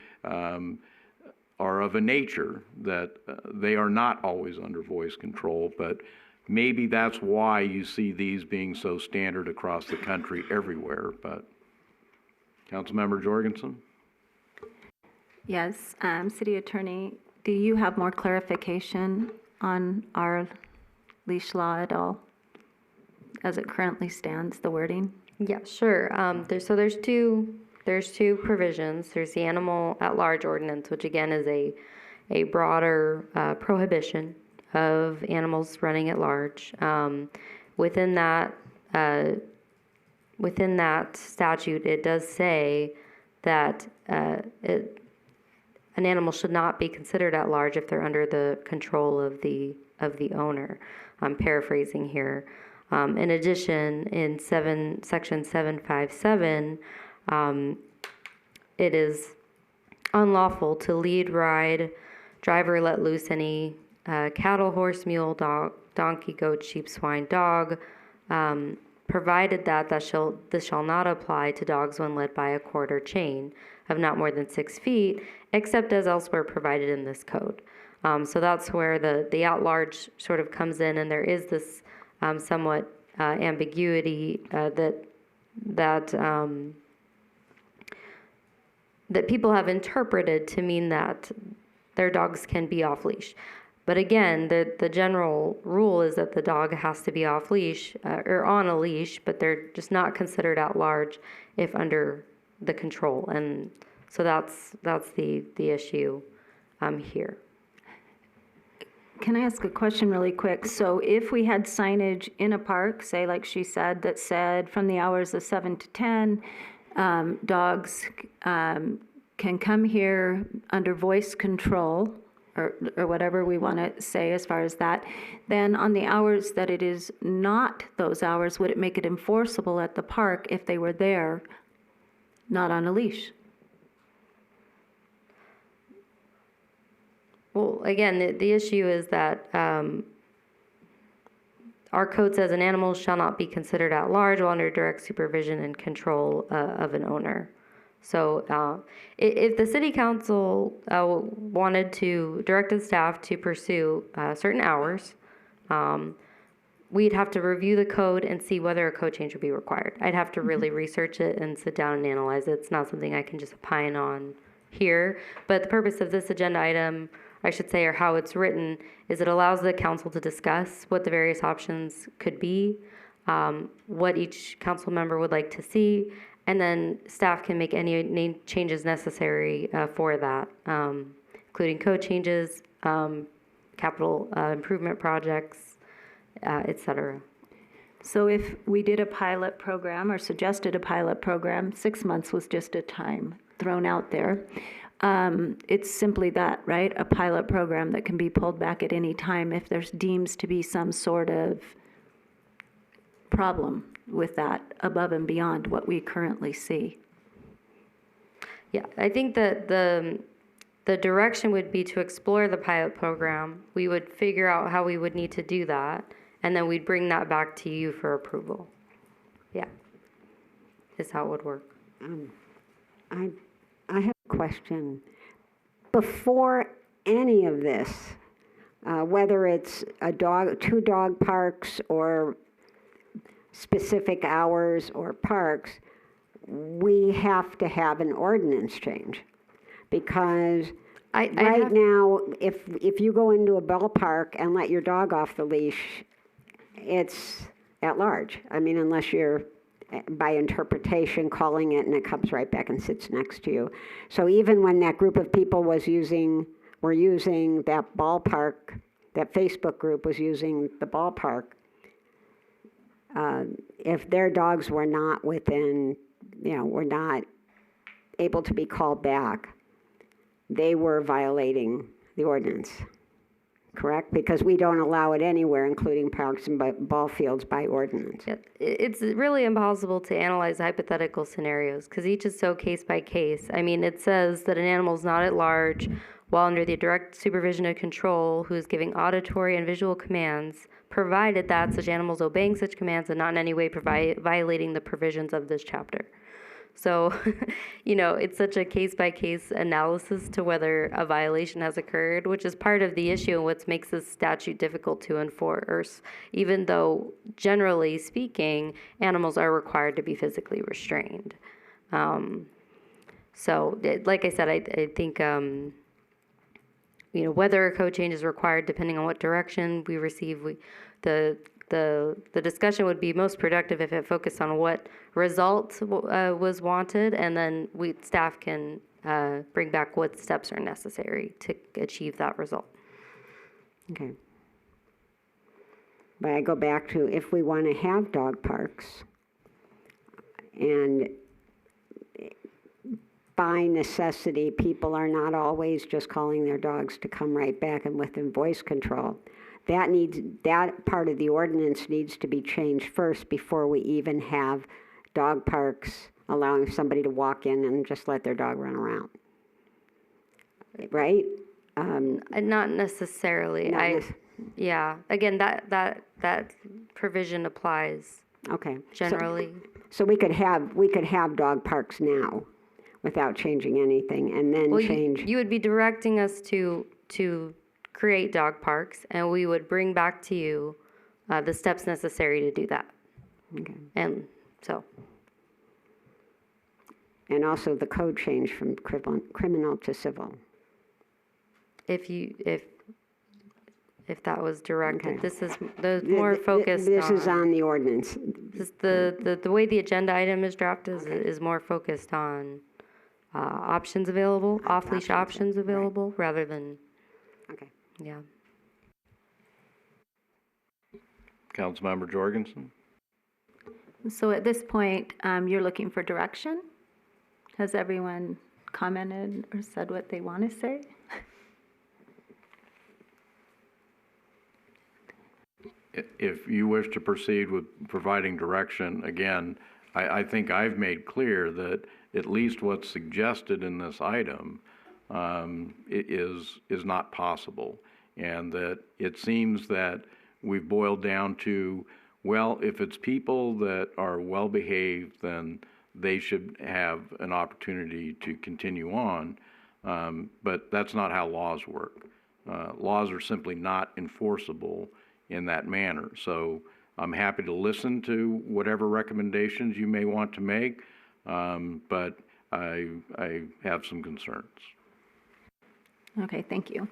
are of a nature that they are not always under voice control, but maybe that's why you see these being so standard across the country everywhere. But Councilmember Jorgensen? Yes, City Attorney, do you have more clarification on our leash law at all, as it currently stands, the wording? Yeah, sure. There's two provisions. There's the Animal at Large Ordinance, which again is a broader prohibition of animals running at large. Within that statute, it does say that an animal should not be considered at large if they're under the control of the owner. I'm paraphrasing here. In addition, in Section 757, it is unlawful to lead, ride, drive, or let loose any cattle, horse, mule, dog, donkey, goat, sheep, swine, dog, provided that this shall not apply to dogs when led by a cord or chain of not more than 6 feet, except as elsewhere provided in this code. So that's where the at-large sort of comes in, and there is this somewhat ambiguity that people have interpreted to mean that their dogs can be off-leash. But again, the general rule is that the dog has to be off-leash or on a leash, but they're just not considered at large if under the control. And so that's the issue here. Can I ask a question really quick? So if we had signage in a park, say like she said, that said from the hours of 7 to 10, dogs can come here under voice control, or whatever we want to say as far as that, then on the hours that it is not those hours, would it make it enforceable at the park if they were there, not on a leash? Well, again, the issue is that our code says an animal shall not be considered at large while under direct supervision and control of an owner. So if the city council wanted to direct the staff to pursue certain hours, we'd have to review the code and see whether a code change would be required. I'd have to really research it and sit down and analyze it. It's not something I can just opine on here. But the purpose of this agenda item, I should say, or how it's written, is it allows the council to discuss what the various options could be, what each council member would like to see, and then staff can make any changes necessary for that, including code changes, capital improvement projects, et cetera. So if we did a pilot program or suggested a pilot program, 6 months was just a time thrown out there. It's simply that, right? A pilot program that can be pulled back at any time if there's deems to be some sort of problem with that above and beyond what we currently see. Yeah, I think that the direction would be to explore the pilot program. We would figure out how we would need to do that, and then we'd bring that back to you for approval. Yeah, is how it would work. I have a question. Before any of this, whether it's two dog parks or specific hours or parks, we have to have an ordinance change. Because right now, if you go into a ballpark and let your dog off the leash, it's at large. I mean, unless you're, by interpretation, calling it and it comes right back and sits next to you. So even when that group of people were using that ballpark, that Facebook group was using the ballpark, if their dogs were not within, were not able to be called back, they were violating the ordinance, correct? Because we don't allow it anywhere, including parks and ball fields, by ordinance. Yeah, it's really impossible to analyze hypothetical scenarios because each is so case by case. I mean, it says that an animal is not at large while under the direct supervision and control who is giving auditory and visual commands, provided that such animals obeying such commands and not in any way violating the provisions of this chapter. So, it's such a case-by-case analysis to whether a violation has occurred, which is part of the issue and what makes this statute difficult to enforce, even though, generally speaking, animals are required to be physically restrained. Like I said, I think, whether a code change is required depending on what direction we receive, the discussion would be most productive if it focused on what result was wanted, and then staff can bring back what steps are necessary to achieve that result. Okay. But I go back to, if we want to have dog parks, and by necessity, people are not always just calling their dogs to come right back and within voice control. That part of the ordinance needs to be changed first before we even have dog parks allowing somebody to walk in and just let their dog run around. Right? Not necessarily. Yeah. Again, that provision applies. Okay. Generally. So we could have dog parks now without changing anything, and then change. You would be directing us to create dog parks, and we would bring back to you the steps necessary to do that. Okay. And so. And also the code change from criminal to civil. If that was directed, okay. This is more focused. This is on the ordinance. The way the agenda item is drafted is more focused on options available, off-leash options available, right, rather than. Okay. Yeah. Councilmember Jorgensen. So at this point, you're looking for direction? Has everyone commented or said what they want to say? If you wish to proceed with providing direction, again, I think I've made clear that at least what's suggested in this item is not possible. And that it seems that we've boiled down to, well, if it's people that are well-behaved, then they should have an opportunity to continue on. But that's not how laws work. Laws are simply not enforceable in that manner. So I'm happy to listen to whatever recommendations you may want to make, but I have some concerns. Okay, thank you.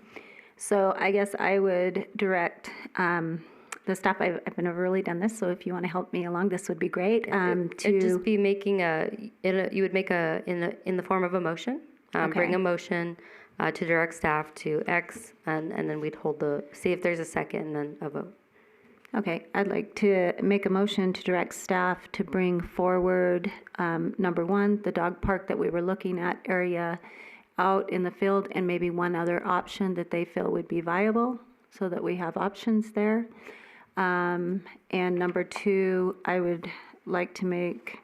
So I guess I would direct the staff, I've never really done this, so if you want to help me along, this would be great. It'd just be making you would make in the form of a motion, bring a motion to direct staff to X, and then we'd see if there's a second and then a vote. Okay, I'd like to make a motion to direct staff to bring forward, number one, the dog park that we were looking at area out in the field, and maybe one other option that they feel would be viable, so that we have options there. And number two, I would like to make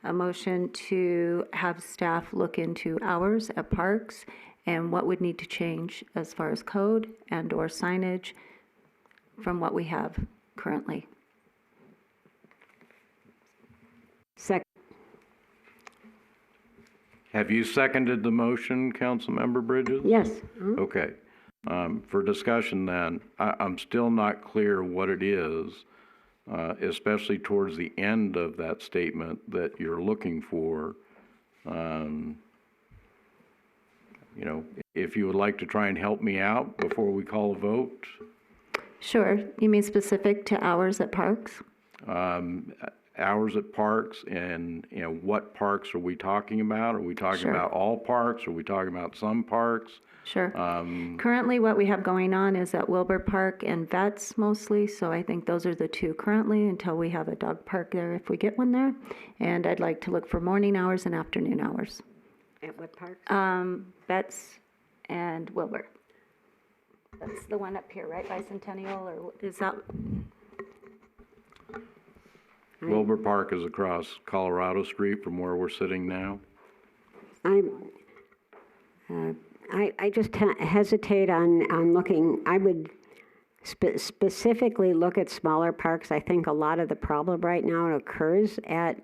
a motion to have staff look into hours at parks and what would need to change as far as code and or signage from what we have currently. Second. Have you seconded the motion, Councilmember Bridges? Yes. Okay. For discussion then, I'm still not clear what it is, especially towards the end of that statement that you're looking for. If you would like to try and help me out before we call a vote. Sure. You mean specific to hours at parks? Hours at parks, and what parks are we talking about? Are we talking about all parks? Are we talking about some parks? Sure. Currently, what we have going on is at Wilbur Park and Vets mostly, so I think those are the two currently until we have a dog park there if we get one there. And I'd like to look for morning hours and afternoon hours. At what park? Vets and Wilbur. That's the one up here, right, Bicentennial, or is that? Wilbur Park is across Colorado Street from where we're sitting now. I just hesitate on looking. I would specifically look at smaller parks. I think a lot of the problem right now occurs at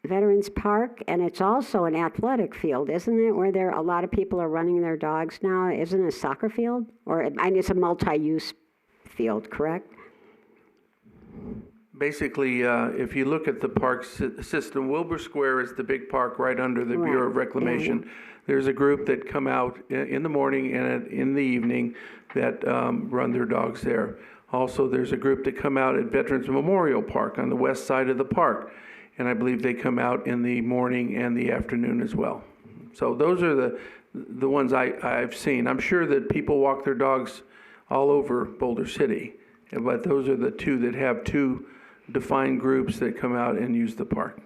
Veterans Park, and it's also an athletic field, isn't it? Where a lot of people are running their dogs now. Isn't it a soccer field? Or it's a multi-use field, correct? Basically, if you look at the park system, Wilbur Square is the big park right under the Bureau of Reclamation. There's a group that come out in the morning and in the evening that run their dogs there. Also, there's a group that come out at Veterans Memorial Park on the west side of the park. And I believe they come out in the morning and the afternoon as well. So those are the ones I've seen. I'm sure that people walk their dogs all over Boulder City, but those are the two that have two defined groups that come out and use the park.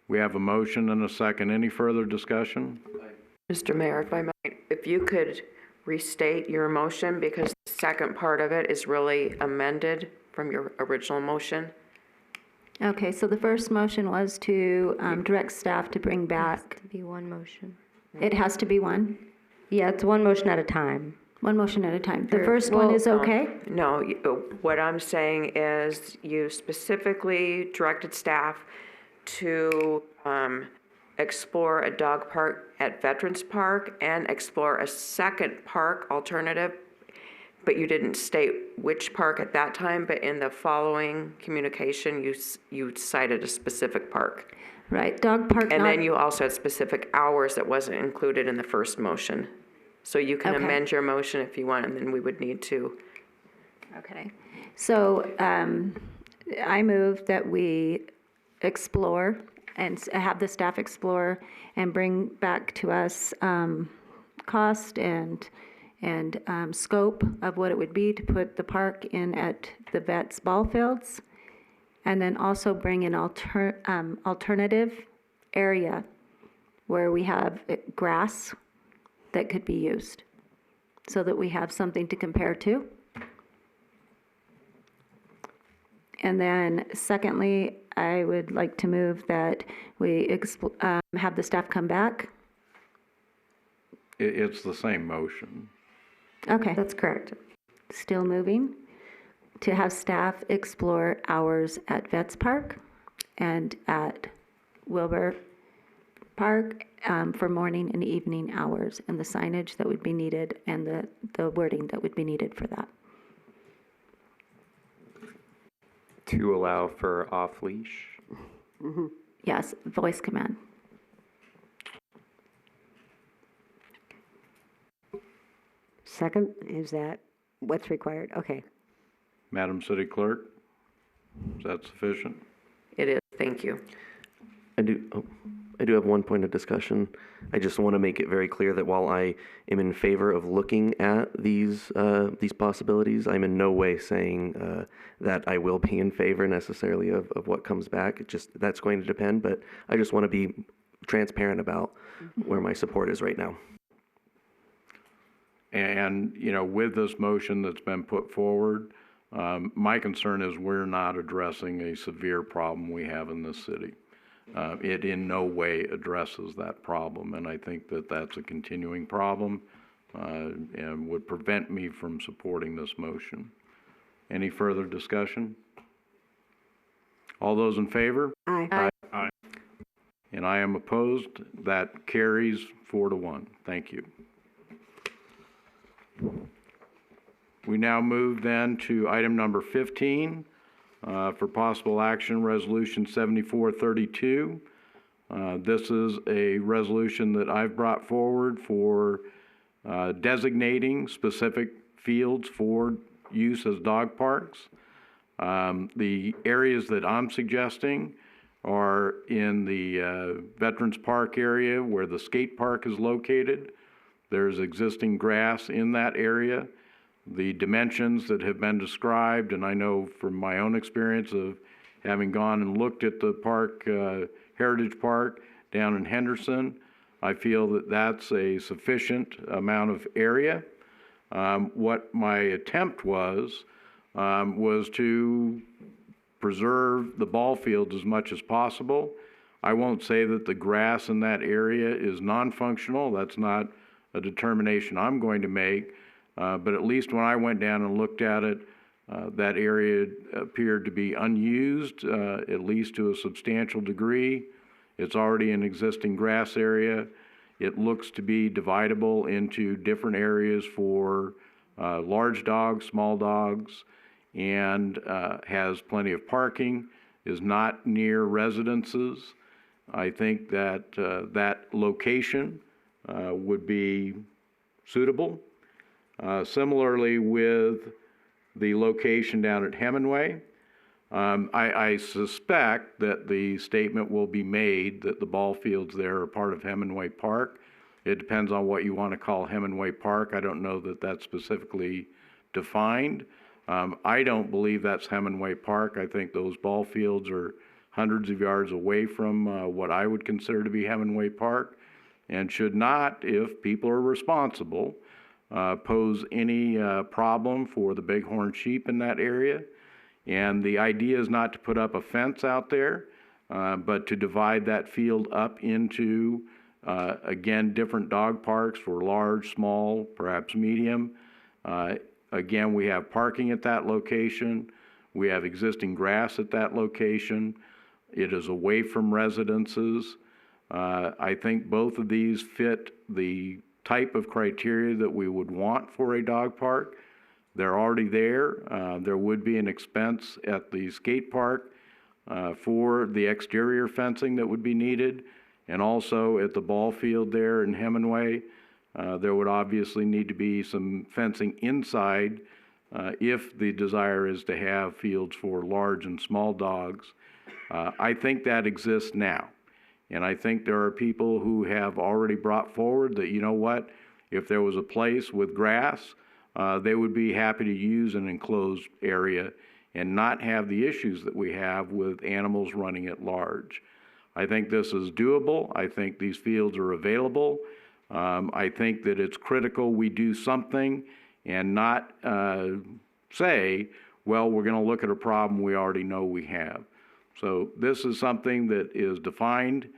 We have a motion and a second. Any further discussion? Mr. Mayor, if I might, if you could restate your motion, because the second part of it is really amended from your original motion. Okay, so the first motion was to direct staff to bring back. It has to be one motion. It has to be one? Yeah, it's one motion at a time. One motion at a time. The first one is okay? No, what I'm saying is you specifically directed staff to explore a dog park at Veterans Park and explore a second park alternative, but you didn't state which park at that time, but in the following communication, you cited a specific park. Right, dog park. And then you also had specific hours that wasn't included in the first motion. So you can amend your motion if you want, and then we would need to. Okay, so I move that we explore and have the staff explore and bring back to us cost and scope of what it would be to put the park in at the Vets ball fields, and then also bring an alternative area where we have grass that could be used, so that we have something to compare to. And then secondly, I would like to move that we have the staff come back. It's the same motion. Okay. That's correct. Still moving to have staff explore hours at Vets Park and at Wilbur Park for morning and evening hours, and the signage that would be needed and the wording that would be needed for that. To allow for off-leash. Yes, voice command. Second, is that what's required? Okay. Madam City Clerk, is that sufficient? It is, thank you. I do have one point of discussion. I just want to make it very clear that while I am in favor of looking at these possibilities, I'm in no way saying that I will be in favor necessarily of what comes back. It just, that's going to depend, but I just want to be transparent about where my support is right now. And, you know, with this motion that's been put forward, my concern is we're not addressing a severe problem we have in this city. It in no way addresses that problem, and I think that that's a continuing problem and would prevent me from supporting this motion. Any further discussion? All those in favor? Aye. Aye. Aye. And I am opposed. That carries 4-1. Thank you. We now move then to item number 15 for possible action, Resolution 7432. This is a resolution that I've brought forward for designating specific fields for use as dog parks. The areas that I'm suggesting are in the Veterans Park area where the skate park is located. There's existing grass in that area. The dimensions that have been described, and I know from my own experience of having gone and looked at the park, Heritage Park down in Henderson, I feel that that's a sufficient amount of area. What my attempt was to preserve the ball fields as much as possible. I won't say that the grass in that area is non-functional. That's not a determination I'm going to make. But at least when I went down and looked at it, that area appeared to be unused, at least to a substantial degree. It's already an existing grass area. It looks to be dividable into different areas for large dogs, small dogs, and has plenty of parking, is not near residences. I think that that location would be suitable. Similarly with the location down at Hemingway, I suspect that the statement will be made that the ball fields there are part of Hemingway Park. It depends on what you want to call Hemingway Park. I don't know that that's specifically defined. I don't believe that's Hemingway Park. I think those ball fields are hundreds of yards away from what I would consider to be Hemingway Park, and should not, if people are responsible, pose any problem for the bighorn sheep in that area. And the idea is not to put up a fence out there, but to divide that field up into, again, different dog parks for large, small, perhaps medium. Again, we have parking at that location. We have existing grass at that location. It is away from residences. I think both of these fit the type of criteria that we would want for a dog park. They're already there. There would be an expense at the skate park for the exterior fencing that would be needed, and also at the ball field there in Hemingway. There would obviously need to be some fencing inside if the desire is to have fields for large and small dogs. I think that exists now. And I think there are people who have already brought forward that, you know what, if there was a place with grass, they would be happy to use an enclosed area and not have the issues that we have with animals running at large. I think this is doable. I think these fields are available. I think that it's critical we do something and not say well, we're going to look at a problem we already know we have. So this is something that is defined,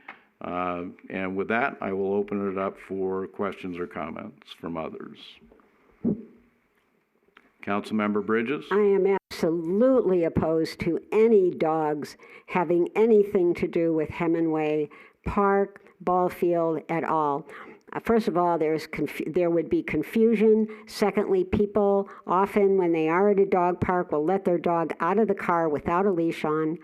and with that, I will open it up for questions or comments from others. Councilmember Bridges? I am absolutely opposed to any dogs having anything to do with Hemingway Park, ball field at all. First of all, there would be confusion. Secondly, people often, when they are at a dog park, will let their dog out of the car without a leash on.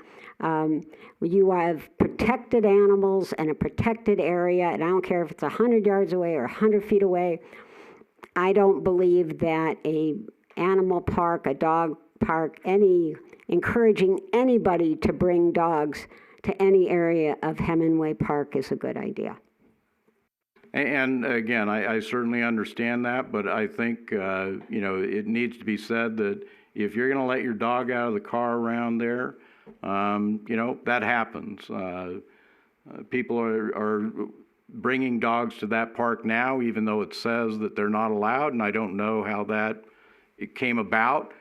You have protected animals and a protected area, and I don't care if it's 100 yards away or 100 feet away. I don't believe that a animal park, a dog park, encouraging anybody to bring dogs to any area of Hemingway Park is a good idea. And again, I certainly understand that, but I think, it needs to be said that if you're going to let your dog out of the car around there, that happens. People are bringing dogs to that park now, even though it says that they're not allowed, and I don't know how it came about.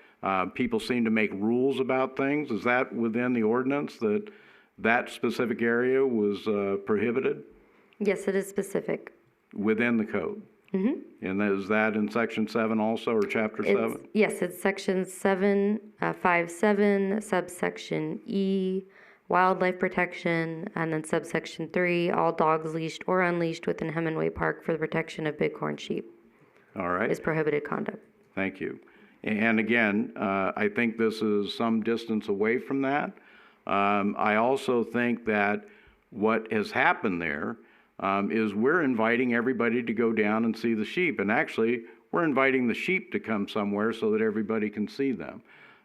People seem to make rules about things. Is that within the ordinance that specific area was prohibited? Yes, it is specific. Within the code? Mm-hmm. And is that in Section 7 also, or Chapter 7? Yes, it's Section 757, subsection E, wildlife protection, and then subsection 3, all dogs leashed or unleashed within Hemingway Park for the protection of bighorn sheep. All right. Is prohibited conduct. Thank you. And again, I think this is some distance away from that. I also think that what has happened there is we're inviting everybody to go down and see the sheep. And actually, we're inviting the sheep to come somewhere so that everybody can see them.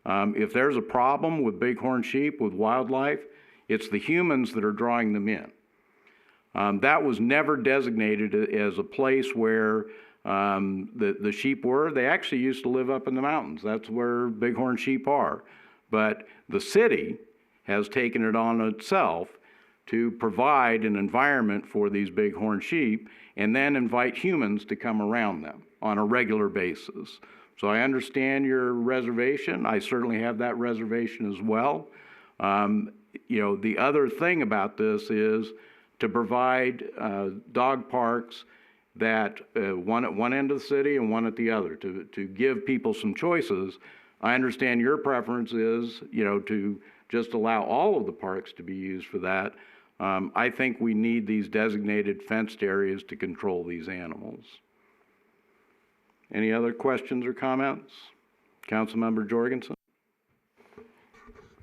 If there's a problem with bighorn sheep, with wildlife, it's the humans that are drawing them in. That was never designated as a place where the sheep were. They actually used to live up in the mountains. That's where bighorn sheep are. But the city has taken it on itself to provide an environment for these bighorn sheep and then invite humans to come around them on a regular basis. So I understand your reservation. I certainly have that reservation as well. The other thing about this is to provide dog parks that one at one end of the city and one at the other, to give people some choices. I understand your preference is, to just allow all of the parks to be used for that. I think we need these designated fenced areas to control these animals. Any other questions or comments? Councilmember Jorgensen?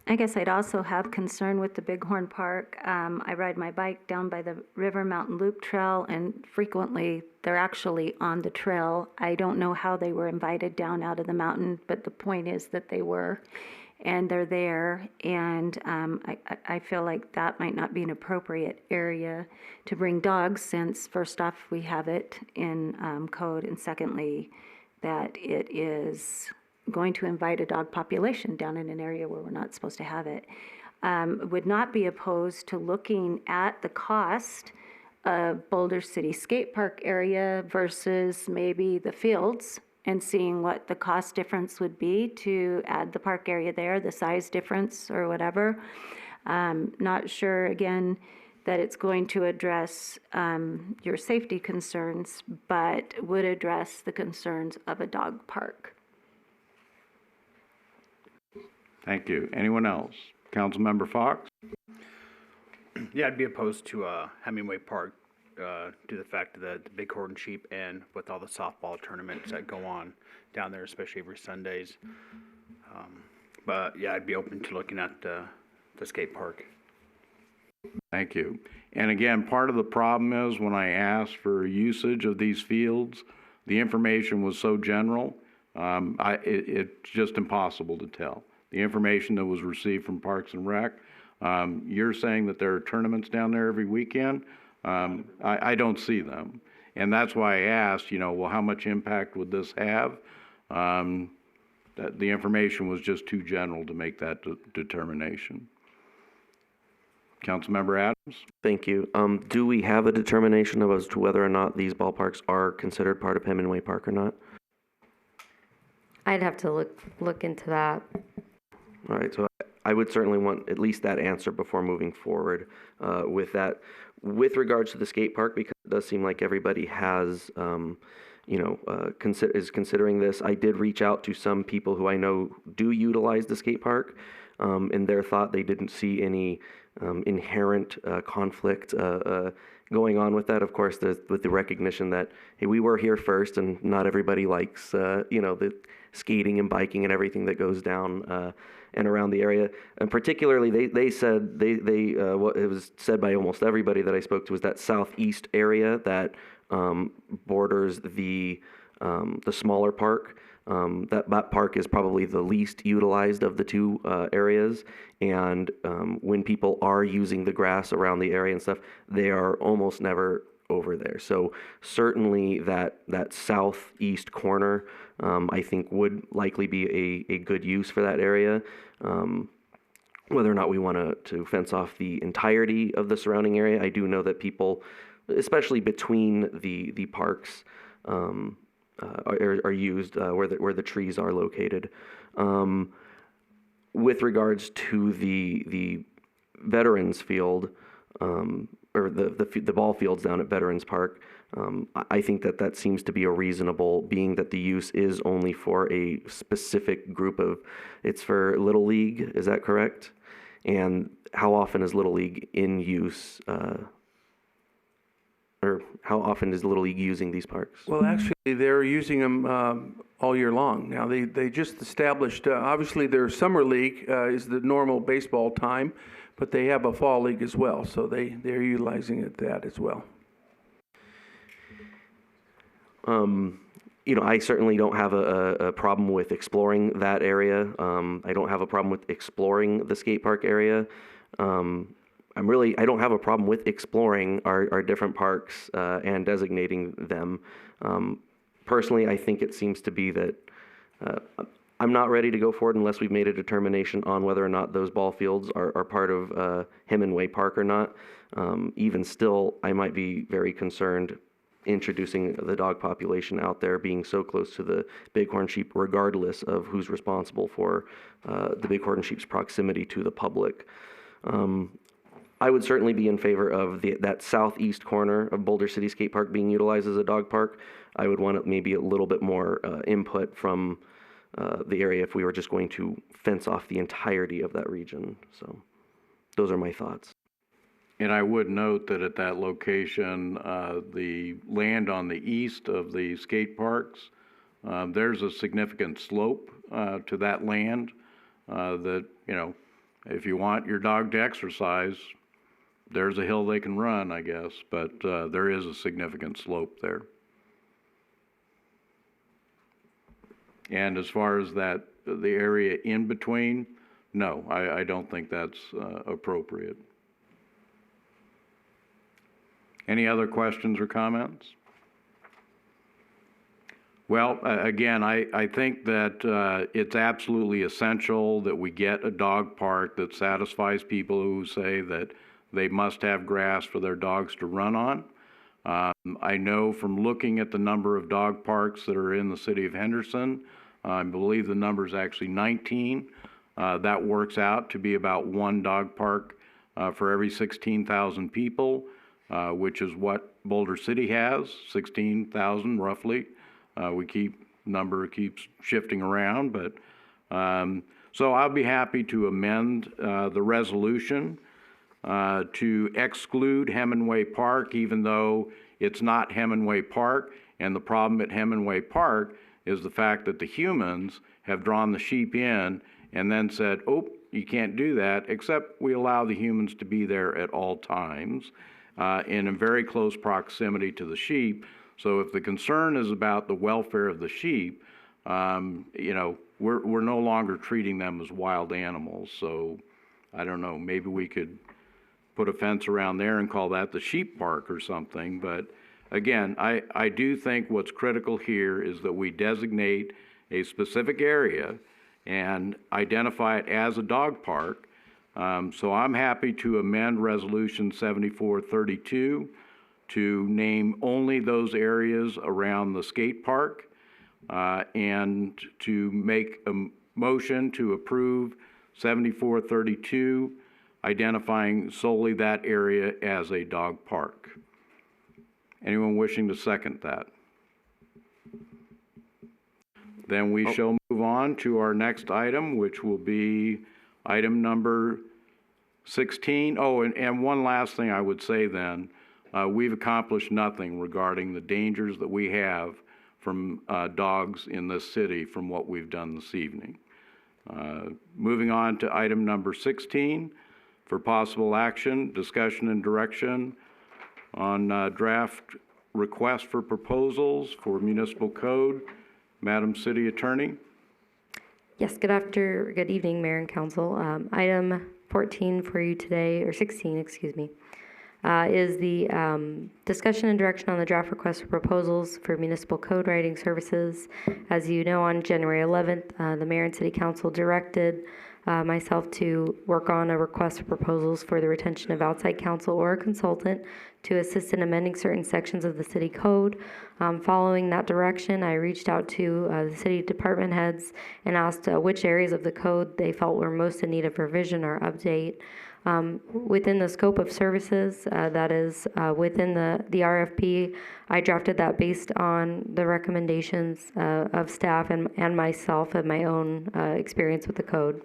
I guess I'd also have concern with the Bighorn Park. I ride my bike down by the River Mountain Loop Trail, and frequently they're actually on the trail. I don't know how they were invited down out of the mountain, but the point is that they were, and they're there. And I feel like that might not be an appropriate area to bring dogs, since first off, we have it in code, and secondly, that it is going to invite a dog population down in an area where we're not supposed to have it. Would not be opposed to looking at the cost of Boulder City Skate Park area versus maybe the fields, and seeing what the cost difference would be to add the park area there, the size difference or whatever. Not sure, again, that it's going to address your safety concerns, but would address the concerns of a dog park. Thank you. Anyone else? Councilmember Fox? Yeah, I'd be opposed to Hemingway Park due to the fact that the bighorn sheep and with all the softball tournaments that go on down there, especially every Sundays. But yeah, I'd be open to looking at the skate park. Thank you. And again, part of the problem is when I asked for usage of these fields, the information was so general, it's just impossible to tell. The information that was received from Parks and Rec, you're saying that there are tournaments down there every weekend. I don't see them. And that's why I asked, well, how much impact would this have? That the information was just too general to make that determination. Councilmember Adams? Thank you. Do we have a determination as to whether or not these ballparks are considered part of Hemingway Park or not? I'd have to look into that. All right, so I would certainly want at least that answer before moving forward with that. With regards to the skate park, because it does seem like everybody has, is considering this, I did reach out to some people who I know do utilize the skate park, and their thought they didn't see any inherent conflict going on with that. Of course, with the recognition that, hey, we were here first, and not everybody likes, the skating and biking and everything that goes down and around the area. And particularly, they said what it was said by almost everybody that I spoke to was that southeast area that borders the smaller park. That park is probably the least utilized of the two areas, and when people are using the grass around the area and stuff, they are almost never over there. So certainly that southeast corner, I think would likely be a good use for that area. Whether or not we want to fence off the entirety of the surrounding area, I do know that people, especially between the parks, are used where the trees are located. With regards to the Veterans Field, or the ball fields down at Veterans Park, I think that seems to be a reasonable, being that the use is only for a specific group of, it's for Little League, is that correct? And how often is Little League in use, or how often is Little League using these parks? Well, actually, they're using them all year long. Now, they just established, obviously their summer league is the normal baseball time, but they have a fall league as well, so they're utilizing that as well. I certainly don't have a problem with exploring that area. I don't have a problem with exploring the skate park area. I don't have a problem with exploring our different parks and designating them. Personally, I think it seems to be that I'm not ready to go forward unless we've made a determination on whether or not those ball fields are part of Hemingway Park or not. Even still, I might be very concerned introducing the dog population out there being so close to the bighorn sheep, regardless of who's responsible for the bighorn sheep's proximity to the public. I would certainly be in favor of that southeast corner of Boulder City Skate Park being utilized as a dog park. I would want maybe a little bit more input from the area if we were just going to fence off the entirety of that region. So those are my thoughts. And I would note that at that location, the land on the east of the skate parks, there's a significant slope to that land that, if you want your dog to exercise, there's a hill they can run, I guess, but there is a significant slope there. And as far as the area in between, no, I don't think that's appropriate. Any other questions or comments? Well, again, I think that it's absolutely essential that we get a dog park that satisfies people who say that they must have grass for their dogs to run on. I know from looking at the number of dog parks that are in the city of Henderson, I believe the number is actually 19. That works out to be about one dog park for every 16,000 people, which is what Boulder City has, 16,000 roughly. Number keeps shifting around, but so I'll be happy to amend the resolution to exclude Hemingway Park, even though it's not Hemingway Park. And the problem at Hemingway Park is the fact that the humans have drawn the sheep in and then said, oh, you can't do that, except we allow the humans to be there at all times in a very close proximity to the sheep. So if the concern is about the welfare of the sheep, we're no longer treating them as wild animals. So I don't know, maybe we could put a fence around there and call that the sheep park or something. But again, I do think what's critical here is that we designate a specific area and identify it as a dog park. So I'm happy to amend Resolution 7432 to name only those areas around the skate park and to make a motion to approve 7432, identifying solely that area as a dog park. Anyone wishing to second that? Then we shall move on to our next item, which will be item number 16. Oh, and one last thing I would say then, we've accomplished nothing regarding the dangers that we have from dogs in this city from what we've done this evening. Moving on to item number 16, for possible action, discussion and direction on draft request for proposals for municipal code. Madam City Attorney. Yes, good evening, Mayor and Council. Item 14 for you today, or 16, excuse me, is the discussion and direction on the draft request for proposals for municipal code writing services. As you know, on January 11th, the Mayor and City Council directed myself to work on a request for proposals for the retention of outside counsel or a consultant to assist in amending certain sections of the city code. Following that direction, I reached out to the city department heads and asked which areas of the code they felt were most in need of revision or update. Within the scope of services, that is within the RFP, I drafted that based on the recommendations of staff and myself and my own experience with the code.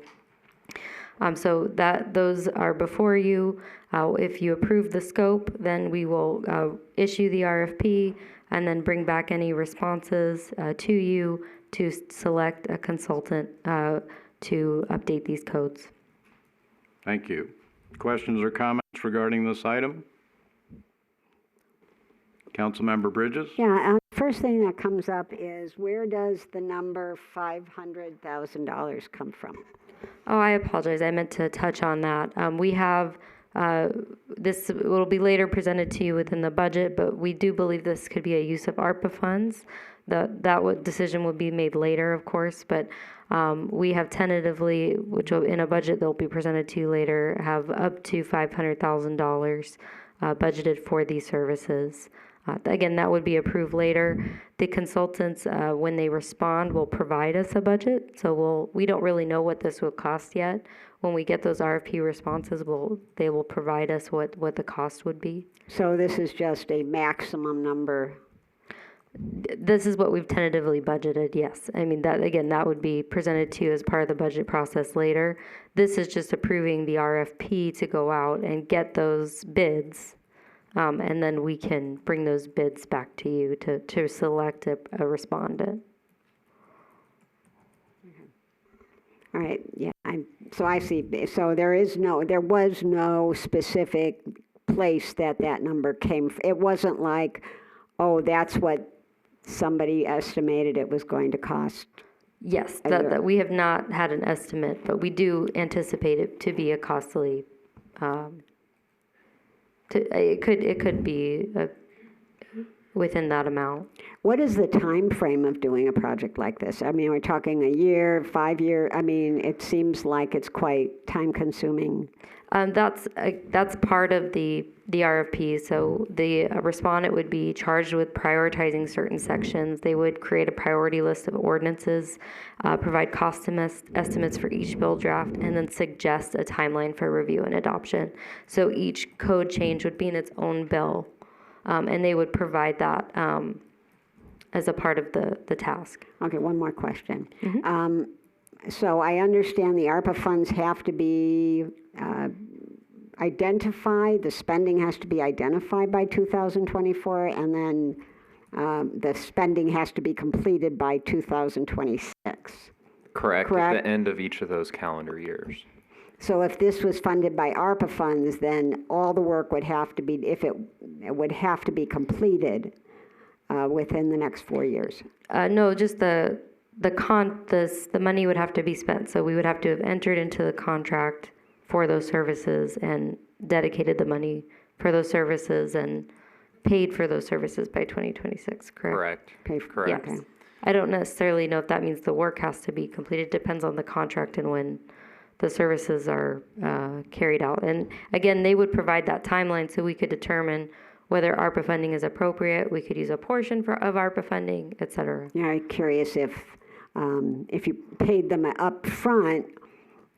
So those are before you. If you approve the scope, then we will issue the RFP and then bring back any responses to you to select a consultant to update these codes. Thank you. Questions or comments regarding this item? Councilmember Bridges? Yeah, first thing that comes up is where does the number $500,000 come from? Oh, I apologize. I meant to touch on that. We have, this will be later presented to you within the budget, but we do believe this could be a use of ARPA funds. That decision will be made later, of course, but we have tentatively, which in a budget that will be presented to you later, have up to $500,000 budgeted for these services. Again, that would be approved later. The consultants, when they respond, will provide us a budget. So we don't really know what this will cost yet. When we get those RFP responses, they will provide us what the cost would be. So this is just a maximum number? This is what we've tentatively budgeted, yes. I mean, that would be presented to you as part of the budget process later. This is just approving the RFP to go out and get those bids. And then we can bring those bids back to you to select a respondent. All right, yeah, so I see. So there was no specific place that number came from. It wasn't like, oh, that's what somebody estimated it was going to cost. Yes, that we have not had an estimate, but we do anticipate it to be a costly. It could be within that amount. What is the time frame of doing a project like this? I mean, we're talking a year, 5 year. I mean, it seems like it's quite time consuming. That's part of the RFP. So the respondent would be charged with prioritizing certain sections. They would create a priority list of ordinances, provide cost estimates for each bill draft, and then suggest a timeline for review and adoption. So each code change would be in its own bill, and they would provide that as a part of the task. Okay, one more question. Mm-hmm. So I understand the ARPA funds have to be identified, the spending has to be identified by 2024, and then the spending has to be completed by 2026. Correct, at the end of each of those calendar years. So if this was funded by ARPA funds, then all the work would have to be, it would have to be completed within the next 4 years. No, just the money would have to be spent. So we would have to have entered into the contract for those services and dedicated the money for those services and paid for those services by 2026, correct? Correct. Yes. Okay. I don't necessarily know if that means the work has to be completed. It depends on the contract and when the services are carried out. And again, they would provide that timeline so we could determine whether ARPA funding is appropriate. We could use a portion of ARPA funding, et cetera. Yeah, I'm curious if you paid them up front,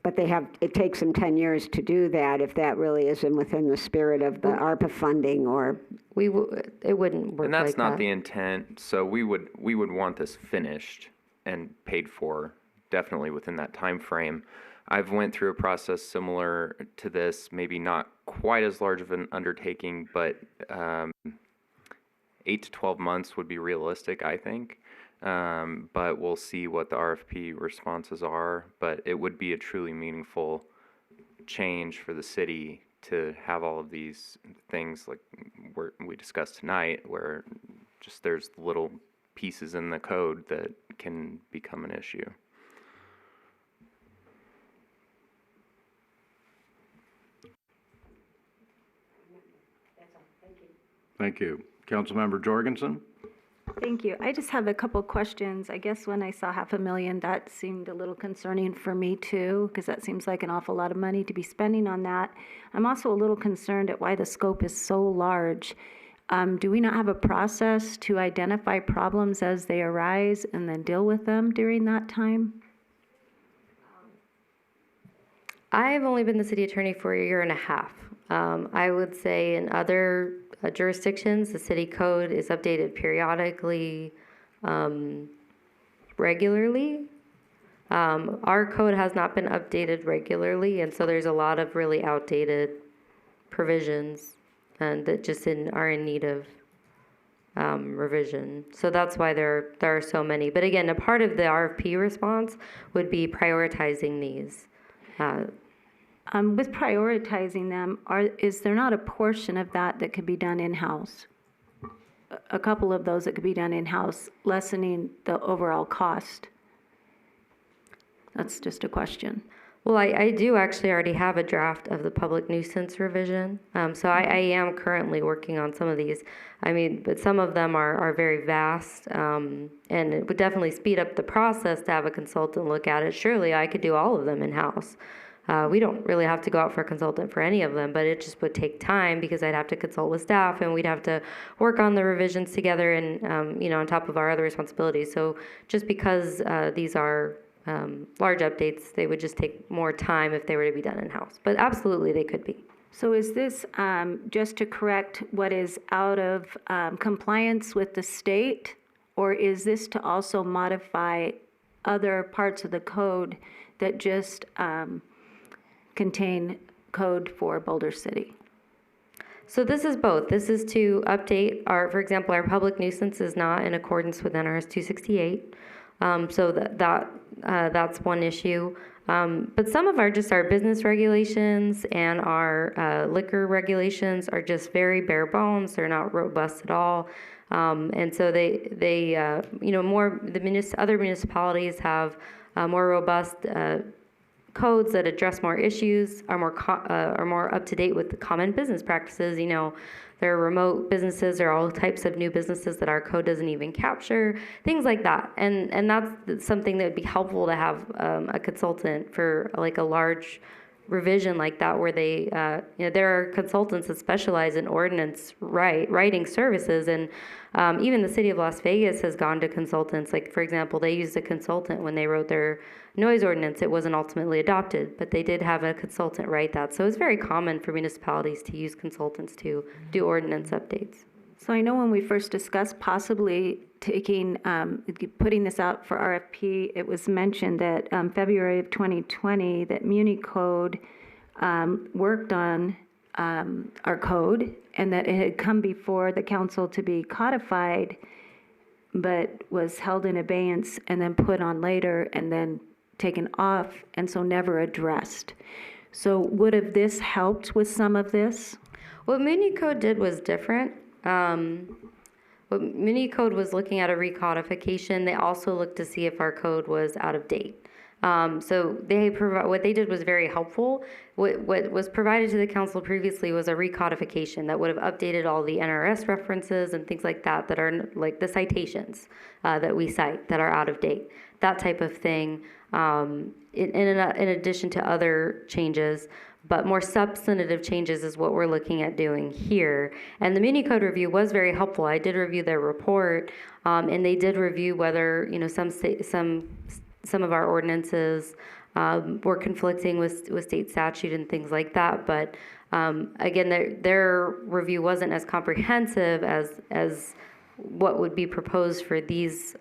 but it takes them 10 years to do that, if that really isn't within the spirit of the ARPA funding, or... It wouldn't work And that's like not that. the intent, so we would want this finished and paid for definitely within that time frame. I've went through a process similar to this, maybe not quite as large of an undertaking, but 8 to 12 months would be realistic, I think. But we'll see what the RFP responses are, but it would be a truly meaningful change for the city to have all of these things like we discussed tonight, where just there's little pieces in the code that can become an issue. Thank you. Councilmember Jorgensen? Thank you. I just have a couple questions. I guess when I saw $500,000, that seemed a little concerning for me too, because that seems like an awful lot of money to be spending on that. I'm also a little concerned at why the scope is so large. Do we not have a process to identify problems as they arise and then deal with them during that time? I've only been the city attorney for a year and a half. I would say in other jurisdictions, the city code is updated periodically, regularly. Our code has not been updated regularly, and so there's a lot of really outdated provisions and that just are in need of revision. So that's why there are so many. But again, a part of the RFP response would be prioritizing these. With prioritizing them, is there not a portion of that that could be done in-house? A couple of those that could be done in-house, lessening the overall cost? That's just a question. Well, I do actually already have a draft of the public nuisance revision. So I am currently working on some of these. I mean, but some of them are very vast, and it would definitely speed up the process to have a consultant look at it. Surely I could do all of them in-house. We don't really have to go out for a consultant for any of them, but it just would take time because I'd have to consult with staff and we'd have to work on the revisions together and, on top of our other responsibilities. So just because these are large updates, they would just take more time if they were to be done in-house. But absolutely, they could be. So is this just to correct what is out of compliance with the state, or is this to also modify other parts of the code that just contain code for Boulder City? So this is both. This is to update for example, our public nuisance is not in accordance with NRS 268. So that's one issue. But some of our business regulations and our liquor regulations are just very bare bones. They're not robust at all. And so other municipalities have more robust codes that address more issues, are more up to date with the common business practices. There are remote businesses, there are all types of new businesses that our code doesn't even capture, things like that. And that's something that would be helpful to have a consultant for like a large revision like that, where they, there are consultants that specialize in ordinance writing services, and even the city of Las Vegas has gone to consultants. Like, for example, they used a consultant when they wrote their noise ordinance. It wasn't ultimately adopted, but they did have a consultant write that. So it's very common for municipalities to use consultants to do ordinance updates. So I know when we first discussed possibly putting this out for RFP, it was mentioned that February of 2020 that Muni Code worked on our code, and that it had come before the council to be codified, but was held in abeyance and then put on later and then taken off, and so never addressed. So would have this helped with some of this? What Muni Code did was different. What Muni Code was looking at a recodification. They also looked to see if our code was out of date. So what they did was very helpful. What was provided to the council previously was a recodification that would have updated all the NRS references and things like that are like the citations that we cite that are out of date, that type of thing, in addition to other changes. But more substantive changes is what we're looking at doing here. And the Muni Code review was very helpful. I did review their report, and they did review whether, some of our ordinances were conflicting with state statute and things like that. But again, their review wasn't as comprehensive as what would be proposed for these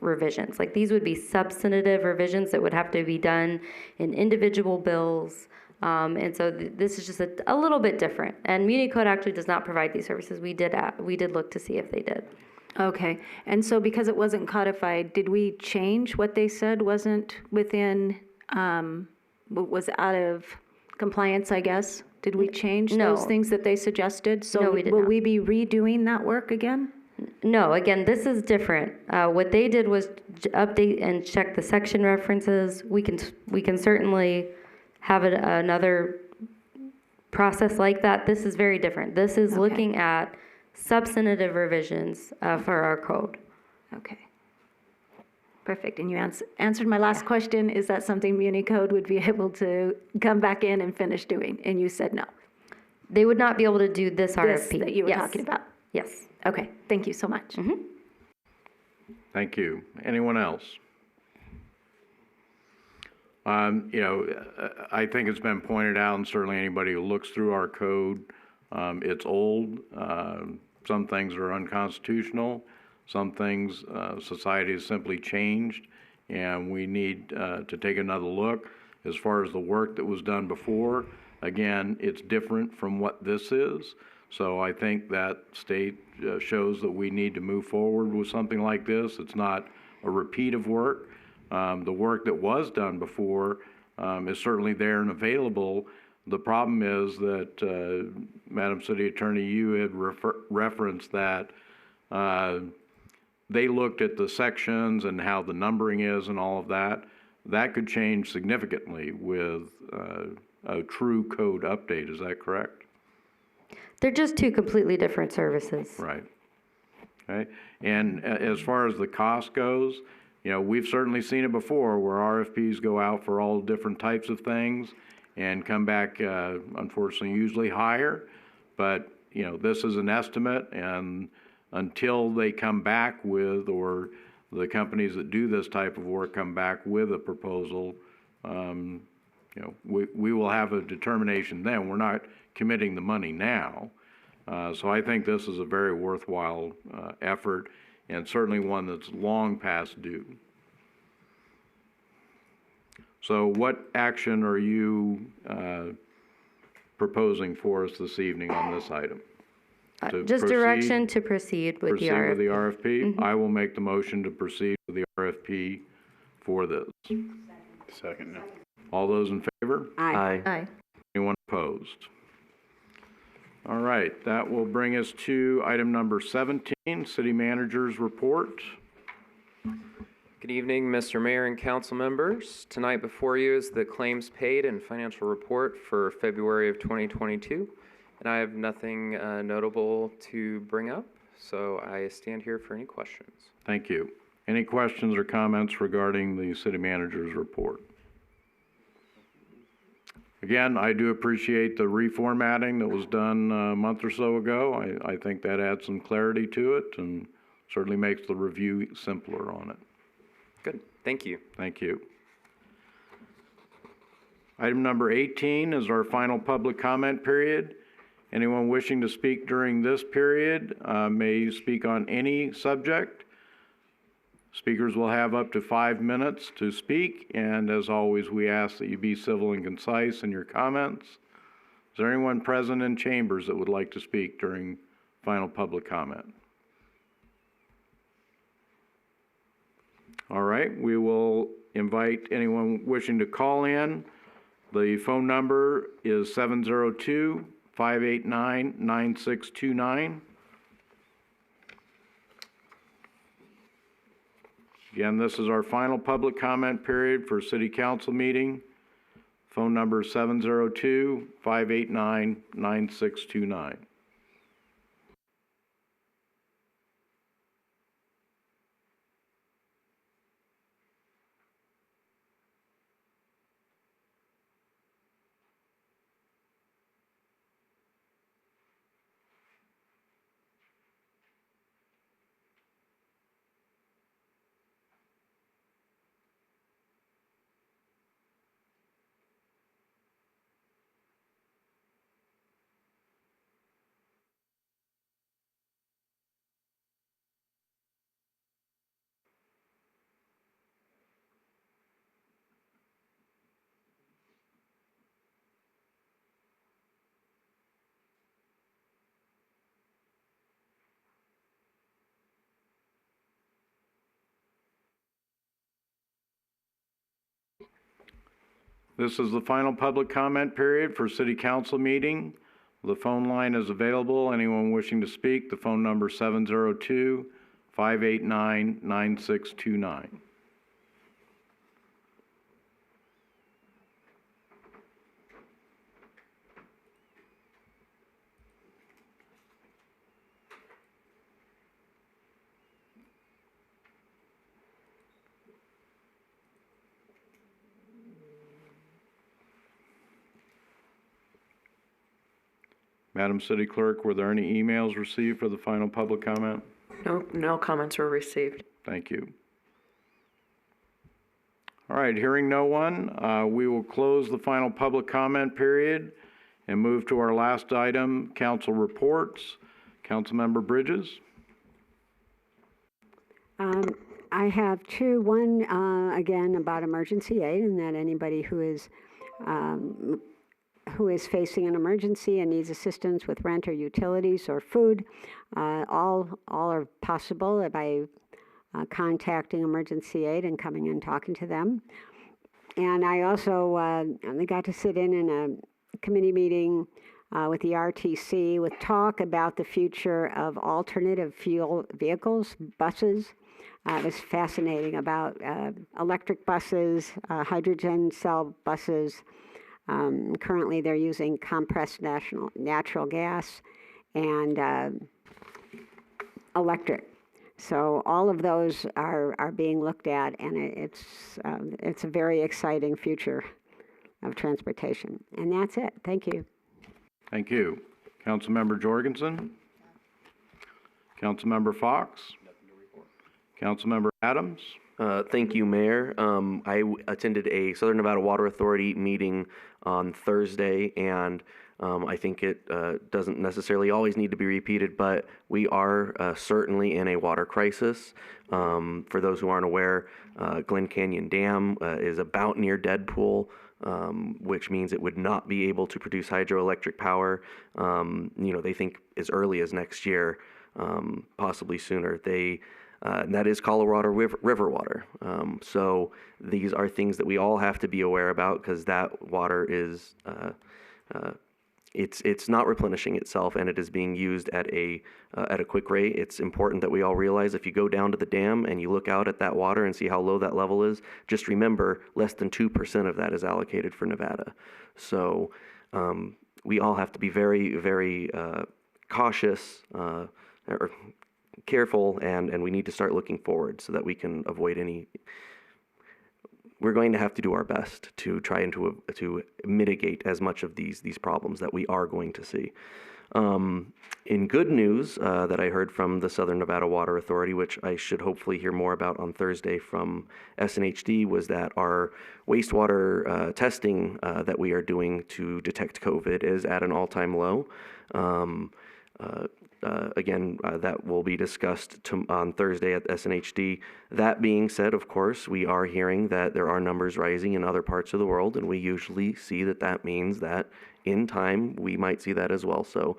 revisions. Like, these would be substantive revisions that would have to be done in individual bills. And so this is just a little bit different. And Muni Code actually does not provide these services. We did look to see if they did. Okay, and so because it wasn't codified, did we change what they said wasn't within, was out of compliance, I guess? Did we change those things that they suggested? So No, we did will not. we be redoing that work again? No, again, this is different. What they did was update and check the section references. We can certainly have another process like that. This is very different. This is looking at substantive revisions for our code. Okay. Perfect. And you answered my last question. Is that something Muni Code would be able to come back in and finish doing? And you said no. They would not be able to do this RFP. This that you were Yes. talking about? Yes. Okay. Thank you so much. Mm-hmm. Thank you. Anyone else? I think it's been pointed out, and certainly anybody who looks through our code, it's old. Some things are unconstitutional. Some things society has simply changed, and we need to take another look. As far as the work that was done before, again, it's different from what this is. So I think that state shows that we need to move forward with something like this. It's not a repeat of work. The work that was done before is certainly there and available. The problem is that, Madam City Attorney, you had referenced that they looked at the sections and how the numbering is and all of that. That could change significantly with a true code update. Is that correct? They're just two completely different services. Right. Okay. And as far as the cost goes, we've certainly seen it before where RFPs go out for all different types of things and come back, unfortunately, usually higher. But, this is an estimate, and until they come back with, or the companies that do this type of work come back with a proposal, we will have a determination then. We're not committing the money now. So I think this is a very worthwhile effort, and certainly one that's long past due. So what action are you proposing for us this evening on this item? To Just proceed- direction to proceed with the RFP. Proceed with the RFP? Mhm. I will make the motion to proceed with the RFP for this. Second, no. All those in favor? Aye. Aye. Anyone opposed? All right, that will bring us to item number 17, City Manager's Report. Good evening, Mr. Mayor and council members. Tonight before you is the claims paid and financial report for February of 2022. And I have nothing notable to bring up, so I stand here for any questions. Thank you. Any questions or comments regarding the City Manager's Report? Again, I do appreciate the reformatting that was done a month or so ago. I think that adds some clarity to it and certainly makes the review simpler on it. Good, thank you. Thank you. Item number 18 is our final public comment period. Anyone wishing to speak during this period may speak on any subject. Speakers will have up to 5 minutes to speak, and as always, we ask that you be civil and concise in your comments. Is there anyone present in chambers that would like to speak during final public comment? All right, we will invite anyone wishing to call in. The phone number is 702-589-9629. Again, this is our final public comment period for city council meeting. Phone number 702-589-9629. This is the final public comment period for city council meeting. The phone line is available. Anyone wishing to speak, the phone number 702-589-9629. Madam City Clerk, were there any emails received for the final public comment? No comments were received. Thank you. All right, hearing no one, we will close the final public comment period and move to our last item, council reports. Councilmember Bridges. I have two. One, again, about emergency aid, and that anybody who is facing an emergency and needs assistance with rent or utilities or food, all are possible by contacting emergency aid and coming and talking to them. And I also got to sit in a committee meeting with the RTC with talk about the future of alternative fuel vehicles, buses. It was fascinating about electric buses, hydrogen cell buses. Currently, they're using compressed natural gas and electric. So all of those are being looked at, and it's a very exciting future of transportation. And that's it. Thank you. Thank you. Councilmember Jorgensen. Councilmember Fox. Councilmember Adams. Thank you, Mayor. I attended a Southern Nevada Water Authority meeting on Thursday, and I think it doesn't necessarily always need to be repeated, but we are certainly in a water crisis. For those who aren't aware, Glen Canyon Dam is about near dead pool, which means it would not be able to produce hydroelectric power. They think as early as next year, possibly sooner. That is Colorado River water. So these are things that we all have to be aware about, because that water is it's not replenishing itself, and it is being used at a quick rate. It's important that we all realize, if you go down to the dam and you look out at that water and see how low that level is, just remember less than 2% of that is allocated for Nevada. So we all have to be very, very cautious or careful, and we need to start looking forward so that we can avoid any. We're going to have to do our best to try and to mitigate as much of these problems that we are going to see. In good news that I heard from the Southern Nevada Water Authority, which I should hopefully hear more about on Thursday from SNHD, was that our wastewater testing that we are doing to detect COVID is at an all-time low. Again, that will be discussed on Thursday at SNHD. That being said, of course, we are hearing that there are numbers rising in other parts of the world, and we usually see that means that in time we might see that as well. So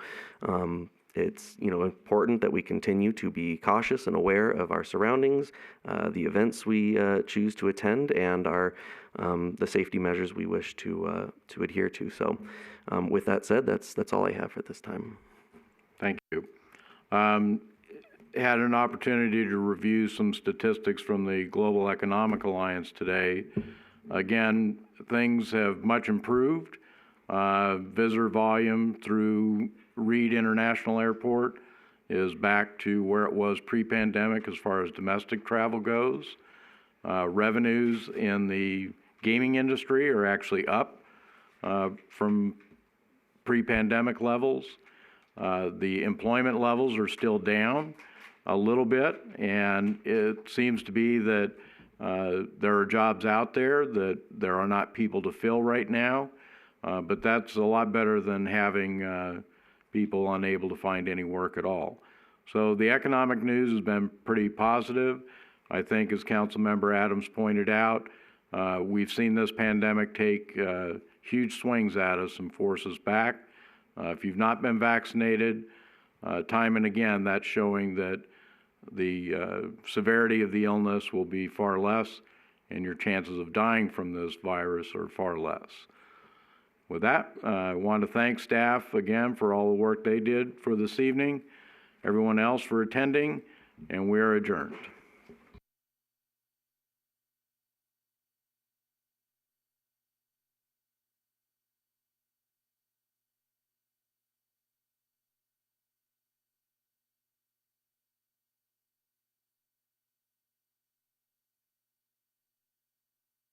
it's important that we continue to be cautious and aware of our surroundings, the events we choose to attend, and the safety measures we wish to adhere to. So with that said, that's all I have for this time. Thank you. had an opportunity to review some statistics from the Global Economic Alliance today. Again, things have much improved. Visitor volume through Reed International Airport is back to where it was pre-pandemic as far as domestic travel goes. Revenues in the gaming industry are actually up from pre-pandemic levels. The employment levels are still down a little bit, and it seems to be that there are jobs out there that there are not people to fill right now, but that's a lot better than having people unable to find any work at all. So the economic news has been pretty positive. I think, as Councilmember Adams pointed out, we've seen this pandemic take huge swings at us and force us back. If you've not been vaccinated, time and again, that's showing that the severity of the illness will be far less, and your chances of dying from this virus are far less. With that, I want to thank staff again for all the work they did for this evening, everyone else for attending, and we are adjourned.